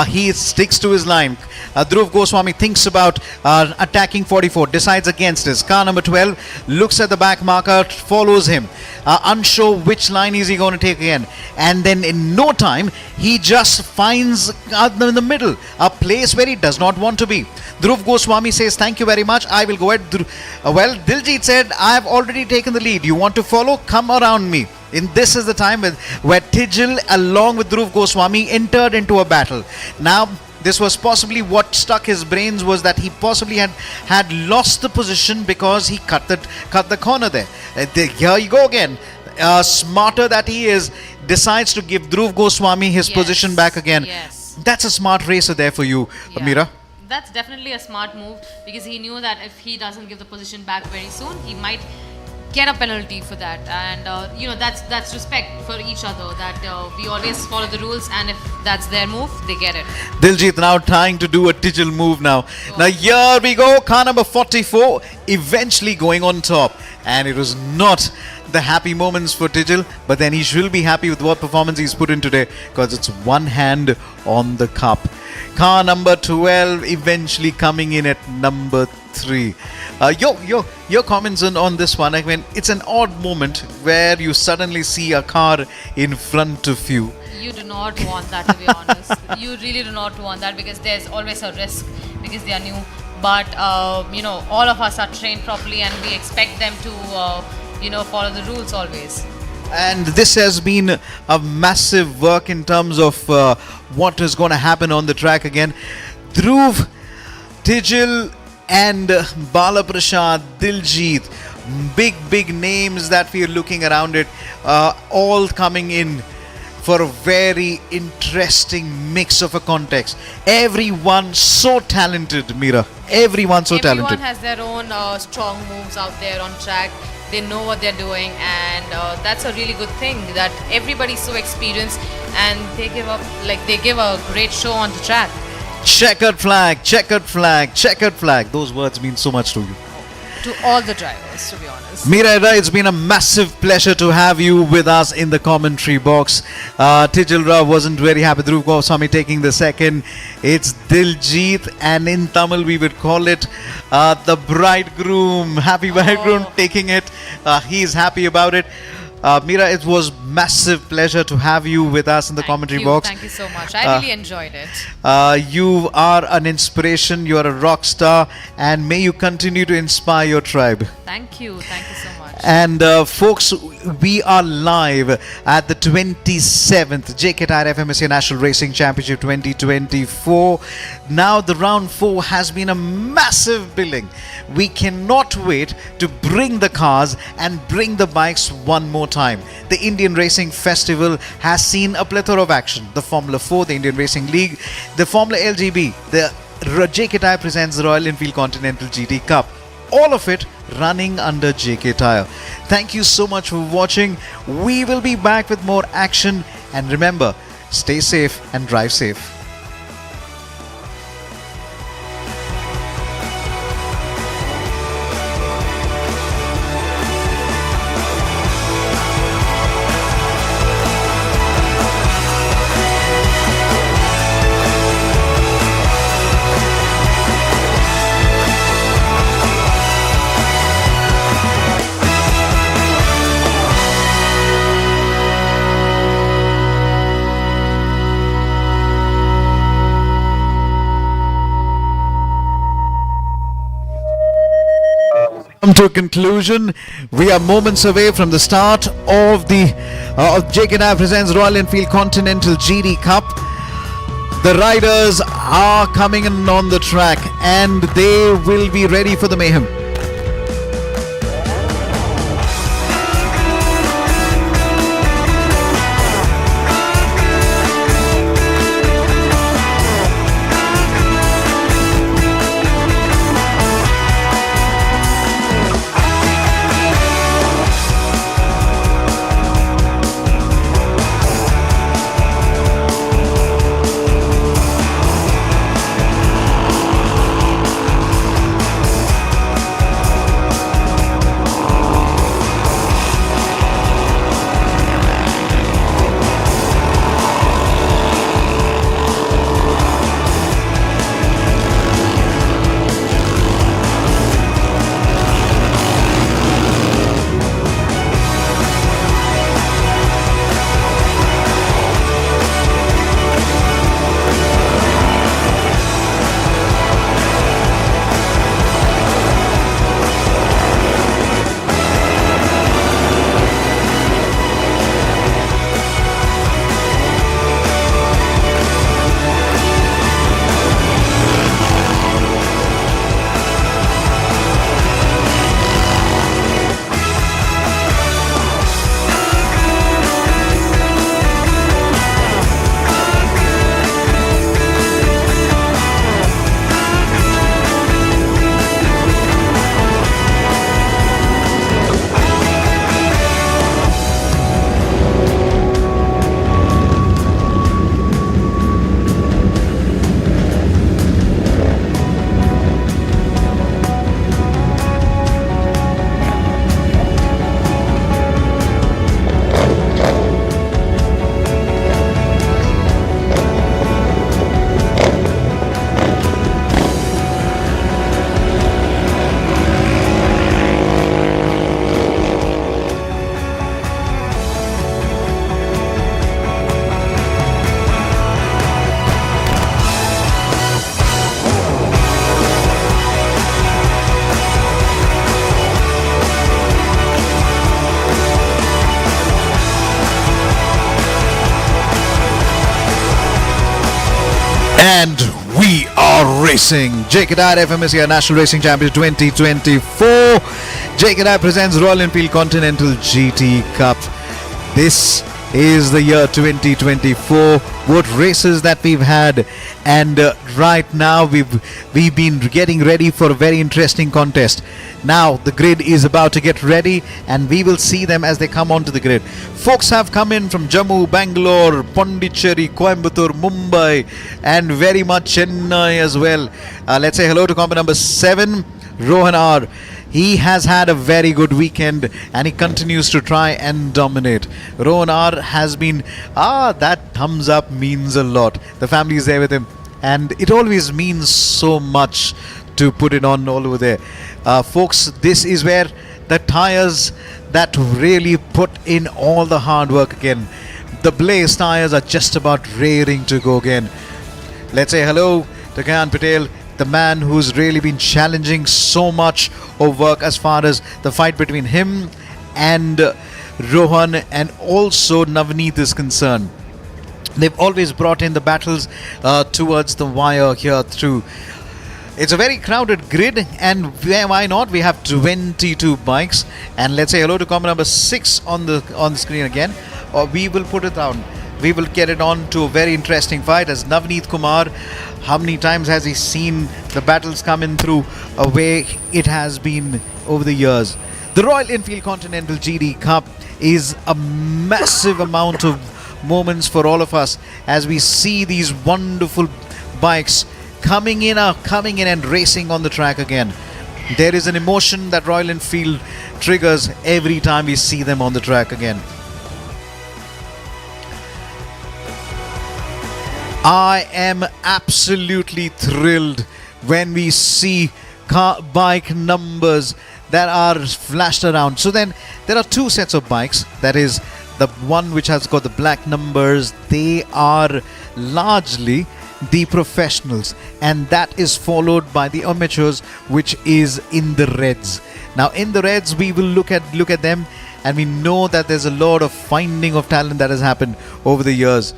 He sticks to his line. Dhruv Goswami thinks about attacking 44, decides against this. Car number 12 looks at the back marker, follows him, unsure which line is he going to take again. And then in no time, he just finds in the middle, a place where he does not want to be. Dhruv Goswami says, thank you very much, I will go ahead. Diljit said, I have already taken the lead. You want to follow? Come around me. This is the time where Tijil, along with Dhruv Goswami, entered into a battle. Now, this was possibly what stuck his brains, was that he possibly had lost the position because he cut the corner there. Here you go again. Smarter that he is, decides to give Dhruv Goswami his position back again. Yes. That's a smart racer there for you, Meera. That's definitely a smart move, because he knew that if he doesn't give the position back very soon, he might get a penalty for that. And that's respect for each other, that we always follow the rules, and if that's their move, they get it. Diljit now trying to do a Tijil move now. Now here we go, car number 44 eventually going on top, and it was not the happy moments for Tijil, but then he should be happy with what performance he's put in today, because it's one hand on the cup. Car number 12 eventually coming in at number 3. Your comments on this one. I mean, it's an odd moment where you suddenly see a car in front of you. You do not want that, to be honest. You really do not want that, because there's always a risk, because they are new. But all of us are trained properly, and we expect them to follow the rules always. And this has been a massive work in terms of what is going to happen on the track again. Dhruv, Tijil and Balaprasad, Diljit, big names that we are looking around it, all coming in for a very interesting mix of a context. Everyone so talented, Meera. Everyone so talented. Everyone has their own strong moves out there on track. They know what they're doing, and that's a really good thing, that everybody's so experienced, and they give a great show on the track. Checkered flag, checkered flag, checkered flag. Those words mean so much to you. To all the drivers, to be honest. Meera, it's been a massive pleasure to have you with us in the commentary box. Tijil Rao wasn't very happy. Dhruv Goswami taking the second. It's Diljit, and in Tamil we would call it the bridegroom. Happy bridegroom taking it. He's happy about it. Meera, it was massive pleasure to have you with us in the commentary box. Thank you so much. I really enjoyed it. You are an inspiration. You are a rock star, and may you continue to inspire your tribe. Thank you so much. And folks, we are live at the 27th JK Tyre FMSA National Racing Championship 2024. Now the round 4 has been a massive billing. We cannot wait to bring the cars and bring the bikes one more time. The Indian Racing Festival has seen a plethora of action. The Formula 4, the Indian Racing League, the Formula LGB, the JK Tyre presents the Royal Enfield Continental GT Cup. All of it running under JK Tyre. Thank you so much for watching. We will be back with more action, and remember, stay safe and drive safe. Come to a conclusion. We are moments away from the start of the JK Tyre presents Royal Enfield Continental GT Cup. The riders are coming in on the track, and they will be ready for the mayhem. And we are racing. JK FM is here, National Racing Championship 2024. JK presents Royal Enfield Continental GT Cup. This is the year 2024. What races that we've had, and right now we've been getting ready for a very interesting contest. Now the grid is about to get ready, and we will see them as they come onto the grid. Folks have come in from Jammu, Bangalore, Pondicherry, Coimbatore, Mumbai, and very much Chennai as well. Let's say hello to combat number 7, Rohan R. He has had a very good weekend, and he continues to try and dominate. Rohan R has been, that thumbs up means a lot. The family is there with him, and it always means so much to put it on all over there. Folks, this is where the tires that really put in all the hard work again. The Blaze tires are just about raring to go again. Let's say hello to Kayan Patel, the man who's really been challenging so much of work as far as the fight between him and Rohan and also Navneet is concerned. They've always brought in the battles towards the wire here through. It's a very crowded grid, and why not? We have 22 bikes, and let's say hello to combat number 6 on the screen again. Or we will put it down. We will get it on to a very interesting fight as Navneet Kumar. How many times has he seen the battles come in through a way it has been over the years? The Royal Enfield Continental GT Cup is a massive amount of moments for all of us as we see these wonderful bikes coming in and racing on the track again. There is an emotion that Royal Enfield triggers every time we see them on the track again. I am absolutely thrilled when we see bike numbers that are flashed around. So then there are 2 sets of bikes. That is the one which has got the black numbers. They are largely the professionals, and that is followed by the amateurs, which is in the reds. Now in the reds we will look at them, and we know that there's a lot of finding of talent that has happened over the years.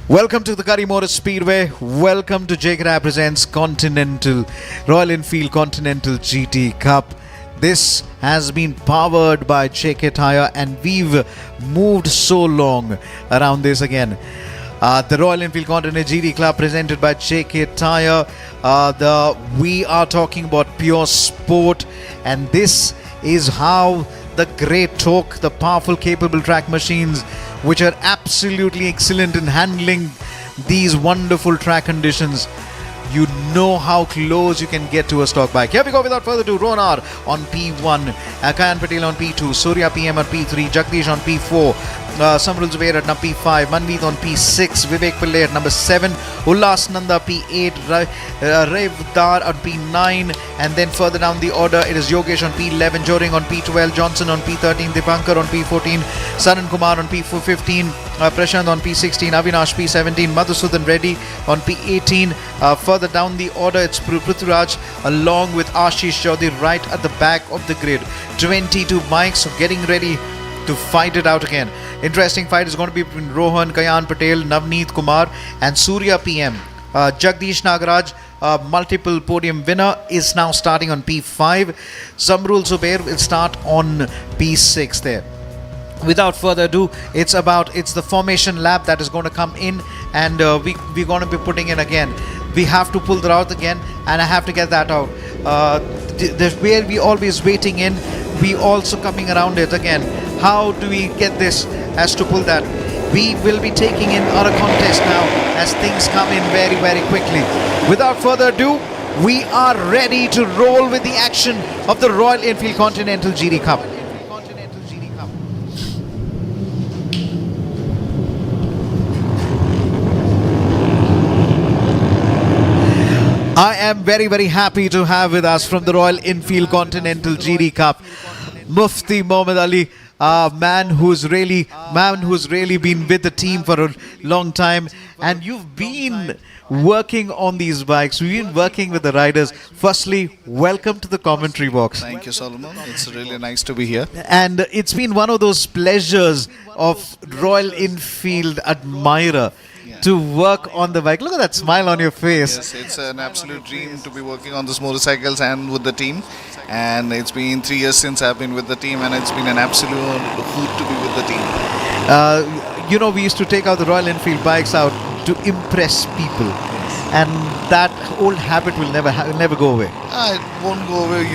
Welcome to the Kari Speedway. Welcome to JK presents Continental Royal Enfield Continental GT Cup. This has been powered by JK Tyre, and we've moved so long around this again. The Royal Enfield Continental GT Club presented by JK Tyre. We are talking about pure sport, and this is how the great torque, the powerful, capable track machines, which are absolutely excellent in handling these wonderful track conditions. You know how close you can get to a stock bike. Here we go without further ado. Ronar on P1, Kayan Patel on P2, Surya PM on P3, Jagdish on P4, Samrul Zubair at number P5, Manveet on P6, Vivek Pillai at number 7, Ullas Nanda P8, Revdar on P9, and then further down the order it is Yogesh on P11, Joring on P12, Johnson on P13, Dipankar on P14, Saran Kumar on P15, Prashant on P16, Avinash P17, Madhusudan Reddy on P18. Further down the order it's Prithviraj along with Ashish Chaudhary right at the back of the grid. 22 bikes getting ready to fight it out again. Interesting fight is going to be between Rohan, Kayan Patel, Navneet Kumar and Surya PM. Jagdish Nagaraj, multiple podium winner, is now starting on P5. Samrul Zubair will start on P6 there. Without further ado, it's the formation lap that is going to come in, and we're going to be putting in again. We have to pull that out again, and I have to get that out. Where we always waiting in, we also coming around it again. How do we get this as to pull that? We will be taking in our contest now as things come in very, very quickly. Without further ado, we are ready to roll with the action of the Royal Enfield Continental GT Cup. I am very, very happy to have with us from the Royal Enfield Continental GT Cup, Mufti Mohammad Ali. man who's really been with the team for a long time, and you've been working on these bikes. We've been working with the riders. Firstly, welcome to the commentary box. Thank you, Solomon. It's really nice to be here. And it's been one of those pleasures of Royal Enfield admirer to work on the bike. Look at that smile on your face. Yes, it's an absolute dream to be working on these motorcycles and with the team. And it's been 3 years since I've been with the team, and it's been an absolute hoot to be with the team. We used to take out the Royal Enfield bikes out to impress people, and that old habit will never go away. It won't go away.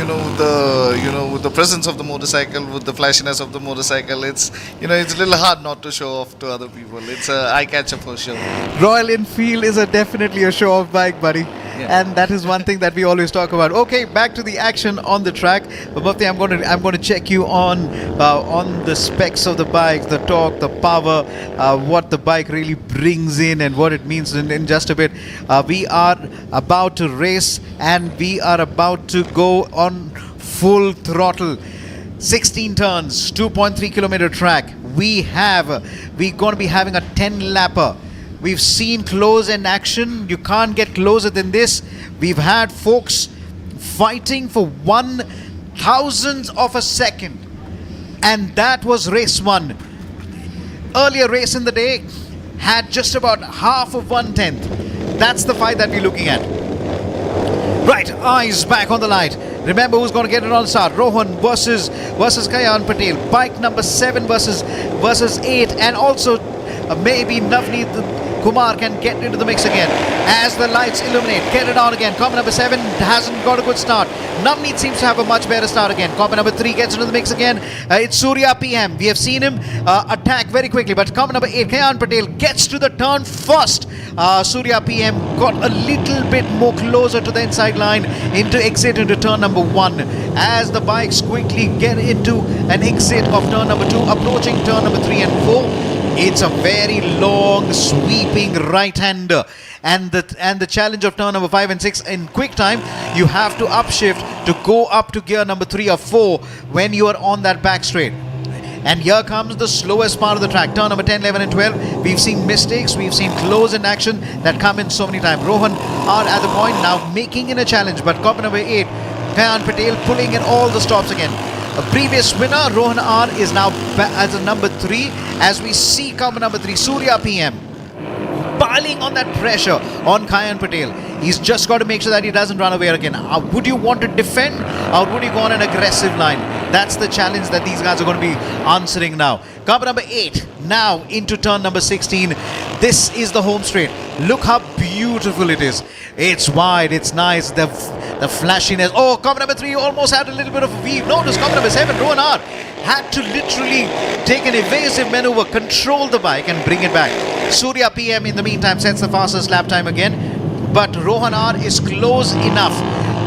With the presence of the motorcycle, with the flashiness of the motorcycle, it's a little hard not to show off to other people. It's a eye catcher for sure. Royal Enfield is definitely a show-off bike, buddy. Yeah. And that is one thing that we always talk about. Okay, back to the action on the track. But Mufti, I'm going to check you on the specs of the bike, the torque, the power, what the bike really brings in, and what it means in just a bit. We are about to race, and we are about to go on full throttle. 16 turns, 2.3 kilometer track. We're going to be having a 10-lapper. We've seen close in action. You can't get closer than this. We've had folks fighting for 1,000th of a second. And that was race 1. Earlier race in the day had just about half of 1/10. That's the fight that we're looking at. Right, eyes back on the light. Remember who's going to get it on start. Rohan versus Kayan Patel. Bike number 7 versus 8. And also maybe Navneet Kumar can get into the mix again. As the lights illuminate, get it on again. Combi number 7 hasn't got a good start. Navneet seems to have a much better start again. Combi number 3 gets into the mix again. It's Surya PM. We have seen him attack very quickly, but combi number 8, Kayan Patel, gets to the turn first. Surya PM got a little bit more closer to the inside line into turn number 1. As the bikes quickly get into an exit of turn number 2, approaching turn number 3 and 4. It's a very long sweeping right-hander, and the challenge of turn number 5 and 6 in quick time. You have to upshift to go up to gear number 3 or 4 when you are on that back straight. And here comes the slowest part of the track. Turn number 10, 11 and 12. We've seen mistakes. We've seen close in action that come in so many times. Rohan are at the point now making in a challenge, but copy number 8, Kayan Patel pulling in all the stops again. A previous winner, Rohan R, is now as a number 3, as we see coming number 3, Surya PM, piling on that pressure on Kayan Patel. He's just got to make sure that he doesn't run away again. Would you want to defend, or would you go on an aggressive line? That's the challenge that these guys are going to be answering now. Combi number 8, now into turn number 16. This is the home straight. Look how beautiful it is. It's wide, it's nice, the flashiness. Oh, combi number 3 almost had a little bit of a weave. Notice combi number 7, Rohan R, had to literally take an evasive maneuver, control the bike and bring it back. Surya PM in the meantime sets the fastest lap time again, but Rohan R is close enough.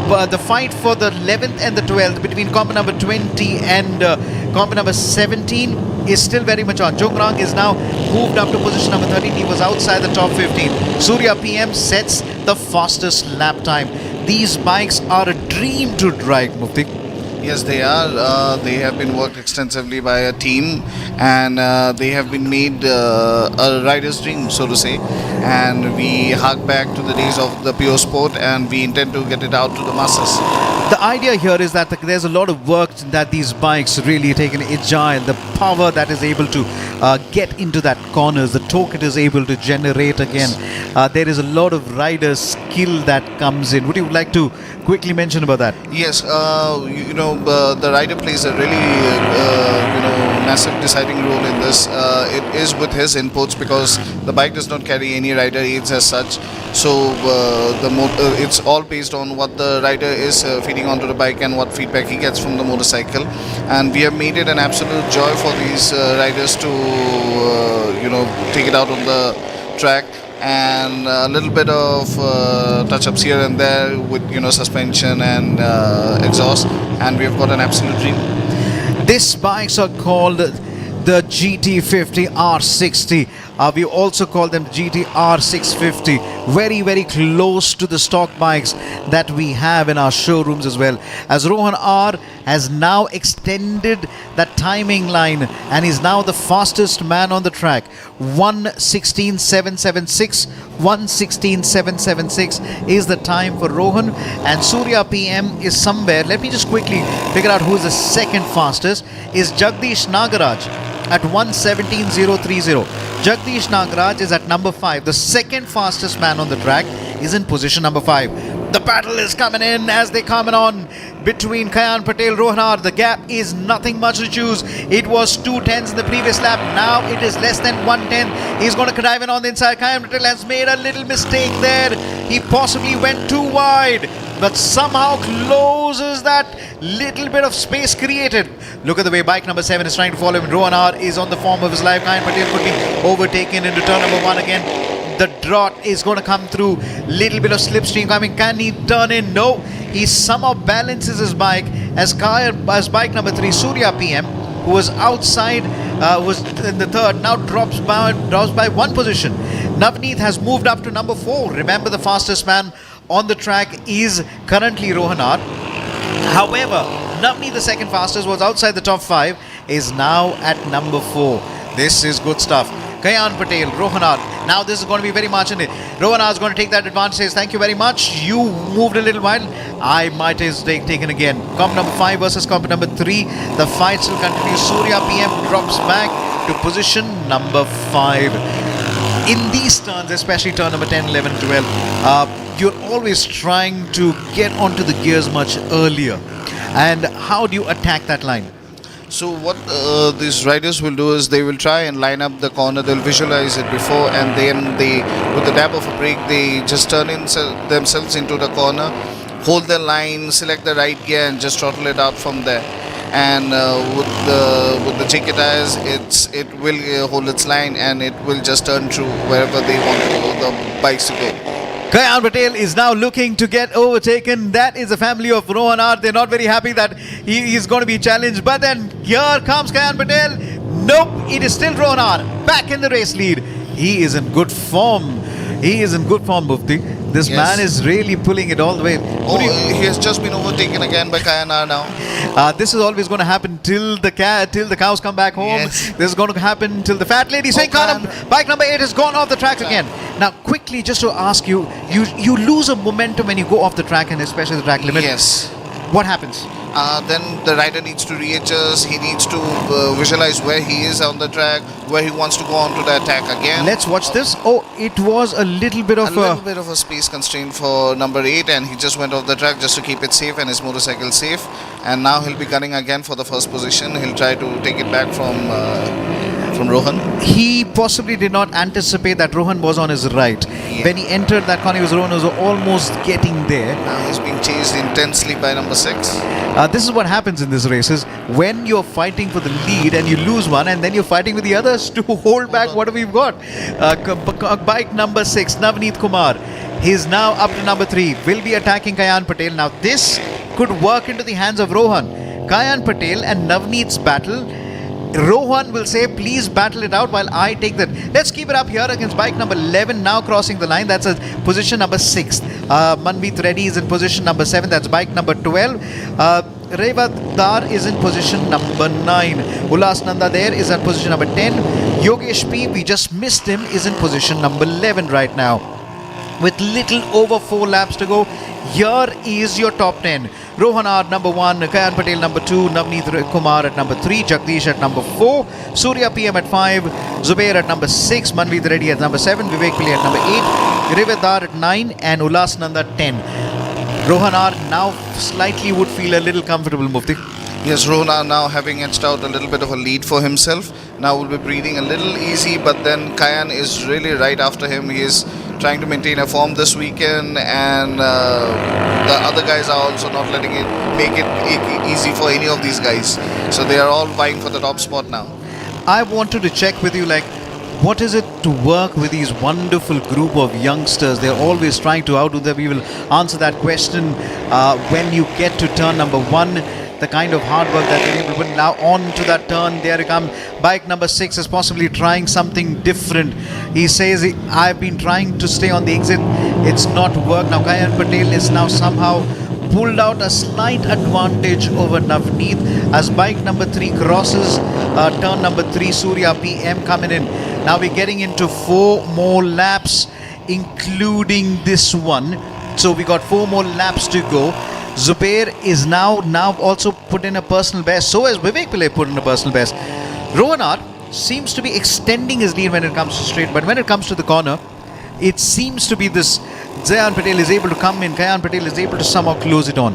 But the fight for the 11th and the 12th between combi number 20 and combi number 17 is still very much on. Jongrang is now moved up to position number 13. He was outside the top 15. Surya PM sets the fastest lap time. These bikes are a dream to ride, Mufti. Yes, they are. They have been worked extensively by a team, and they have been made a rider's dream, so to say. And we hark back to the days of the pure sport, and we intend to get it out to the masses. The idea here is that there's a lot of work that these bikes really take an agile, the power that is able to get into that corners, the torque it is able to generate again. There is a lot of rider skill that comes in. Would you like to quickly mention about that? Yes, the rider plays a really massive deciding role in this. It is with his inputs, because the bike does not carry any rider aids as such. So it's all based on what the rider is feeding onto the bike and what feedback he gets from the motorcycle. And we have made it an absolute joy for these riders to take it out on the track. And a little bit of touch-ups here and there with suspension and exhaust, and we have got an absolute dream. These bikes are called the GT50 R60. We also call them GTR 650. Very, very close to the stock bikes that we have in our showrooms as well. As Rohan R has now extended that timing line and is now the fastest man on the track. 1:16.776. 1:16.776 is the time for Rohan, and Surya PM is somewhere. Let me just quickly figure out who is the second fastest. Is Jagdish Nagaraj at 1:17.030. Jagdish Nagaraj is at number 5. The second fastest man on the track is in position number 5. The battle is coming in as they come on between Kayan Patel, Rohanar. The gap is nothing much to choose. It was 2:10s in the previous lap. Now it is less than 1:10. He's going to dive in on the inside. Kayan Patel has made a little mistake there. He possibly went too wide, but somehow closes that little bit of space created. Look at the way bike number 7 is trying to follow him. Rohanar is on the form of his life. Kayan Patel could be overtaken into turn number 1 again. The drought is going to come through. Little bit of slipstream coming. Can he turn in? No. He somehow balances his bike as bike number 3, Surya PM, who was outside, was in the third, now drops by 1 position. Navneet has moved up to number 4. Remember, the fastest man on the track is currently Rohanar. However, Navneet, the second fastest, was outside the top 5, is now at number 4. This is good stuff. Kayan Patel, Rohanar. Now this is going to be very much in it. Rohanar is going to take that advantage. Says, thank you very much. You moved a little while. I might have taken again. Comp number 5 versus comp number 3. The fight still continues. Surya PM drops back to position number 5. In these turns, especially turn number 10, 11, 12, you're always trying to get onto the gears much earlier. And how do you attack that line? So what these riders will do is they will try and line up the corner. They'll visualize it before, and then they, with the dab of a brake, they just turn in themselves into the corner, hold the line, select the right gear, and just throttle it out from there. And with the JK tires, it will hold its line, and it will just turn through wherever they want the bikes to go. Kayan Patel is now looking to get overtaken. That is the family of Rohanar. They're not very happy that he is going to be challenged. But then here comes Kayan Patel. Nope, it is still Rohanar back in the race lead. He is in good form. He is in good form, Mufti. This man is really pulling it all the way. He has just been overtaken again by Kayanar now. This is always going to happen till the cows come back home. Yes. This is going to happen till the fat lady saying, bike number 8 has gone off the track again. Now, quickly, just to ask you, you lose a momentum when you go off the track, and especially the track limit. Yes. What happens? Then the rider needs to readjust. He needs to visualize where he is on the track, where he wants to go on to the attack again. Let's watch this. Oh, it was a little bit of a space constraint for number 8, and he just went off the track just to keep it safe and his motorcycle safe. And now he'll be gunning again for the first position. He'll try to take it back from Rohan. He possibly did not anticipate that Rohan was on his right. Yeah. When he entered that corner, Rohan was almost getting there. Now he's being chased intensely by number 6. This is what happens in these races. When you're fighting for the lead and you lose one, and then you're fighting with the others to hold back what we've got. Bike number 6, Navneet Kumar. He's now up to number 3. Will be attacking Kayan Patel. Now this could work into the hands of Rohan. Kayan Patel and Navneet's battle. Rohan will say, please battle it out while I take that. Let's keep it up here against bike number 11, now crossing the line. That's a position number 6. Manmeet Reddy is in position number 7. That's bike number 12. Revat Dar is in position number 9. Ulas Nanda there is at position number 10. Yogesh P, we just missed him, is in position number 11 right now. With little over 4 laps to go, here is your top 10. Rohanar number 1, Kayan Patel number 2, Navneet Kumar at number 3, Jagdish at number 4, Surya PM at 5, Zubair at number 6, Manveet Reddy at number 7, Vivek Pillai at number 8, Rivedar at 9, and Ulas Nanda 10. Rohanar now slightly would feel a little comfortable, Mufti. Yes, Rohanar now having etched out a little bit of a lead for himself. Now will be breathing a little easy, but then Kayan is really right after him. He is trying to maintain a form this weekend, and the other guys are also not letting it make it easy for any of these guys. So they are all vying for the top spot now. I wanted to check with you, like, what is it to work with these wonderful group of youngsters? They're always trying to outdo them. We will answer that question when you get to turn number 1. The kind of hard work that they're able to put now on to that turn. There it comes. Bike number 6 is possibly trying something different. He says, I've been trying to stay on the exit. It's not worked. Now Kayan Patel is now somehow pulled out a slight advantage over Navneet as bike number 3 crosses turn number 3. Surya PM coming in. Now we're getting into 4 more laps, including this one. So we got 4 more laps to go. Zubair is now also put in a personal best. So has Vivek Pillai put in a personal best. Rohanar seems to be extending his lead when it comes to straight, but when it comes to the corner, it seems to be this Zayan Patel is able to come in. Kayan Patel is able to somehow close it on.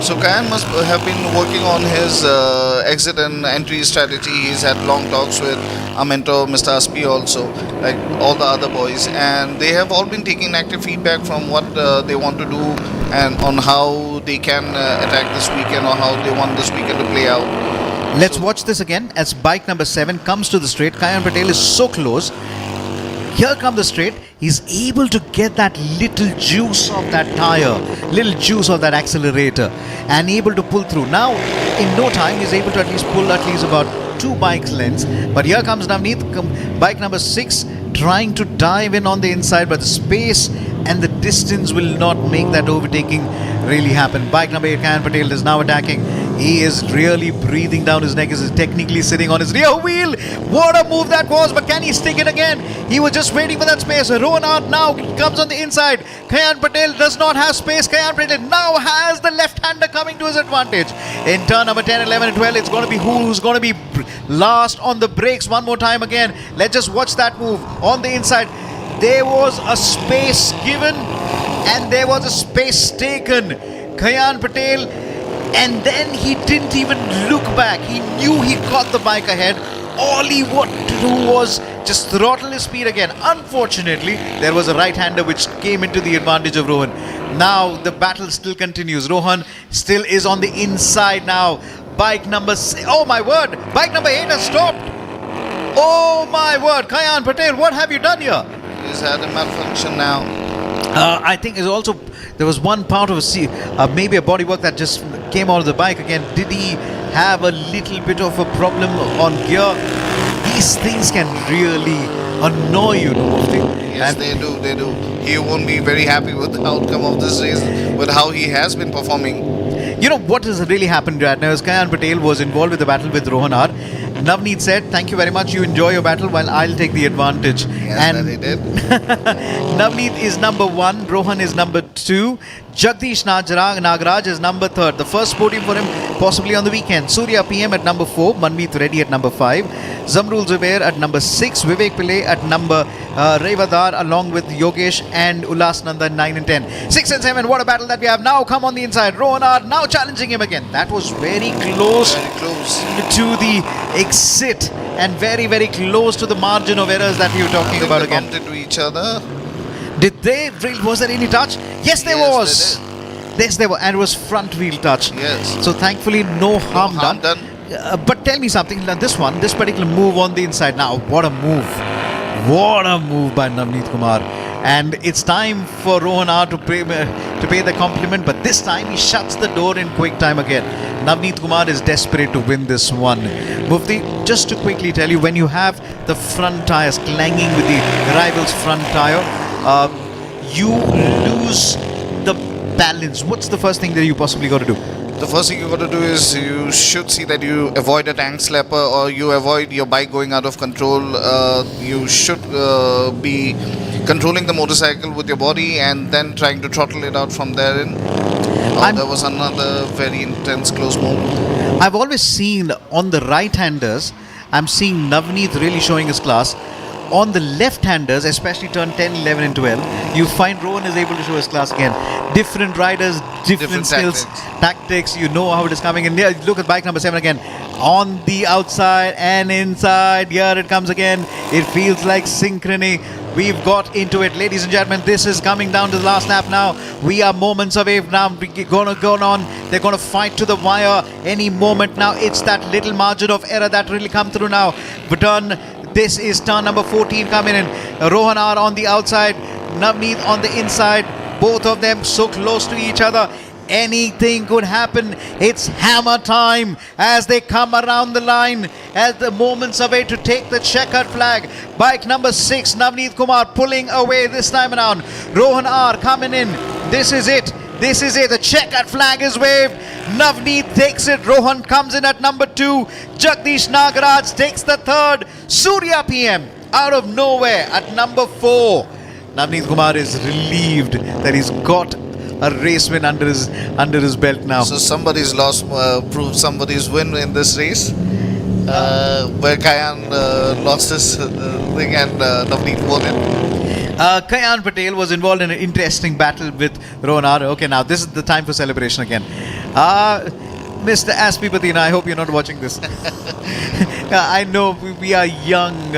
So Kayan must have been working on his exit and entry strategy. He's had long talks with our mentor, Mr. Aspi, also, like all the other boys, and they have all been taking active feedback from what they want to do and on how they can attack this weekend or how they want this weekend to play out. Let's watch this again as bike number 7 comes to the straight. Kayan Patel is so close. Here comes the straight. He's able to get that little juice of that tire, little juice of that accelerator, and able to pull through. Now, in no time, he's able to at least pull at least about 2 bikes lengths. But here comes Navneet, bike number 6, trying to dive in on the inside, but the space and the distance will not make that overtaking really happen. Bike number 8, Kayan Patel, is now attacking. He is really breathing down his neck. Is technically sitting on his rear wheel. What a move that was, but can he stick it again? He was just waiting for that space. Rohan now comes on the inside. Kayan Patel does not have space. Kayan Patel now has the left-hander coming to his advantage. In turn number 10, 11 and 12, it's going to be who's going to be last on the brakes one more time again. Let's just watch that move on the inside. There was a space given and there was a space taken. Kayan Patel, and then he didn't even look back. He knew he got the bike ahead. All he wanted to do was just throttle his speed again. Unfortunately, there was a right-hander which came into the advantage of Rohan. Now the battle still continues. Rohan still is on the inside now. Bike number 6. Oh my word! Bike number 8 has stopped. Oh my word! Kayan Patel, what have you done here? He's had a malfunction now. I think it's also there was one part of maybe a bodywork that just came out of the bike again. Did he have a little bit of a problem on gear? These things can really annoy you, Yes, they do. He won't be very happy with the outcome of this race, with how he has been performing. You know what has really happened right now is Kayan Patel was involved with the battle with Rohanar. Navneet said, thank you very much, you enjoy your battle while I'll take the advantage. Yes, and that he did. Navneet is number 1, Rohan is number 2, Jagdish Nagaraj is number 3rd. The first podium for him possibly on the weekend. Surya PM at number 4, Manmeet Reddy at number 5, Zamrul Zubair at number 6, Vivek Pillai at number Revadar along with Yogesh and Ulas Nandan 9 and 10. 6 and 7, what a battle that we have now. Come on the inside. Rohanar now challenging him again. That was very close to the exit and very, very close to the margin of errors that we were talking about they again. bumped into each other. Did they? Was there any touch? Yes, there was. Yes, there were. And it was front wheel touch. Yes. So thankfully, no harm done. But tell me something. This particular move on the inside. Now, what a move. What a move by Navneet Kumar. And it's time for Rohanar to pay the compliment. But this time, he shuts the door in quick time again. Navneet Kumar is desperate to win this one. Mufti, just to quickly tell you, when you have the front tires clanging with the rival's front tire, you lose the balance. What's the first thing that you possibly got to do? The first thing you got to do is you should see that you avoid a tank slapper or you avoid your bike going out of control. You should be controlling the motorcycle with your body and then trying to throttle it out from therein. There was another very intense close move. I've always seen on the right-handers, I'm seeing Navneet really showing his class. On the left-handers, especially turn 10, 11 and 12, you find Rohan is able to show his class again. Different riders, different skills, tactics, you know how it is coming. And look at bike number 7 again. On the outside and inside, here it comes again. It feels like synchrony. We've got into it, ladies and gentlemen. This is coming down to the last lap now. We are moments away now. We're going to go on. They're going to fight to the wire any moment now. It's that little margin of error that really come through now. But This is turn number 14 coming in. Rohan R on the outside, Navneet on the inside. Both of them so close to each other. Anything could happen. It's hammer time as they come around the line as the moments away to take the checkered flag. Bike number 6, Navneet Kumar pulling away this time around. Rohan R coming in. This is it. This is it. The checkered flag is waved. Navneet takes it. Rohan comes in at number 2. Jagdish Nagaraj takes the 3rd. Surya PM out of nowhere at number 4. Navneet Kumar is relieved that he's got a race win under his belt now. So somebody's loss proved somebody's win in this race. Where Kayan lost his thing and Navneet won it. Kayan Patel was involved in an interesting battle with Rohan R. Okay, now this is the time for celebration again. Mr. Aspipatina, I hope you're not watching this. I know we are young,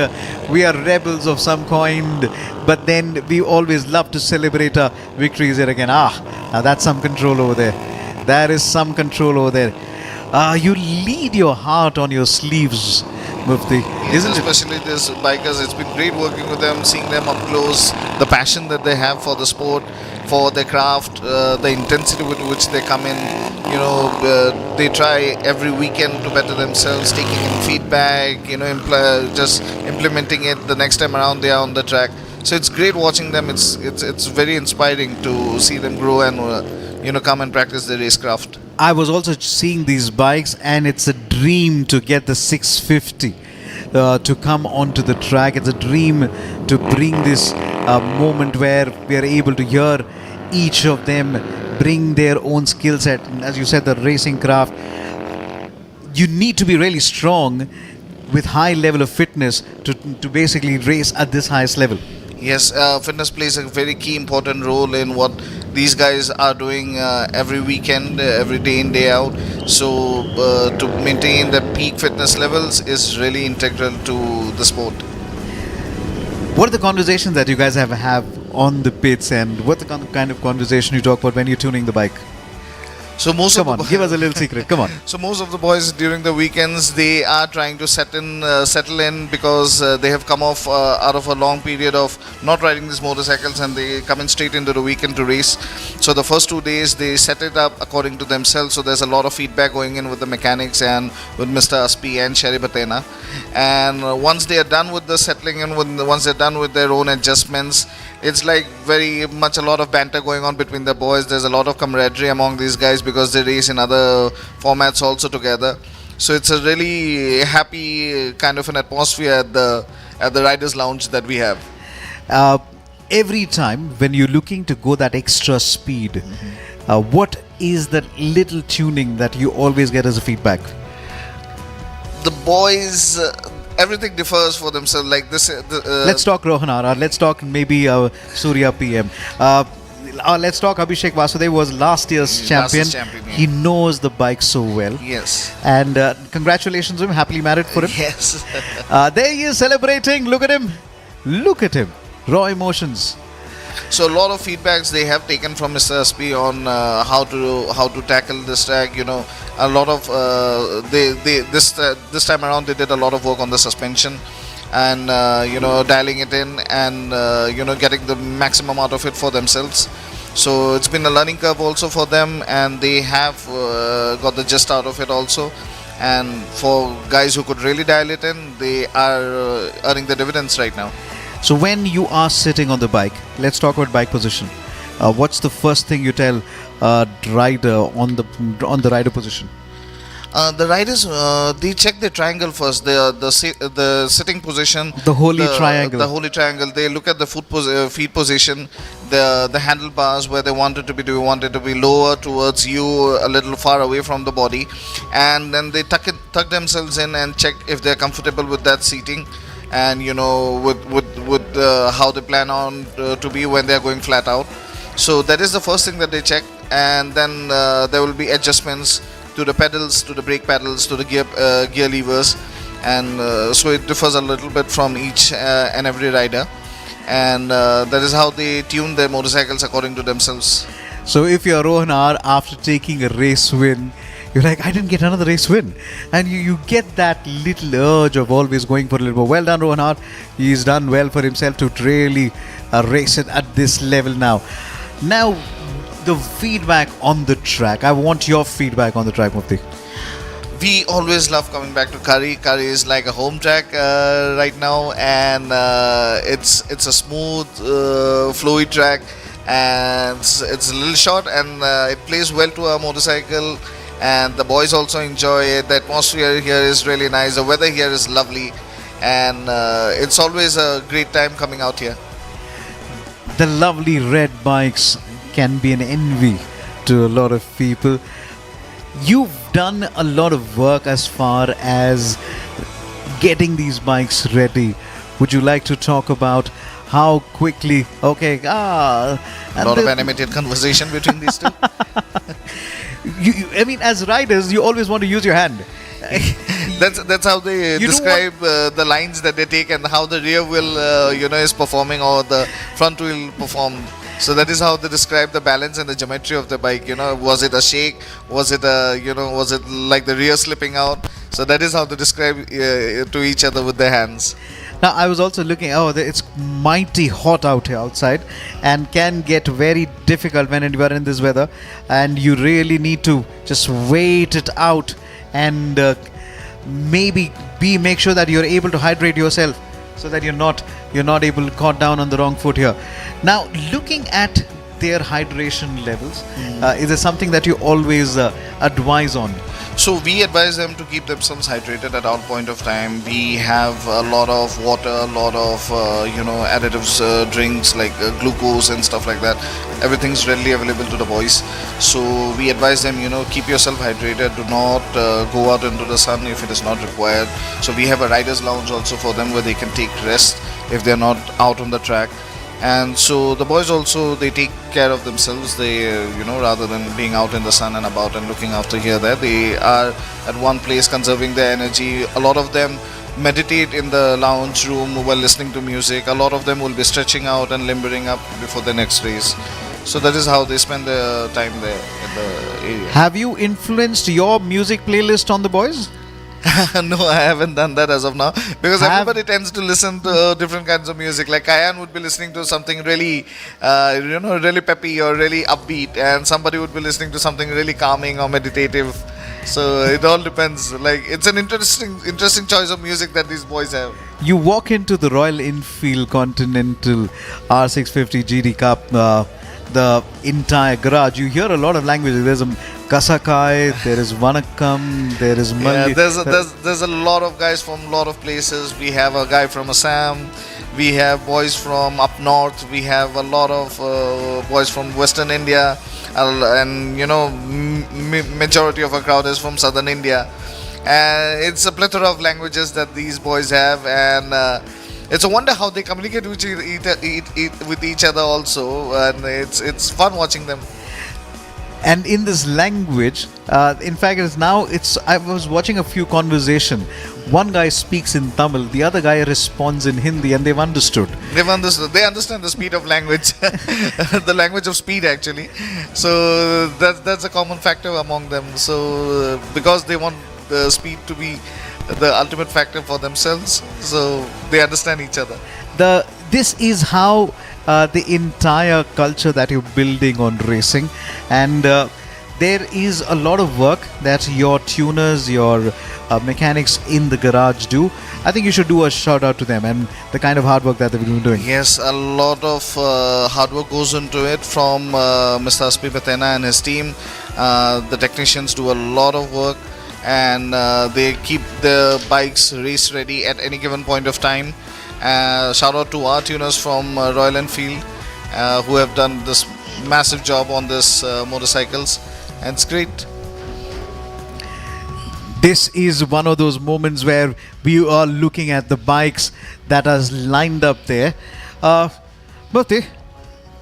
we are rebels of some kind, but then we always love to celebrate our victories here again. Now that's some control over there. There is some control over there. You lead your heart on your sleeves, Mufti, isn't it? Especially these bikers, it's been great working with them, seeing them up close, the passion that they have for the sport, for their craft, the intensity with which they come in. They try every weekend to better themselves, taking in feedback, just implementing it the next time around they are on the track. So it's great watching them. It's very inspiring to see them grow and come and practice their racecraft. I was also seeing these bikes, and it's a dream to get the 650 to come onto the track. It's a dream to bring this moment where we are able to hear each of them bring their own skill set. As you said, the racing craft, you need to be really strong with high level of fitness to basically race at this highest level. Yes, fitness plays a very key important role in what these guys are doing every weekend, every day in, day out. So to maintain the peak fitness levels is really integral to the sport. What are the conversations that you guys have on the pits, and what the kind of conversation you talk about when you're tuning the bike? So Come on, give us a little secret. Come on. So most of the boys during the weekends, they are trying to settle in because they have come off out of a long period of not riding these motorcycles, and they come in straight into the weekend to race. So the first 2 days they set it up according to themselves. So there's a lot of feedback going in with the mechanics and with Mr. Aspi and Sherry Batena. And once they are done with the settling and once they're done with their own adjustments, it's like very much a lot of banter going on between the boys. There's a lot of camaraderie among these guys because they race in other formats also together. So it's a really happy kind of an atmosphere at the riders lounge that we have. Every time when you're looking to go that extra speed, what is that little tuning that you always get as a feedback? The boys, everything differs for themselves. Like this. Let's talk Rohan R. Let's talk maybe Surya PM. Let's talk Abhishek Vasudev, was last year's champion. He knows the bike so well. Yes. And congratulations to him. Happily married for him. Yes. There he is celebrating. Look at him. Look at him. Raw emotions. So a lot of feedbacks they have taken from Mr. SP on how to tackle this track. A lot of this time around they did a lot of work on the suspension, and dialing it in and getting the maximum out of it for themselves. So it's been a learning curve also for them, and they have got the gist out of it also. And for guys who could really dial it in, they are earning the dividends right now. So when you are sitting on the bike, let's talk about bike position. What's the first thing you tell rider on the rider position? The riders they check the triangle first, the sitting position, The holy triangle. The holy triangle. They look at the feet position, the handlebars, where they want it to be. Do you want it to be lower towards you, a little far away from the body? And then they tuck themselves in and check if they're comfortable with that seating, and with how they plan on to be when they're going flat out. So that is the first thing that they check, and then there will be adjustments to the pedals, to the brake pedals, to the gear levers, and so it differs a little bit from each and every rider, and that is how they tune their motorcycles according to themselves. So if you're Rohan R, after taking a race win, you're like, I didn't get another race win. And you get that little urge of always going for a little more. Well done, Rohan Hart. He's done well for himself to really race it at this level now. Now, the feedback on the track. I want your feedback on the track, Mufti. We always love coming back to Kari. Kari is like a home track right now, and it's a smooth, flowy track, and it's a little short, and it plays well to a motorcycle, and the boys also enjoy it. The atmosphere here is really nice. The weather here is lovely, and it's always a great time coming out here. The lovely red bikes can be an envy to a lot of people. You've done a lot of work as far as getting these bikes ready. Would you like to talk about how quickly? Okay, A lot of animated conversation between these two. I mean, as riders, you always want to use your hand. That's how they describe the lines that they take and how the rear wheel is performing or the front wheel performed. So that is how they describe the balance and the geometry of the bike. Was it a shake? Was it was it like the rear slipping out? So that is how they describe to each other with their hands. Now, I was also looking, it's mighty hot out here outside and can get very difficult when you are in this weather, and you really need to just wait it out and make sure that you're able to hydrate yourself so that you're not able to caught down on the wrong foot here. Now, looking at their hydration levels, is there something that you always advise on? So we advise them to keep themselves hydrated at all point of time. We have a lot of water, a lot of additives, drinks like glucose and stuff like that. Everything's readily available to the boys. So we advise them, keep yourself hydrated. Do not go out into the sun if it is not required. So we have a riders lounge also for them where they can take rest if they're not out on the track. And so the boys also, they take care of themselves. They rather than being out in the sun and about and looking after here there, they are at one place conserving their energy. A lot of them meditate in the lounge room while listening to music. A lot of them will be stretching out and limbering up before the next race. So that is how they spend their time there in the area. Have you influenced your music playlist on the boys? No, I haven't done that as of now, because everybody tends to listen to different kinds of music. Like Kayan would be listening to something really, really peppy or really upbeat, and somebody would be listening to something really calming or meditative. So it all depends. Like, it's an interesting choice of music that these boys have. You walk into the Royal Enfield Continental R650 GD Cup, the entire garage. You hear a lot of languages. There's a Kasakai, there is Vanakkam, there is Mali. Yeah, there's a lot of guys from a lot of places. We have a guy from Assam. We have boys from up north. We have a lot of boys from Western India, and majority of our crowd is from Southern India. And it's a plethora of languages that these boys have, and it's a wonder how they communicate with each other also, and it's fun watching them. And in this language, in fact, I was watching a few conversation. One guy speaks in Tamil, the other guy responds in Hindi, and they've understood. They understand the speed of language, the language of speed actually. So that's a common factor among them. So because they want the speed to be the ultimate factor for themselves, so they understand each other. This is how the entire culture that you're building on racing, and there is a lot of work that your tuners, your mechanics in the garage do. I think you should do a shout out to them and the kind of hard work that they've been doing. Yes, a lot of hard work goes into it from Mr. Aspi Patena and his team. The technicians do a lot of work, and they keep the bikes race ready at any given point of time. Shout out to our tuners from Royal Enfield who have done this massive job on this motorcycles, and it's great. This is one of those moments where we are looking at the bikes that are lined up there. Bhakti,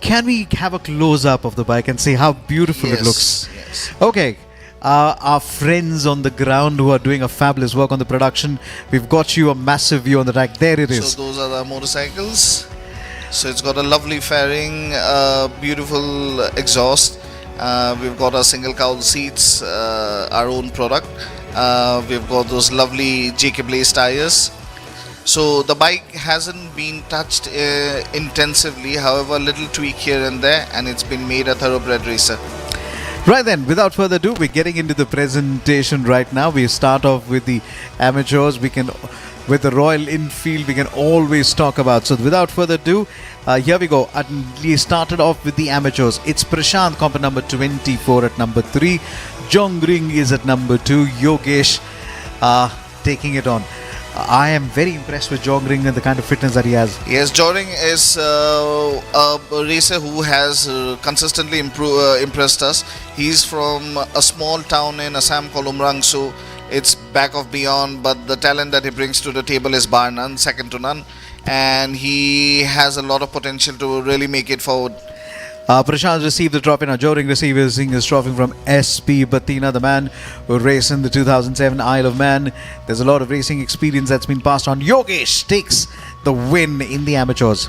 can we have a close-up of the bike and see how beautiful it looks? Yes. Okay. Our friends on the ground who are doing a fabulous work on the production. We've got you a massive view on the track. There it is. So those are the motorcycles. So it's got a lovely fairing, beautiful exhaust, We've got our single cowl seats, our own product. We've got those lovely JK Blaze tires. So the bike hasn't been touched intensively, however, a little tweak here and there, and it's been made a thoroughbred racer. Right then, without further ado, we're getting into the presentation right now. We start off with the amateurs. With the Royal Enfield, we can always talk about. So without further ado, here we go. We started off with the amateurs. It's Prashant, comp number 24 at number 3. Jongring is at number 2. Yogesh taking it on. I am very impressed with Jongring and the kind of fitness that he has. Yes, Jongring is a racer who has consistently impressed us. He's from a small town in Assam called Umrang, so it's back of beyond, but the talent that he brings to the table is bar none, second to none, and he has a lot of potential to really make it forward. Prashant received the trophy. Now Jongring receiving his trophy from SP Batina, the man who raced in the 2007 Isle of Man. There's a lot of racing experience that's been passed on. Yogesh takes the win in the amateurs.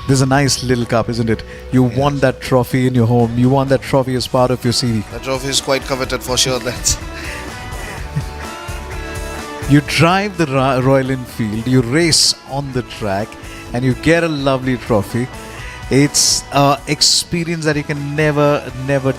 This is a nice little cup, isn't it? You want that trophy in your home. You want that trophy as part of your CV. The trophy is quite coveted for sure. You drive the Royal Enfield, you race on the track, and you get a lovely trophy. It's an experience that you can never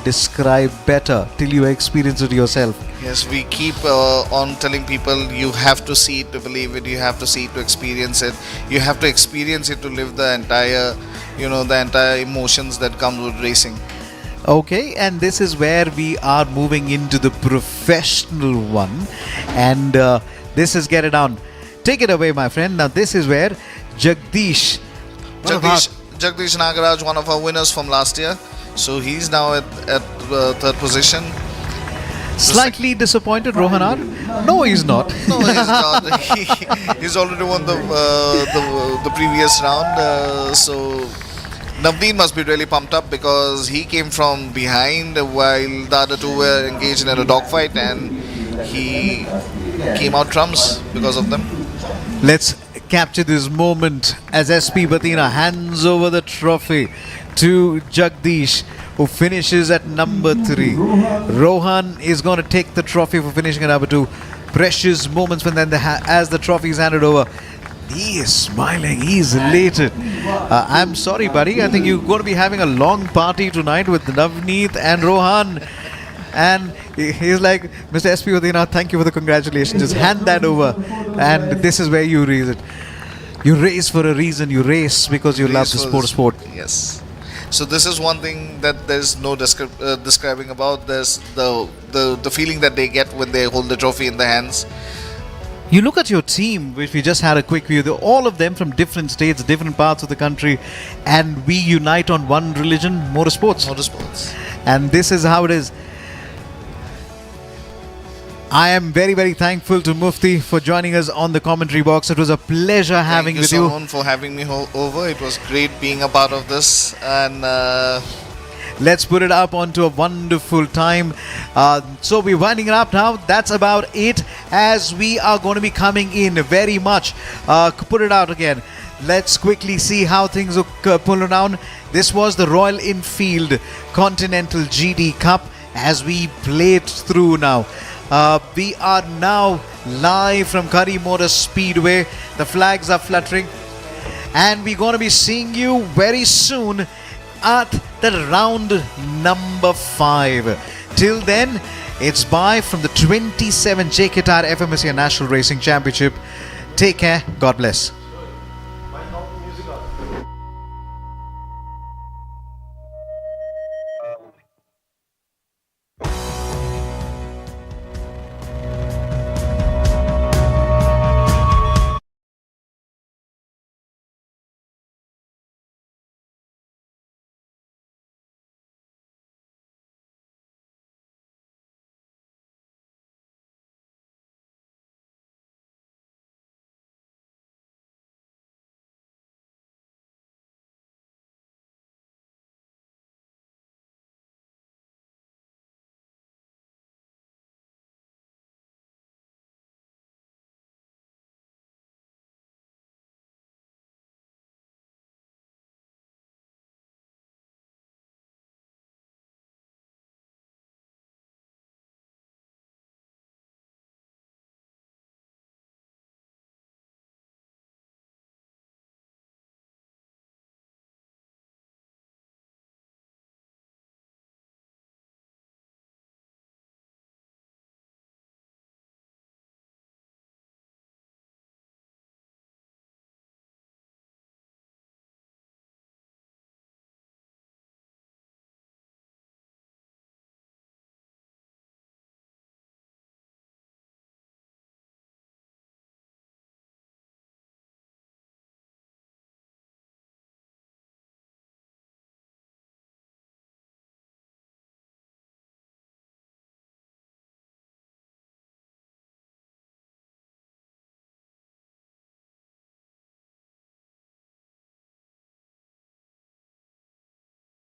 describe better till you experience it yourself. Yes, we keep on telling people you have to see it to believe it, you have to see it to experience it, you have to experience it to live the entire, the entire emotions that come with racing. Okay, and this is where we are moving into the professional one, and this is Get It On. Take it away, my friend. Now this is where Jagdish Nagaraj, one of our winners from last year, so he's now at third position. Slightly disappointed, Rohan R? No, he's not. No, he's not. He's already won the previous round, so Navdeen must be really pumped up because he came from behind while the other two were engaged in a dogfight, and he came out trumps because of them. Let's capture this moment as SP Batina hands over the trophy to Jagdish, who finishes at number 3. Rohan is going to take the trophy for finishing at number 2. Precious moments when as the trophy is handed over. He is smiling, he's elated. I'm sorry, buddy, I think you're going to be having a long party tonight with Navneet and Rohan. And he's like, Mr. SP Batina, thank you for the congratulations. Just hand that over. And this is where you raise it. You race for a reason. You race because you love the sport. Yes. So this is one thing that there's no describing about. There's the feeling that they get when they hold the trophy in their hands. You look at your team, which we just had a quick view. They're all of them from different states, different parts of the country, and we unite on one religion, motorsports. And this is how it is. I am very thankful to Mufti for joining us on the commentary box. It was a pleasure having with you. Thank you, for having me over. It was great being a part of this, and let's put it up onto a wonderful time. So we're winding it up now. That's about it, as we are going to be coming in very much. Put it out again. Let's quickly see how things are pulling down. This was the Royal Enfield Continental GT Cup as we played through now. We are now live from Kari Motor Speedway. The flags are fluttering, and we're going to be seeing you very soon at the round number 5. Till then, it's bye from the 27 JK Tyre FMSA National Racing Championship. Take care. God bless.